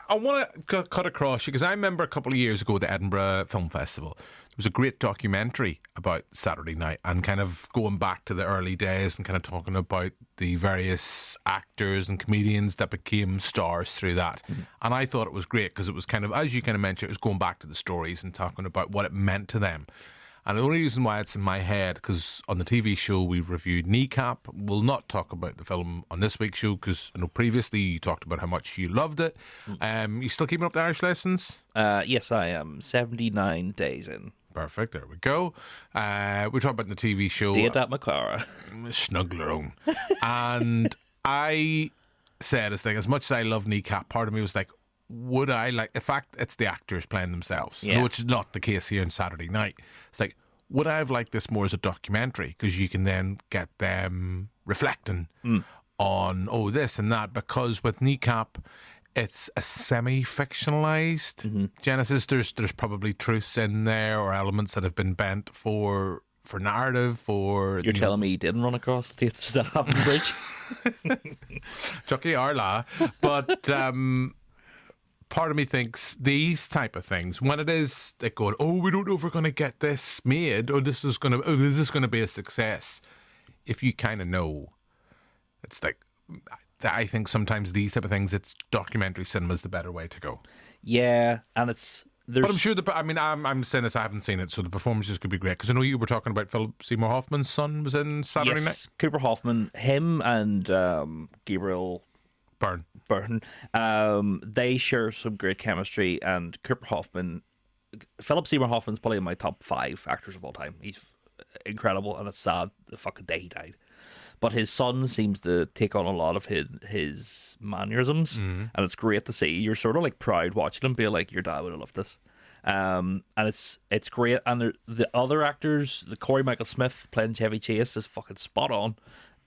S8: I want to cut across you because I remember a couple of years ago at the Edinburgh Film Festival, there was a great documentary about Saturday Night and kind of going back to the early days and kind of talking about the various actors and comedians that became stars through that. Mm-hmm. And I thought it was great because it was kind of, as you kind of mentioned, it was going back to the stories and talking about what it meant to them. And the only reason why it's in my head, because on the TV show we reviewed Kneecap. We'll not talk about the film on this week's show because I know previously you talked about how much you loved it. You still keeping up the Irish lessons?
S9: Yes, I am. 79 days in.
S8: Perfect. There we go. We talked about the TV show.
S9: Date at Macara.
S8: Snuggler own. And I said, it's like, as much as I love Kneecap, part of me was like, would I like the fact it's the actors playing themselves, which is not the case here on Saturday Night. It's like, would I have liked this more as a documentary? Because you can then get them reflecting on, this and that. Because with Kneecap, it's a semi-fictionalized Genesis. There's probably truths in there or elements that have been bent for narrative. You're
S9: telling me he didn't run across the Haven Bridge?
S8: Chucky Arla. But part of me thinks these type of things, when it is like going, we don't know if we're going to get this made, or this is going to be a success. If you kind of know, it's like, I think sometimes these type of things, it's documentary cinema is the better way to go.
S9: Yeah, and but
S8: I'm sure I'm saying this, I haven't seen it, so the performances could be great. Because I know you were talking about Philip Seymour Hoffman's son was in Saturday Night.
S9: Cooper Hoffman, him and Gabriel Byrne. They share some great chemistry, and Philip Seymour Hoffman's probably in my top 5 actors of all time. He's incredible, and it's sad the fucking day he died. But his son seems to take on a lot of his mannerisms, and it's great to see. You're sort of like proud watching him, being like, your dad would have loved this. And it's great. And the other actors, the Corey Michael Smith playing Chevy Chase is fucking spot on.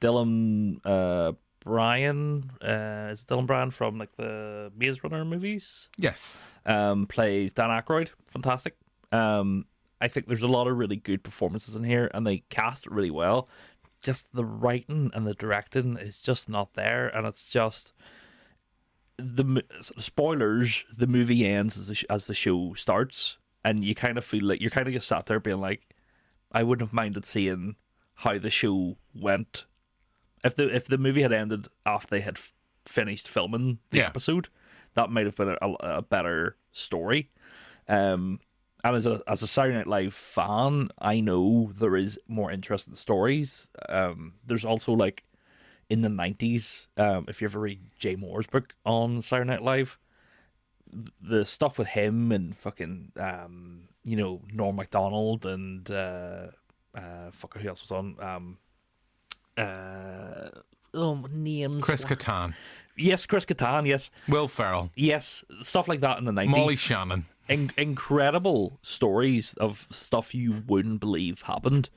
S9: Dylan Bryan, is it Dylan Bryan from like the Maze Runner movies?
S8: Yes.
S9: Plays Dan Aykroyd. Fantastic. I think there's a lot of really good performances in here, and they cast it really well. Just the writing and the directing is just not there, and it's just spoilers. The movie ends as the show starts, and you kind of feel like you're kind of just sat there being like, I wouldn't have minded seeing how the show went if the movie had ended after they had finished filming the episode. That might have been a better story. And as a Saturday Night Live fan, I know there is more interesting stories. There's also, like, in the 90s, if you ever read Jay Moore's book on Saturday Night Live, the stuff with him and fucking, Norm Macdonald and, who else was on? Names.
S8: Chris Kattan.
S9: Yes, Chris Kattan, yes.
S8: Will Ferrell.
S9: Yes, stuff like that in the 90s.
S8: Molly Shannon.
S9: Incredible stories of stuff you wouldn't believe happened,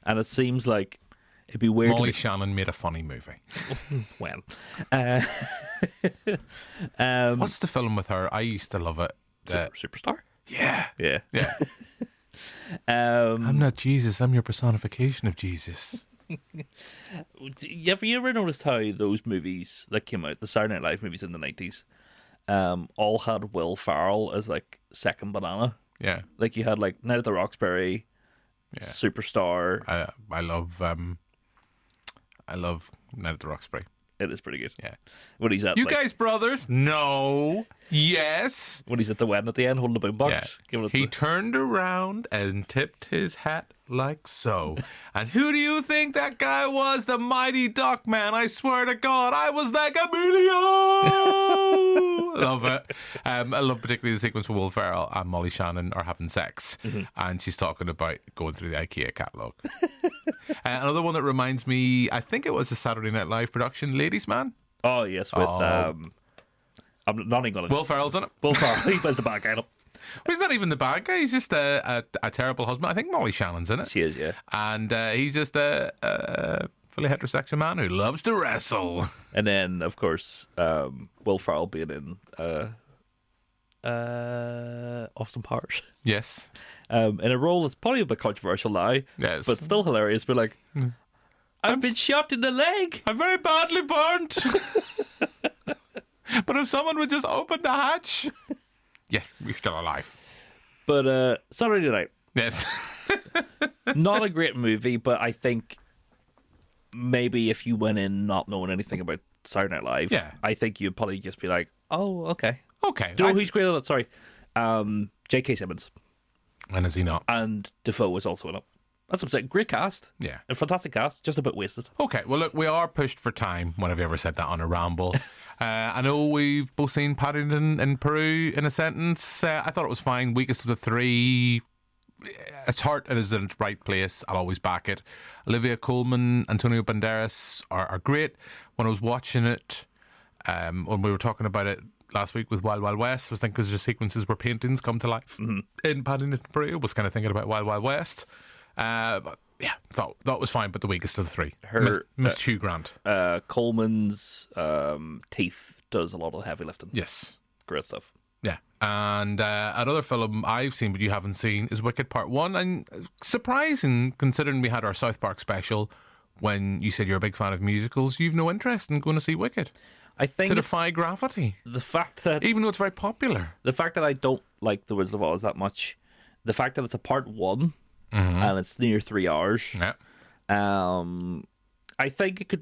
S9: and it seems like it'd be weird.
S8: Molly Shannon made a funny movie.
S9: When?
S8: What's the film with her? I used to love it.
S9: Superstar?
S8: Yeah.
S9: Yeah.
S8: I'm not Jesus, I'm your personification of Jesus.
S9: Have you ever noticed how those movies that came out, the Saturday Night Live movies in the 90s, all had Will Ferrell as like second banana?
S8: Yeah.
S9: Like you had like Night at the Roxbury, Superstar.
S8: I love Night at the Roxbury.
S9: It is pretty good.
S8: Yeah.
S9: When he's at
S8: You guys brothers? No. Yes.
S9: When he's at the wedding at the end holding the big bucks.
S8: Yeah. He turned around and tipped his hat like so. And who do you think that guy was? The Mighty Duck Man. I swear to God, I was like Emilio. Love it. I love particularly the sequence where Will Ferrell and Molly Shannon are having sex, and she's talking about going through the IKEA catalogue. Another one that reminds me, I think it was a Saturday Night Live production, Ladies Man.
S9: Oh yes, with I'm not even gonna.
S8: Will Ferrell's in it.
S9: Will Ferrell, he plays the bad guy.
S8: Well, he's not even the bad guy. He's just a terrible husband. I think Molly Shannon's in it.
S9: She is, yeah.
S8: And he's just a fully heterosexual man who loves to wrestle.
S9: And then, of course, Will Ferrell being in Austin Powers.
S8: Yes.
S9: In a role that's probably a bit controversial now.
S8: Yes.
S9: But still hilarious. But like, I've been shot in the leg.
S8: I'm very badly burnt. But if someone would just open the hatch. Yes, we're still alive.
S9: But Saturday Night.
S8: Yes.
S9: Not a great movie, but I think maybe if you went in not knowing anything about Saturday Night Live, I think you'd probably just be like, oh, okay.
S8: Okay.
S9: Do you know who's great at it? Sorry. J.K. Simmons.
S8: And is he not?
S9: And Defoe was also in it. That's what I'm saying. Great cast.
S8: Yeah.
S9: A fantastic cast, just a bit wasted.
S8: Okay, well, look, we are pushed for time. When have you ever said that on a ramble? I know we've both seen Paddington in Peru in a sentence. I thought it was fine. Weakest of the three. Its heart is in its right place. I'll always back it. Olivia Colman, Antonio Banderas are great. When I was watching it, when we were talking about it last week with Wild Wild West, I was thinking because there's sequences where paintings come to life in Paddington, Peru. I was kind of thinking about Wild Wild West. But yeah, thought it was fine, but the weakest of the three. Miss Hugh Grant.
S9: Coleman's teeth does a lot of the heavy lifting.
S8: Yes.
S9: Great stuff.
S8: Yeah. And another film I've seen but you haven't seen is Wicked Part 1. And surprising, considering we had our South Park special, when you said you're a big fan of musicals, you've no interest in going to see Wicked.
S9: I think
S8: to defy gravity.
S9: The fact that...
S8: Even though it's very popular.
S9: The fact that I don't like The Wizard of Oz that much, the fact that it's a part 1... and it's near 3 hours.
S8: Yeah.
S9: I think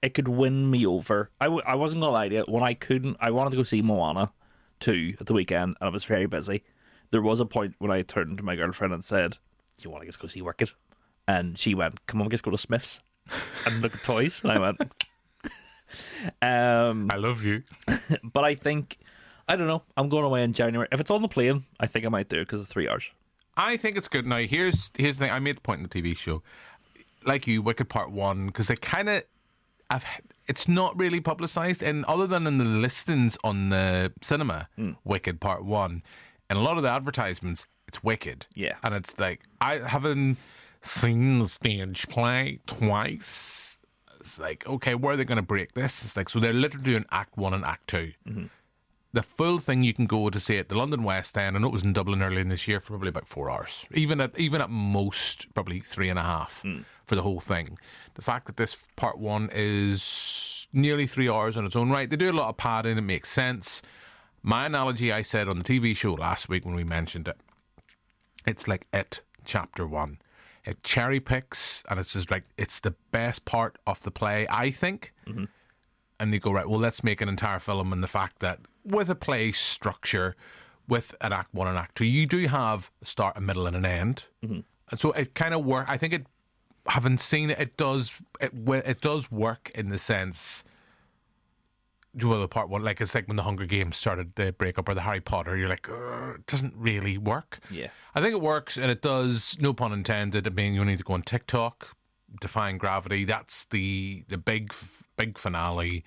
S9: it could win me over. I wasn't gonna lie to you. When I wanted to go see Moana 2 at the weekend, and I was very busy. There was a point when I turned to my girlfriend and said, "Do you want to just go see Wicked?" And she went, "Come on, just go to Smith's and look at toys." And I went,
S8: "I love you,"
S9: but I think I don't know. I'm going away in January. If it's on the plane, I think I might do it because it's 3 hours.
S8: I think it's good. Now, here's the thing. I made the point in the TV show. Like you, Wicked Part 1, because it kind of... It's not really publicised, and other than in the listings on the cinema, Wicked Part 1, in a lot of the advertisements, it's wicked.
S9: Yeah.
S8: And it's like, I haven't seen the stage play twice. It's like, okay, where are they going to break this? It's like, so they're literally doing Act 1 and Act 2.
S9: Mm-hmm.
S8: The full thing you can go to see at the London West End. I know it was in Dublin earlier in this year for probably about 4 hours. Even at most, probably 3.5 for the whole thing. The fact that this part 1 is nearly 3 hours on its own right. They do a lot of padding. It makes sense. My analogy I said on the TV show last week when we mentioned it, it's like It Chapter 1. It cherry picks, and it's just like, it's the best part of the play, I think.
S9: Mm-hmm.
S8: And they go, right, well, let's make an entire film. And the fact that with a play structure, with an Act 1 and Act 2, you do have a start, a middle, and an end.
S9: Mm-hmm.
S8: And so it kind of works. I think having seen it, it does work in the sense, well, the part 1, like it's like when the Hunger Games started the breakup, or the Harry Potter, you're like, it doesn't really work.
S9: Yeah.
S8: I think it works, and it does, no pun intended. I mean, you need to go on TikTok, Defying Gravity. That's the big finale.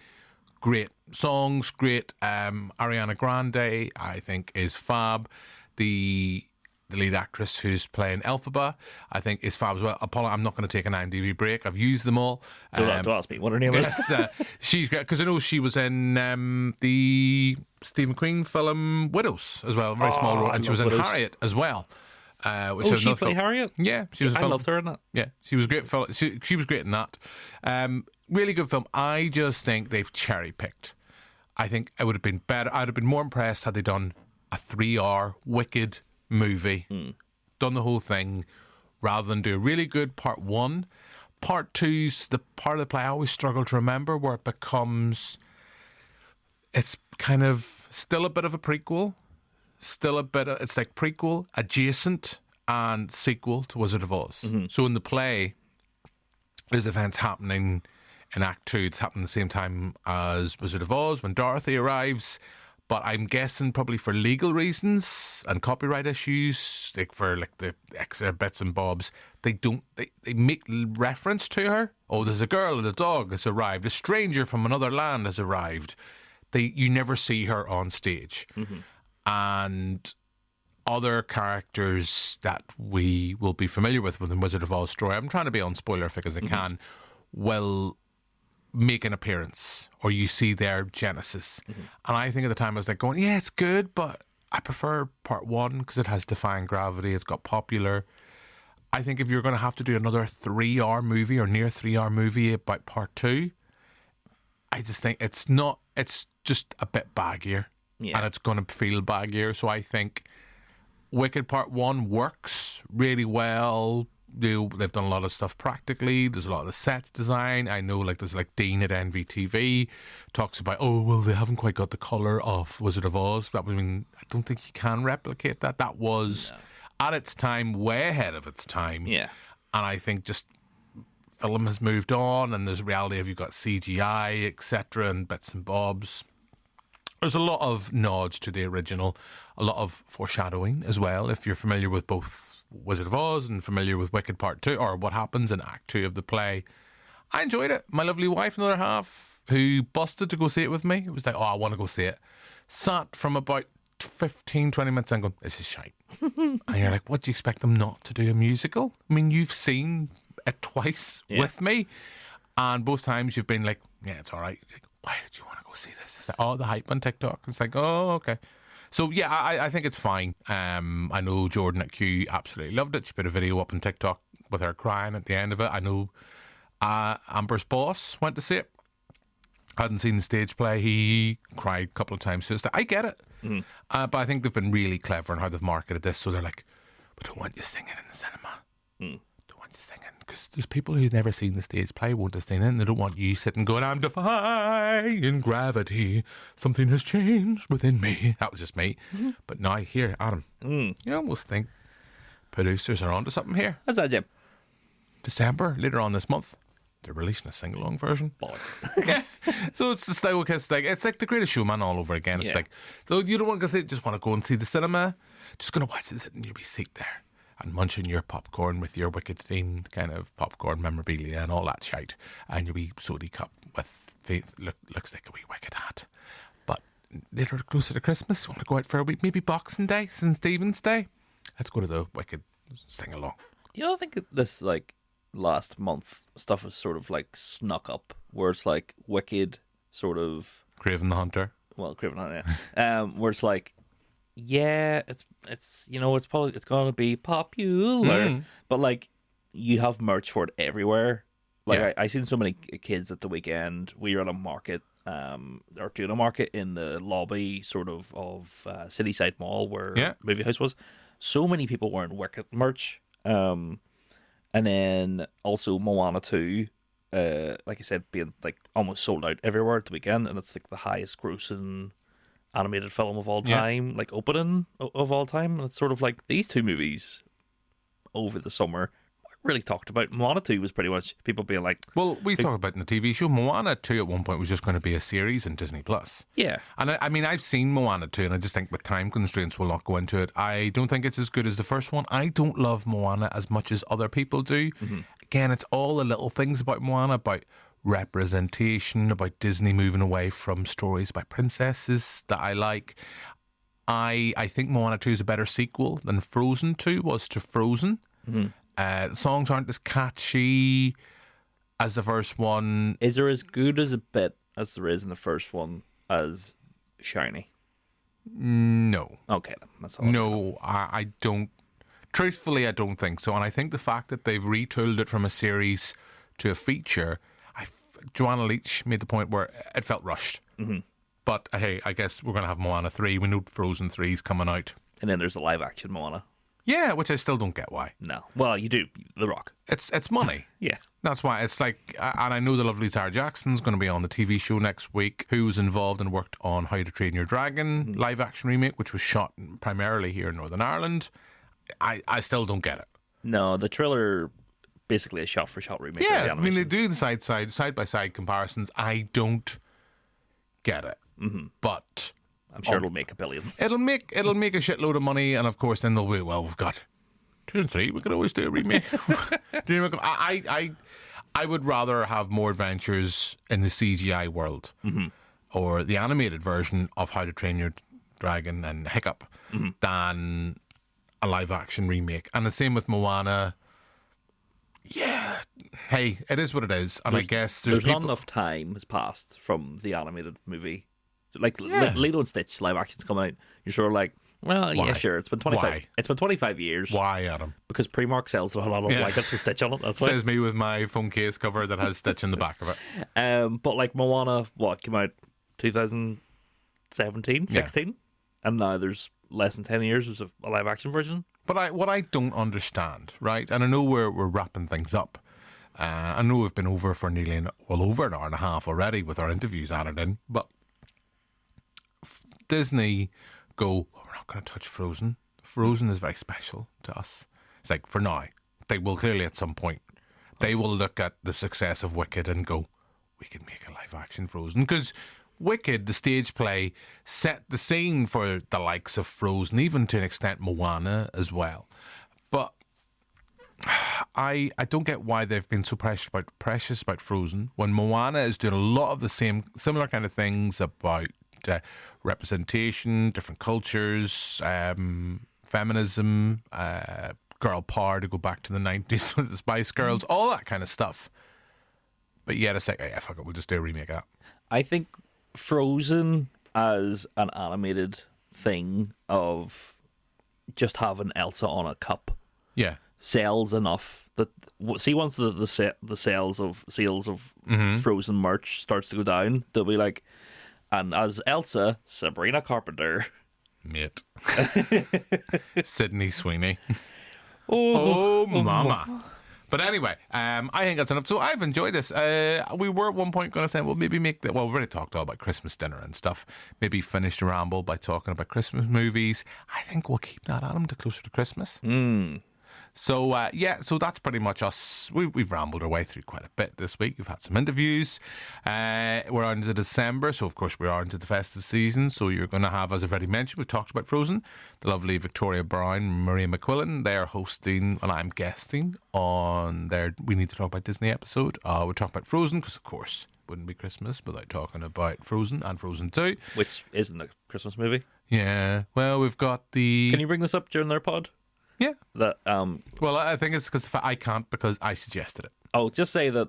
S8: Great songs, great. Ariana Grande, I think, is fab. The lead actress who's playing Elphaba, I think, is fab as well. Apollo, I'm not going to take an IMDb break. I've used them all.
S9: Don't ask me what her name is.
S8: Yes, she's great, because I know she was in the Steve McQueen film Widows as well, very small role, and she was in
S9: Widows.
S8: Harriet as well.
S9: She played Harriet?
S8: Yeah, she was.
S9: I loved her in that.
S8: Yeah, she was great. She was great in that. Really good film. I just think they've cherry picked. I think it would have been better. I'd have been more impressed had they done a 3-hour wicked movie, done the whole thing, rather than do a really good part 1. Part 2's the part of the play I always struggle to remember, where it becomes, it's kind of still a bit of a prequel. It's like prequel, adjacent, and sequel to Wizard of Oz.
S9: Mm-hmm.
S8: So in the play, there's events happening in Act 2. It's happening at the same time as Wizard of Oz when Dorothy arrives. But I'm guessing probably for legal reasons and copyright issues, like for like the extra bits and bobs, they make reference to her. Oh, there's a girl and a dog has arrived. A stranger from another land has arrived. You never see her on stage.
S9: Mm-hmm.
S8: And other characters that we will be familiar with within Wizard of Oz story, I'm trying to be unspoilerific as I can, will make an appearance, or you see their genesis. And I think at the time I was like going, yeah, it's good, but I prefer part 1 because it has Defying Gravity, it's got popular. I think if you're going to have to do another 3-hour movie or near 3-hour movie about part 2, I just think it's just a bit baggier.
S9: Yeah.
S8: And it's going to feel baggier. So I think Wicked Part 1 works really well. They've done a lot of stuff practically. There's a lot of the sets design. I know, like, there's like Dean at NVTV talks about, they haven't quite got the colour of Wizard of Oz. I mean, I don't think you can replicate that. That was at its time way ahead of its time.
S9: Yeah.
S8: And I think just film has moved on, and there's a reality of you've got CGI, etc., and bits and bobs. There's a lot of nods to the original, a lot of foreshadowing as well. If you're familiar with both Wizard of Oz and familiar with Wicked Part 2, or what happens in Act 2 of the play, I enjoyed it. My lovely wife and other half, who busted to go see it with me, it was like, I want to go see it. Sat from about 15, 20 minutes and going, this is shite. And you're like, what do you expect them not to do a musical? I mean, you've seen it twice with me, and both times you've been like, yeah, it's all right. Like, why did you want to go see this? It's like, the hype on TikTok. It's like, okay. So yeah, I think it's fine. I know Jordan at Q absolutely loved it. She put a video up on TikTok with her crying at the end of it. I know Amber's boss went to see it. Hadn't seen the stage play. He cried a couple of times. So I get it. But I think they've been really clever in how they've marketed this. So they're like, we don't want you singing in the cinema. Don't want you singing. Because there's people who've never seen the stage play, won't have seen it, and they don't want you sitting going, I'm defying gravity. Something has changed within me. That was just me. But now here, Adam, you almost think producers are onto something here.
S9: How's that, Jim?
S8: December, later on this month, they're releasing a sing-along version. Yeah. So it's the style, it's like The Greatest Showman all over again. It's like, so you don't want to just want to go and see the cinema, just going to watch it, sit in your wee seat there and munching your popcorn with your Wicked themed kind of popcorn memorabilia and all that shite, and your wee soda cup with looks like a wee Wicked hat. But later, closer to Christmas, want to go out for a week, maybe Boxing Day, St. Stephen's Day. Let's go to the Wicked sing along.
S9: You know, I think this like last month stuff is sort of like snuck up, where it's like Wicked, sort of
S8: Craven the Hunter.
S9: Well, Craven the Hunter, yeah. Where it's like, yeah, it's you know, it's gonna be popular, but like you have merch for it everywhere. Like I seen so many kids at the weekend. We were at a market, or doing a market in the lobby, sort of Cityside Mall where Movie House was. So many people wearing Wicked merch, and then also Moana 2, like I said, being like almost sold out everywhere at the weekend, and it's like the highest grossing animated film of all time, like opening of all time. And it's sort of like these two movies over the summer really talked about. Moana 2 was pretty much people being like...
S8: Well, we talked about in the TV show, Moana 2 at one point was just going to be a series in Disney+.
S9: Yeah.
S8: And I mean, I've seen Moana 2, and I just think with time constraints we'll not go into it. I don't think it's as good as the first one. I don't love Moana as much as other people do. Mm-hmm. Again, it's all the little things about Moana, about representation, about Disney moving away from stories by princesses that I like. I think Moana 2 is a better sequel than Frozen 2 was to Frozen. Mm-hmm. The songs aren't as catchy as the first one.
S9: Is there as good as a bit as there is in the first one as Shiny?
S8: No.
S9: Okay, that's all.
S8: No, I don't. Truthfully, I don't think so. And I think the fact that they've retooled it from a series to a feature, Joanna Leach made the point where it felt rushed. Mm-hmm. But hey, I guess we're going to have Moana 3. We know Frozen 3 is coming out.
S9: And then there's a live action Moana.
S8: Yeah, which I still don't get why.
S9: No. Well, you do. The Rock.
S8: It's money.
S9: Yeah.
S8: That's why it's like, and I know the lovely Sarah Jackson's going to be on the TV show next week, who was involved and worked on How to Train Your Dragon live action remake, which was shot primarily here in Northern Ireland. I still don't get it.
S9: No, the trailer basically a shot for shot remake.
S8: Yeah,
S9: of the
S8: I mean they do the side by side comparisons. I don't get it, but
S9: I'm sure it'll make $1 billion.
S8: It'll make a shitload of money, and of course then they'll be, well, we've got 2 and 3. We could always do a remake. I would rather have more adventures in the CGI world or the animated version of How to Train Your Dragon and Hiccup than a live action remake. And the same with Moana. Yeah, hey, it is what it is, and I guess
S9: there's not enough time has passed from the animated movie. Like Lilo and Stitch live action's coming out. You're sort of like, well,
S8: why?
S9: Yeah, sure. It's been 25.
S8: Why?
S9: It's been 25 years.
S8: Why, Adam?
S9: Because Primark sells a lot of blankets with Stitch on it. That's why.
S8: Says me with my phone case cover that has Stitch in the back of it.
S9: But like Moana, came out 2017, 16, and now there's less than 10 years. There's a live action version.
S8: But what I don't understand, right? And I know we're wrapping things up. I know we've been over for nearly over an hour and a half already with our interviews added in. But Disney go, we're not going to touch Frozen. Frozen is very special to us. It's like, for now. They will clearly at some point. They will look at the success of Wicked and go, we can make a live action Frozen. Because Wicked, the stage play, set the scene for the likes of Frozen, even to an extent Moana as well. But I don't get why they've been so precious about Frozen when Moana is doing a lot of the similar kind of things about representation, different cultures, feminism, girl power, to go back to the 90s with the Spice Girls, all that kind of stuff. But yet it's like, yeah, fuck it, we'll just do a remake of that.
S9: I think Frozen as an animated thing of just having Elsa on a cup, sells enough that once the sales of Frozen merch starts to go down, they'll be like, and as Elsa, Sabrina Carpenter,
S8: mate, Sydney Sweeney, oh mama. But anyway, I think that's enough. So I've enjoyed this. We were at one point going to say, well, maybe we've already talked all about Christmas dinner and stuff. Maybe finish the ramble by talking about Christmas movies. I think we'll keep that, Adam, to closer to Christmas. So, so that's pretty much us. We've rambled our way through quite a bit this week. We've had some interviews. We're on into December, so of course we are into the festive season. So you're going to have, as I've already mentioned, we've talked about Frozen. The lovely Victoria Brown, Maria McQuillan, they're hosting, and I'm guesting on their We Need to Talk About Disney episode. We're talking about Frozen, because of course, wouldn't be Christmas without talking about Frozen and Frozen 2.
S9: Which isn't a Christmas movie.
S8: Yeah, well, we've got the...
S9: Can you bring this up during their pod?
S8: Yeah.
S9: That
S8: Well, I think it's because I can't, because I suggested it.
S9: Oh, just say that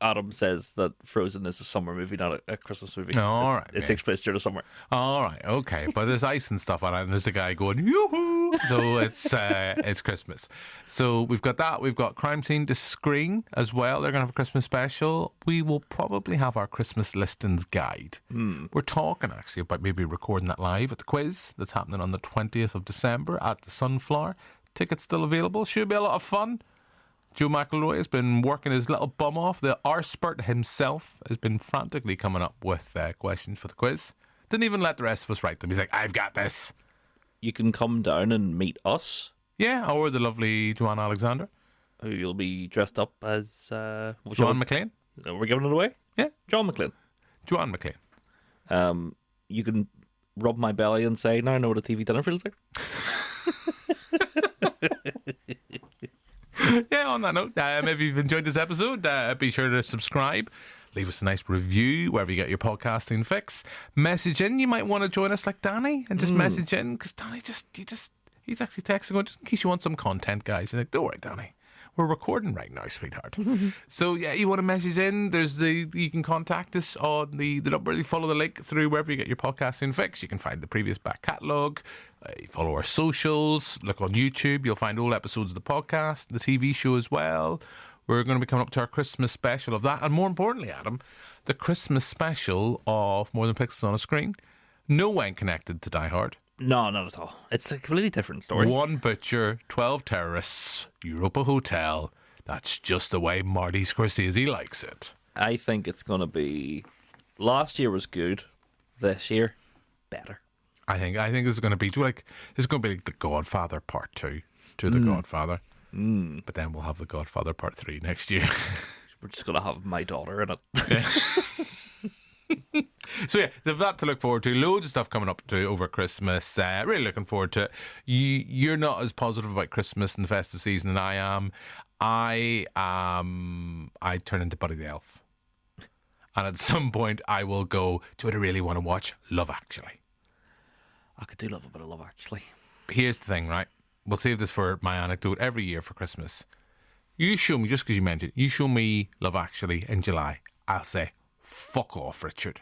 S9: Adam says that Frozen is a summer movie, not a Christmas movie.
S8: Oh, all right.
S9: It takes place during the summer.
S8: All right, okay. But there's ice and stuff on it, and there's a guy going, yoo-hoo! So it's Christmas. So we've got that. We've got Crime Scene to screen as well. They're going to have a Christmas special. We will probably have our Christmas listings guide. We're talking, actually, about maybe recording that live at the quiz that's happening on the 20th of December at the Sunflower. Tickets still available. Should be a lot of fun. Joe McElroy has been working his little bum off. The R-Spurt himself has been frantically coming up with questions for the quiz. Didn't even let the rest of us write them. He's like, I've got this.
S9: You can come down and meet us.
S8: Yeah, or the lovely Joanne Alexander.
S9: Who you'll be dressed up as...
S8: John McClane.
S9: We're giving it away?
S8: Yeah.
S9: John McClane.
S8: Joanne McClane.
S9: You can rub my belly and say, now I know what a TV dinner feels like.
S8: Yeah, on that note, if you've enjoyed this episode, be sure to subscribe. Leave us a nice review wherever you get your podcasting fix. Message in. You might want to join us like Danny and just message in, because Danny he's actually texting going, just in case you want some content, guys. He's like, don't worry, Danny. We're recording right now, sweetheart. So, yeah, you want to message in, you can contact us on the number. You follow the link through wherever you get your podcasting fix. You can find the previous back catalogue. Follow our socials. Look on YouTube. You'll find all episodes of the podcast, the TV show as well. We're going to be coming up to our Christmas special of that. And more importantly, Adam, the Christmas special of More Than Pixels on a Screen. No one connected to Die Hard.
S9: No, not at all. It's a completely different story.
S8: One butcher, 12 terrorists, Europa Hotel. That's just the way Marty Scorsese likes it.
S9: I think it's going to be... Last year was good. This year, better.
S8: I think it's going to be like The Godfather Part 2 to The Godfather. But then we'll have The Godfather Part 3 next year.
S9: We're just going to have my daughter in it.
S8: So yeah, they've that to look forward to. Loads of stuff coming up to over Christmas. Really looking forward to it. You're not as positive about Christmas and the festive season than I am. I turn into Buddy the Elf. And at some point I will go, do I really want to watch Love Actually?
S9: I could do love a bit of Love Actually.
S8: Here's the thing, right? We'll save this for my anecdote every year for Christmas. You show me, just because you mentioned it, you show me Love Actually in July, I'll say, fuck off, Richard.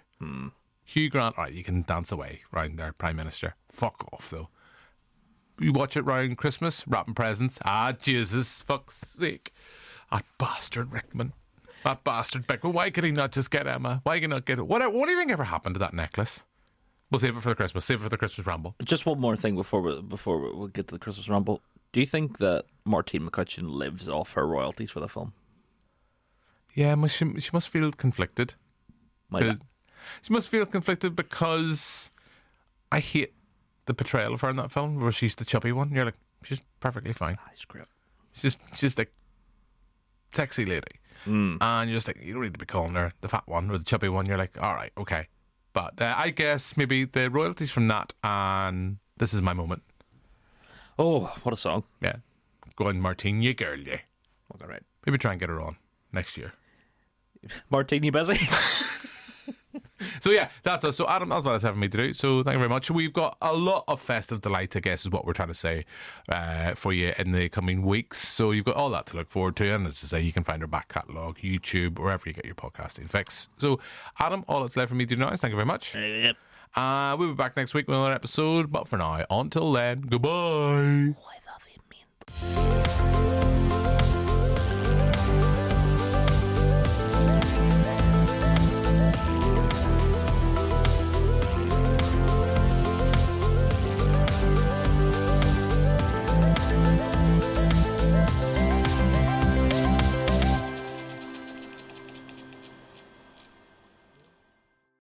S8: Hugh Grant, all right, you can dance away round there, Prime Minister. Fuck off, though. You watch it round Christmas, wrapping presents. Jesus, fuck's sake. That bastard Rickman. That bastard Beckman. Why could he not just get Emma? Why could he not get it? What do you think ever happened to that necklace? We'll save it for the Christmas. Save it for the Christmas Ramble.
S9: Just one more thing before we get to the Christmas Ramble. Do you think that Martine McCutcheon lives off her royalties for the film?
S8: Yeah, she must feel conflicted. She must feel conflicted because I hate the portrayal of her in that film where she's the chubby one. You're like, she's perfectly fine.
S9: That's great.
S8: She's just like sexy lady. And you're just like, you don't need to be calling her the fat one or the chubby one. You're like, all right, okay. But I guess maybe the royalties from that and This Is My Moment.
S9: Oh, what a song.
S8: Yeah. Go on, Martine, you girl, yeah.
S9: All right.
S8: Maybe try and get her on next year.
S9: Martine, you busy?
S8: So yeah, that's us. So Adam, that's what it's having me to do. So thank you very much. We've got a lot of festive delight, I guess, is what we're trying to say for you in the coming weeks. So you've got all that to look forward to. And as I say, you can find our back catalogue, YouTube, wherever you get your podcasting fix. So Adam, all that's left for me to do now is thank you very much.
S9: Yep.
S8: We'll be back next week with another episode. But for now, until then, goodbye.
S9: What does it mean?